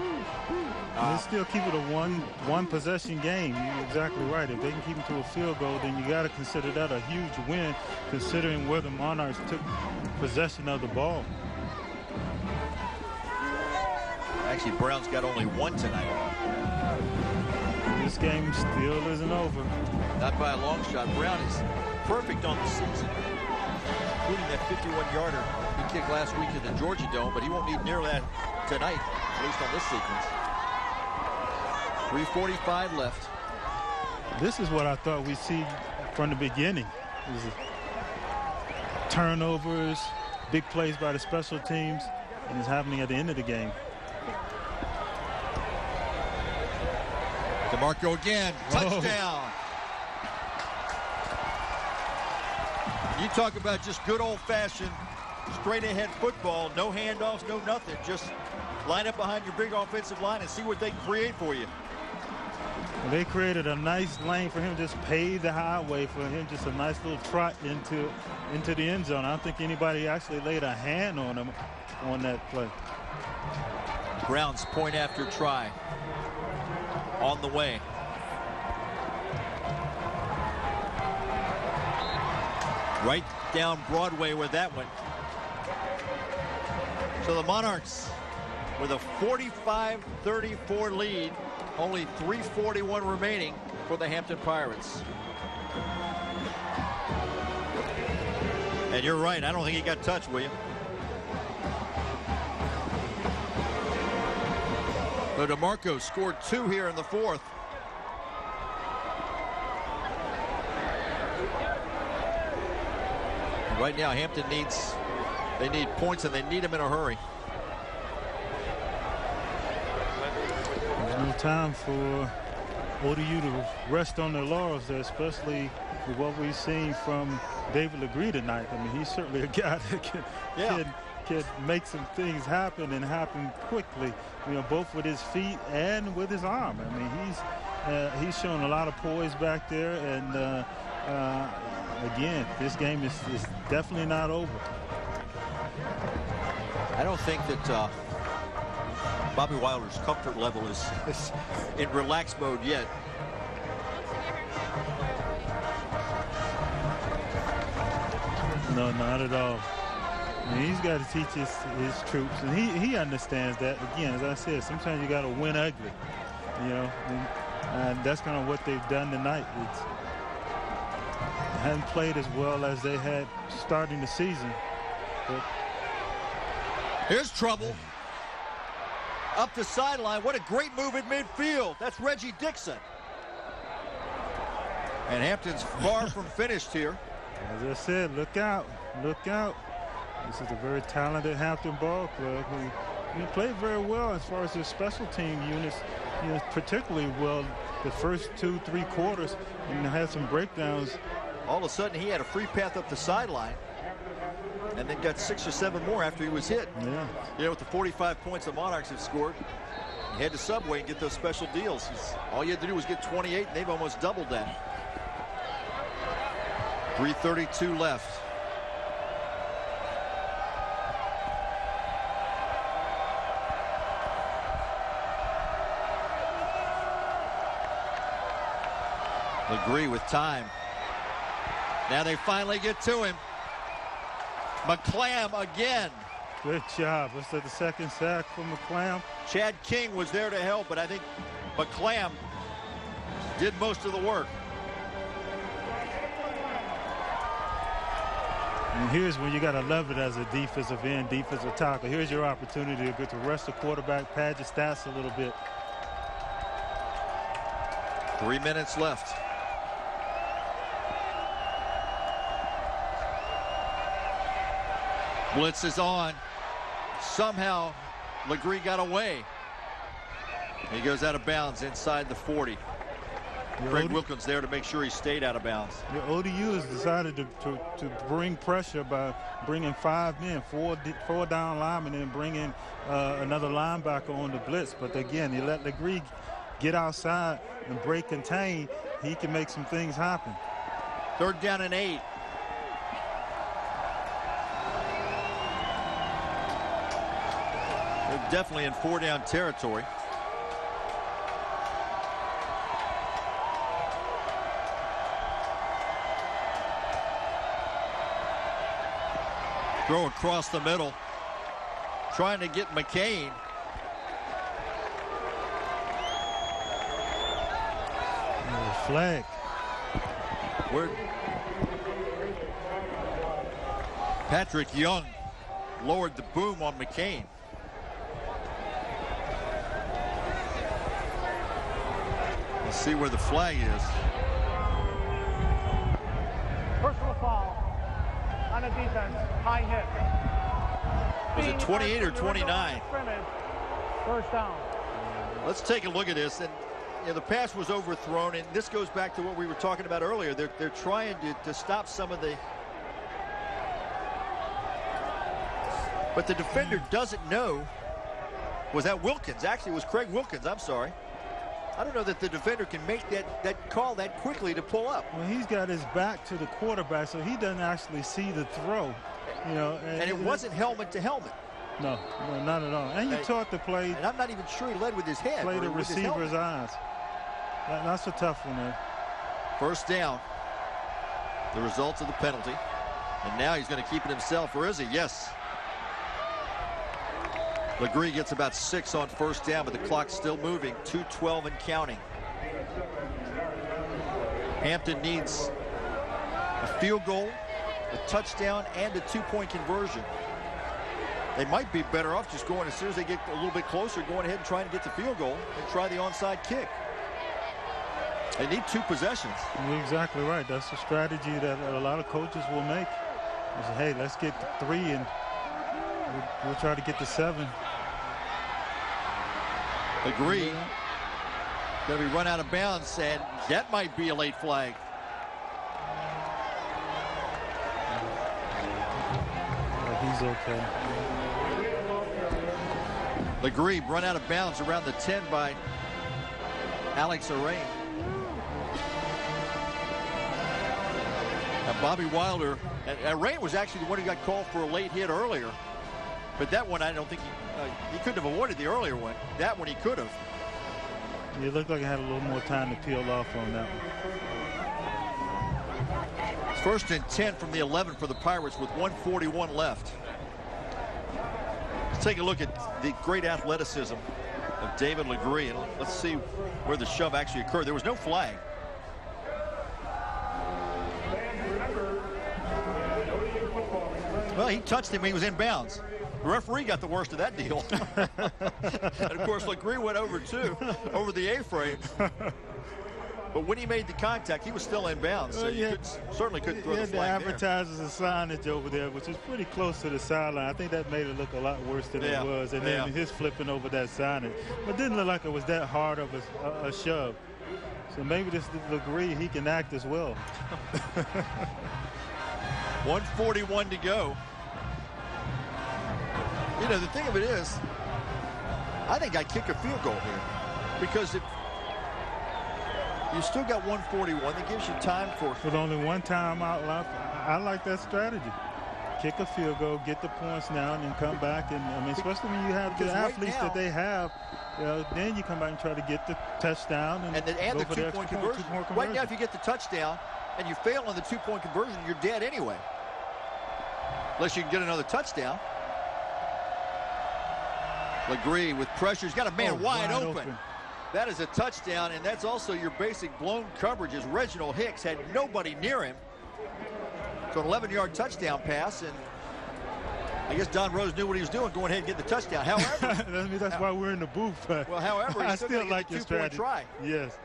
They still keep it a one possession game. You're exactly right. If they can keep it to a field goal, then you got to consider that a huge win, considering where the Monarchs took possession of the ball. Actually, Brown's got only one tonight. This game still isn't over. Not by a long shot. Brown is perfect on the season, including that 51-yarder he kicked last week at the Georgia Dome, but he won't need near that tonight, at least on this sequence. 3:45 left. This is what I thought we'd see from the beginning. Turnovers, big plays by the special teams, and it's happening at the end of the game. DeMarco again, touchdown. You talk about just good old-fashioned, straight-ahead football, no handoffs, no nothing. Just line up behind your big offensive line and see what they can create for you. They created a nice lane for him, just paved the highway for him, just a nice little trot into the end zone. I don't think anybody actually laid a hand on him on that play. Brown's point after try on the way. Right down Broadway where that went. So the Monarchs with a 45-34 lead. Only 3:41 remaining for the Hampton Pirates. And you're right, I don't think he got touched, William. So DeMarco scored 2 here in the 4th. Right now, Hampton they need points, and they need them in a hurry. There's no time for ODU to rest on their laurels there, especially with what we've seen from David Legree tonight. I mean, he's certainly a guy that can make some things happen and happen quickly, you know, both with his feet and with his arm. I mean, he's shown a lot of poise back there, and again, this game is definitely not over. I don't think that Bobby Wilder's comfort level is in relaxed mode yet. No, not at all. I mean, he's got to teach his troops, and he understands that. Again, as I said, sometimes you got to win ugly, you know, and that's kind of what they've done tonight. They hadn't played as well as they had starting the season. But here's trouble. Up the sideline. What a great move at midfield. That's Reggie Dixon. And Hampton's far from finished here. As I said, look out. Look out. This is a very talented Hampton ball club who played very well as far as their special team units, you know, particularly well the first 2-3 quarters, and had some breakdowns. All of a sudden, he had a free path up the sideline, and then got 6 or 7 more after he was hit. Yeah. You know, with the 45 points the Monarchs have scored, you head to Subway and get those special deals. All you had to do was get 28, and they've almost doubled that. 3:32 left. Legree with time. Now they finally get to him. McClam again. Good job. Was that the second sack from McClam? Chad King was there to help, but I think McClam did most of the work. And here's when you got to love it as a defensive end, defensive tackle. Here's your opportunity to get to rest the quarterback, pad your stats a little bit. 3 minutes left. Blitz is on. Somehow, Legree got away. He goes out of bounds inside the 40. Craig Wilkins there to make sure he stayed out of bounds. The ODU has decided to bring pressure by bringing 5 men, four down linemen, and bringing another linebacker on the blitz. But again, you let Legree get outside and break contain, he can make some things happen. 3rd down and 8. definitely in 4-down territory. Throw across the middle, trying to get McCain. Flag. Patrick Young lowered the boom on McCain. Let's see where the flag is. Personal foul on a defense, high hit. Was it 28 or 29? First down. Let's take a look at this. And the pass was overthrown, and this goes back to what we were talking about earlier. They're trying to stop some of the... But the defender doesn't know. Was that Wilkins? Actually, it was Craig Wilkins. I'm sorry. I don't know that the defender can make that call that quickly to pull up. Well, he's got his back to the quarterback, so he doesn't actually see the throw. And it wasn't helmet to helmet. No, not at all. And you taught to play. And I'm not even sure he led with his head. Play the receiver's eyes. That's a tough one there. First down. The results of the penalty. And now he's going to keep it himself, or is he? Yes. Legree gets about 6 on first down, but the clock's still moving. 2:12 and counting. Hampton needs a field goal, a touchdown, and a 2-point conversion. They might be better off just going, as soon as they get a little bit closer, going ahead and trying to get the field goal and try the onside kick. They need 2 possessions. You're exactly right. That's a strategy that a lot of coaches will make. They say, hey, let's get 3 and we'll try to get to 7. Agree. Going to be run out of bounds, and that might be a late flag. He's okay. Legree run out of bounds around the 10 by Alex Arain. Now Bobby Wilder, and Arain was actually the one who got called for a late hit earlier. But that one, I don't think he couldn't have avoided the earlier one. That one he could have. It looked like he had a little more time to peel off on that one. First and 10 from the 11 for the Pirates with 1:41 left. Let's take a look at the great athleticism of David Legree, and let's see where the shove actually occurred. There was no flag. Well, he touched him when he was in bounds. The referee got the worst of that deal. And of course, Legree went over the A-frame. But when he made the contact, he was still in bounds, so you certainly couldn't throw the flag there. The advertisers and signage over there, which is pretty close to the sideline. I think that made it look a lot worse than it was. And then his flipping over that signage. But it didn't look like it was that hard of a shove. So maybe this Legree, he can act as well. 1:41 to go. You know, the thing of it is, I think I kick a field goal here. Because if you still got 1:41, that gives you time for... With only one timeout left, I like that strategy. Kick a field goal, get the points now, and then come back. And I mean, especially when you have the athletes that they have, then you come back and try to get the touchdown and the 2-point conversion. Right now, if you get the touchdown and you fail on the 2-point conversion, you're dead anyway. Unless you can get another touchdown. Legree with pressure. He's got a man wide open. That is a touchdown, and that's also your basic blown coverage, as Reginald Hicks had nobody near him. So an 11-yard touchdown pass, and I guess Don Rose knew what he was doing, going ahead and get the touchdown. However, that's why we're in the booth. Well, however, I still like your strategy. Try. Yes.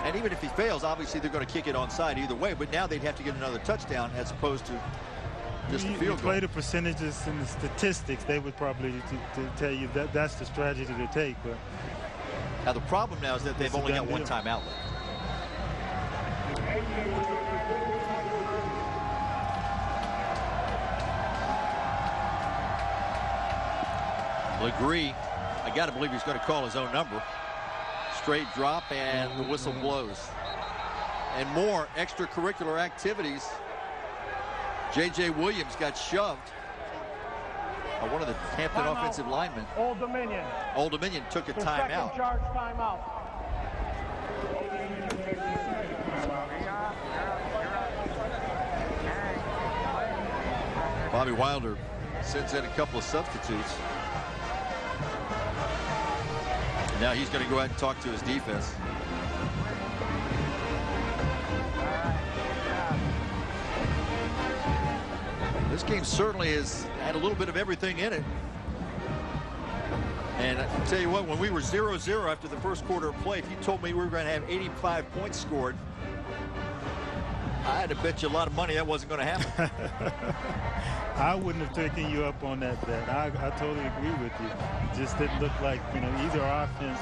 And even if he fails, obviously they're going to kick it onside either way. But now they'd have to get another touchdown as opposed to just a field goal. Play the percentages and the statistics, they would probably to tell you that that's the strategy to take. But now the problem now is that they've only got one timeout left. Legree, I got to believe he's going to call his own number. Straight drop, and the whistle blows. And more extracurricular activities. J.J. Williams got shoved. one of the Hampton Timeout. offensive linemen. Old Dominion. Old Dominion took a Their timeout. second charge timeout. Bobby Wilder sends in a couple of substitutes. Now he's going to go ahead and talk to his defense. This game certainly has had a little bit of everything in it. And I'll tell you what, when we were 0-0 after the first quarter of play, if you told me we were going to have 85 points scored, I had to bet you a lot of money that wasn't going to happen. I wouldn't have taken you up on that bet. I totally agree with you. It just didn't look like, you know, either offense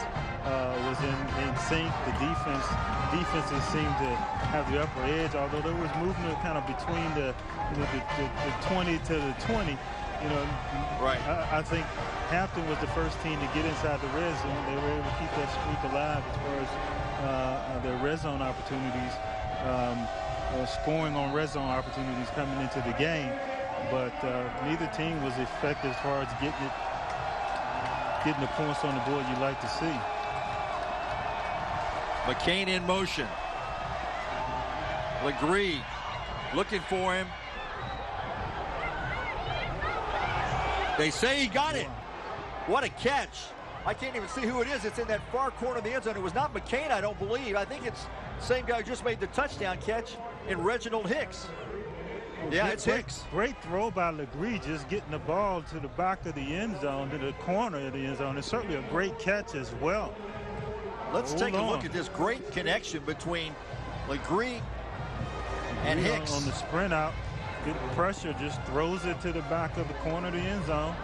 was in sync. The defenses seemed to have the upper edge, although there was movement kind of between the 20 to the 20. You know, right. I think Hampton was the first team to get inside the red zone. They were able to keep that streak alive as far as their red zone opportunities, scoring on red zone opportunities coming into the game. But neither team was effective as far as getting the points on the board you'd like to see. McCain in motion. Legree looking for him. They say he got it. What a catch. I can't even see who it is. It's in that far corner of the end zone. It was not McCain, I don't believe. I think it's the same guy who just made the touchdown catch in Reginald Hicks. Yeah, it's Hicks. Great throw by Legree, just getting the ball to the back of the end zone, to the corner of the end zone. It's certainly a great catch as well. Let's take a look at this great connection between Legree and Hicks. On the sprint out, good pressure, just throws it to the back of the corner of the end zone.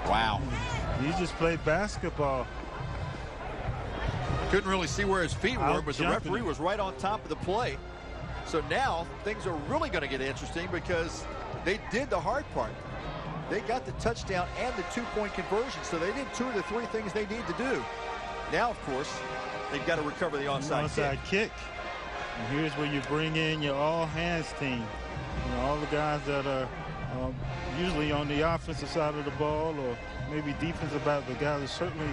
Wow. He just played basketball. Couldn't really see where his feet were, but the referee was right on top of the play. So now things are really going to get interesting because they did the hard part. They got the touchdown and the two-point conversion, so they did 2 of the 3 things they need to do. Now, of course, they've got to recover the onside kick. And here's where you bring in your all-hands team. You know, all the guys that are usually on the offensive side of the ball or maybe defensive back, the guys are certainly...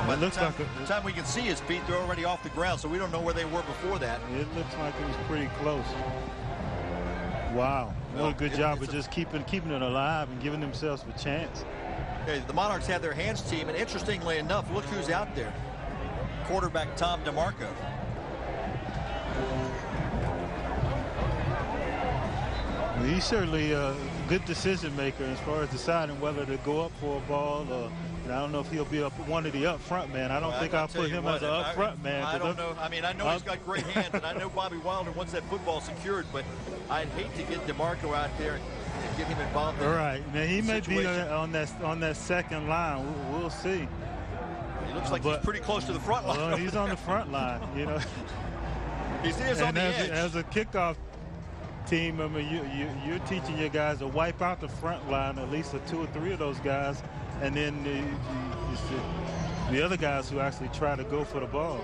By the time we can see his feet, they're already off the ground, so we don't know where they were before that. It looks like it was pretty close. Wow. What a good job of just keeping it alive and giving themselves a chance. Okay, the Monarchs have their hands team, and interestingly enough, look who's out there. Quarterback Tom DeMarco. Well, he's certainly a good decision maker as far as deciding whether to go up for a ball or I don't know if he'll be one of the up front man. I don't think I'll put him as an up front man. I don't know. I mean, I know he's got great hands, and I know Bobby Wilder wants that football secured, but I'd hate to get DeMarco out there and get him involved. All right. Now, he may be on that second line. We'll see. He looks like he's pretty close to the front line. Well, he's on the front line, you know. He's on the edge. As a kickoff team, I mean, you're teaching your guys to wipe out the front line, at least 2 or 3 of those guys, and then the other guys who actually try to go for the ball.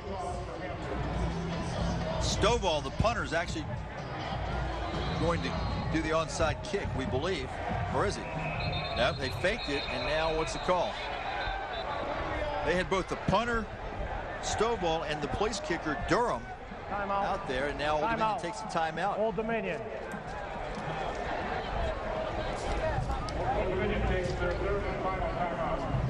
Stovall, the punter, is actually going to do the onside kick, we believe. Or is he? No, they faked it, and now what's the call? They had both the punter, Stovall, and the place kicker, Durham, out there, and now Old Dominion takes a timeout. Old Dominion.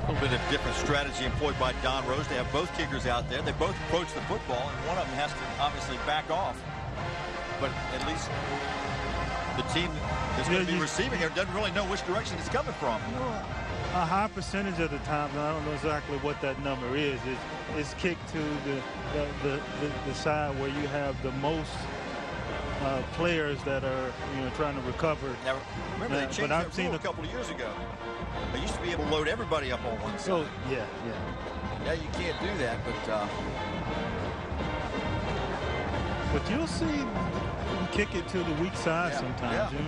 A little bit of different strategy employed by Don Rose. They have both kickers out there. They both approach the football, and one of them has to obviously back off. But at least the team that's going to be receiving it doesn't really know which direction it's coming from. A high percentage of the time, I don't know exactly what that number is kicked to the side where you have the most players that are trying to recover. Now, remember they changed that rule a couple of years ago. They used to be able to load everybody up on one side. Oh, yeah. Now you can't do that, but you'll see them kick it to the weak side sometimes. Yeah.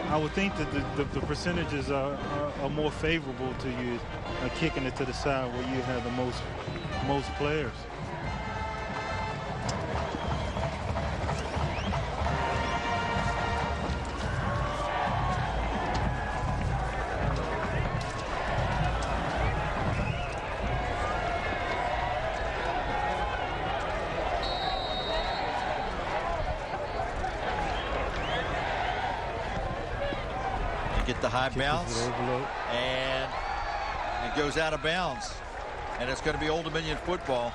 I would think that the percentages are more favorable to you kicking it to the side where you have the most players. They get the high bounce, and it goes out of bounds. And it's going to be Old Dominion football.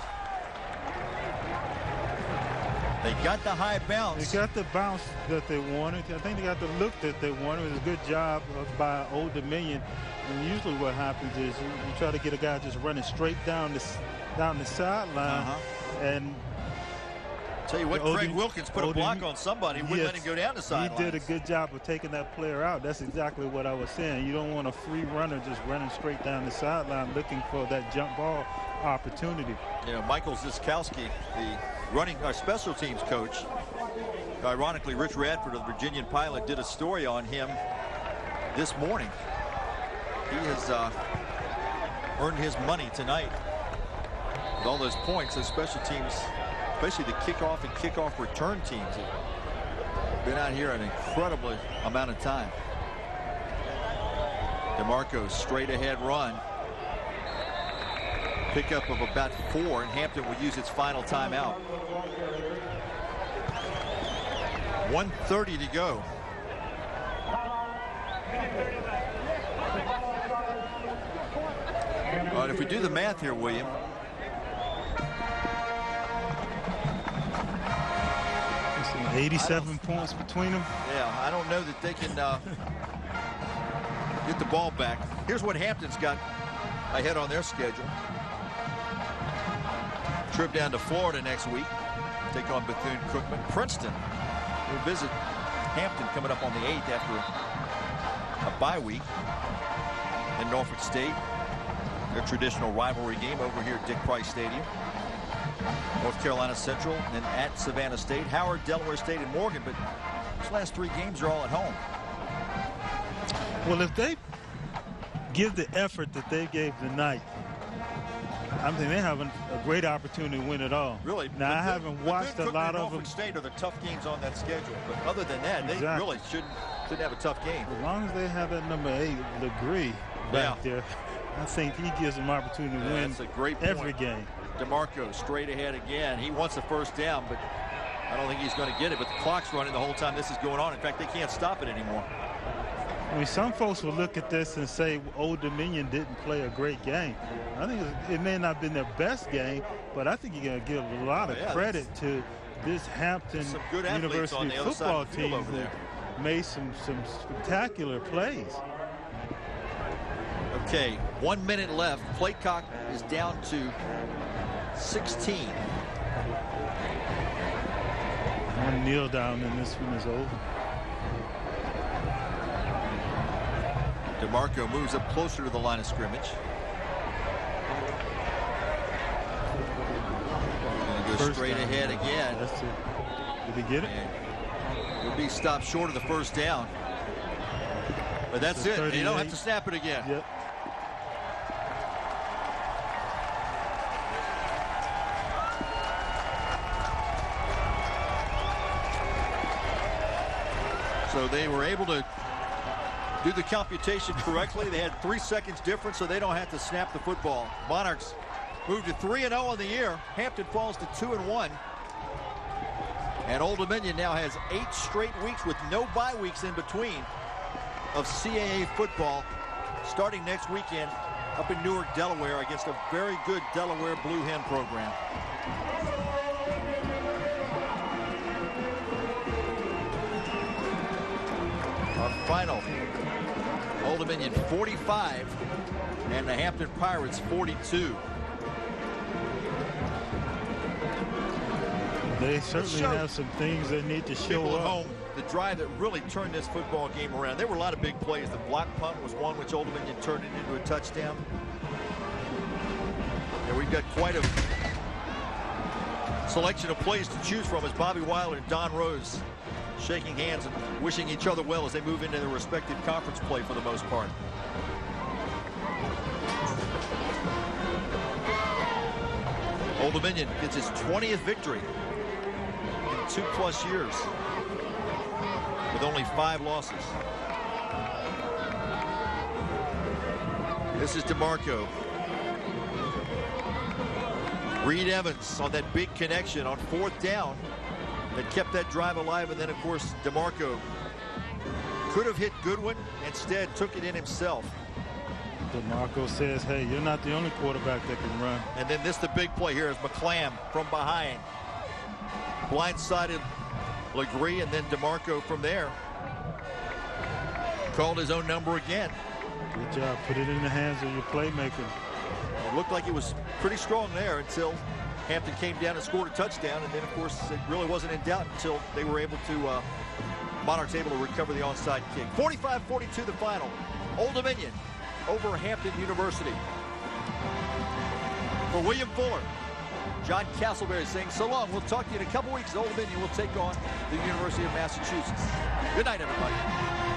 They got the high bounce. They got the bounce that they wanted. I think they got the look that they wanted. It was a good job by Old Dominion. And usually what happens is you try to get a guy just running straight down the sideline. And tell you what, Craig Wilkins put a block on somebody. Wouldn't let him go down the sideline. He did a good job of taking that player out. That's exactly what I was saying. You don't want a free runner just running straight down the sideline looking for that jump ball opportunity. You know, Michael Ziskowski, our special teams coach, ironically, Rich Radford of the Virginian Pilot did a story on him this morning. He has earned his money tonight with all those points. Those special teams, especially the kickoff and kickoff return teams, have been out here an incredible amount of time. DeMarco straight ahead run. Pickup of about 4, and Hampton will use its final timeout. 1:30 to go. All right, if we do the math here, William. It's 87 points between them. Yeah, I don't know that they can get the ball back. Here's what Hampton's got ahead on their schedule. Trip down to Florida next week. Take on Bethune-Cookman. Princeton will visit Hampton coming up on the 8th after a bye week. And Norfolk State, their traditional rivalry game over here at Dick Price Stadium. North Carolina Central and at Savannah State. Howard, Delaware State, and Morgan. But these last 3 games are all at home. Well, if they give the effort that they gave tonight, I think they have a great opportunity to win it all. Really? Now, I haven't watched a lot of them. Norfolk State are the tough games on that schedule. But other than that, they really shouldn't have a tough game. As long as they have that number 8, Legree, back there, I think he gives them opportunity to win that's a great every game. DeMarco straight ahead again. He wants a first down, but I don't think he's going to get it. But the clock's running the whole time this is going on. In fact, they can't stop it anymore. I mean, some folks will look at this and say Old Dominion didn't play a great game. I think it may not have been their best game, but I think you're going to give a lot of credit to this Hampton University football team who made some spectacular plays. Okay, 1 minute left. Play clock is down to 16. One kneel down and this one is over. DeMarco moves up closer to the line of scrimmage. Going to go First straight down. Ahead again. That's it. Did he get it? He'll be stopped short of the first down. But that's it. You don't have to snap it again. Yep. So they were able to do the computation correctly. They had 3 seconds difference, so they don't have to snap the football. Monarchs move to 3-0 on the year. Hampton falls to 2-1. And Old Dominion now has 8 straight weeks with no bye weeks in between of CAA football starting next weekend up in Newark, Delaware against a very good Delaware Blue Hen program. Our final, Old Dominion 45 and the Hampton Pirates 42. They certainly have some things they need to show People at up. home, the drive that really turned this football game around. There were a lot of big plays. The block punt was one which Old Dominion turned it into a touchdown. And we've got quite a selection of plays to choose from as Bobby Wilder and Don Rose shaking hands and wishing each other well as they move into their respective conference play for the most part. Old Dominion gets its 20th victory in 2+ years with only 5 losses. This is DeMarco. Reed Evans on that big connection on 4th down that kept that drive alive, and then of course DeMarco could have hit Goodwin instead took it in himself. DeMarco says, hey, you're not the only quarterback that can run. And then this the big play here is McClam from behind. Blindsided Legree, and then DeMarco from there. Called his own number again. Good job. Put it in the hands of your playmaker. It looked like he was pretty strong there until Hampton came down and scored a touchdown. And then, of course, it really wasn't in doubt until they were able to, Monarchs able to recover the onside kick. 45-42 the final. Old Dominion over Hampton University. For William Fuller, John Castleberry saying so long. We'll talk to you in a couple weeks. Old Dominion will take on the University of Massachusetts. Good night, everybody.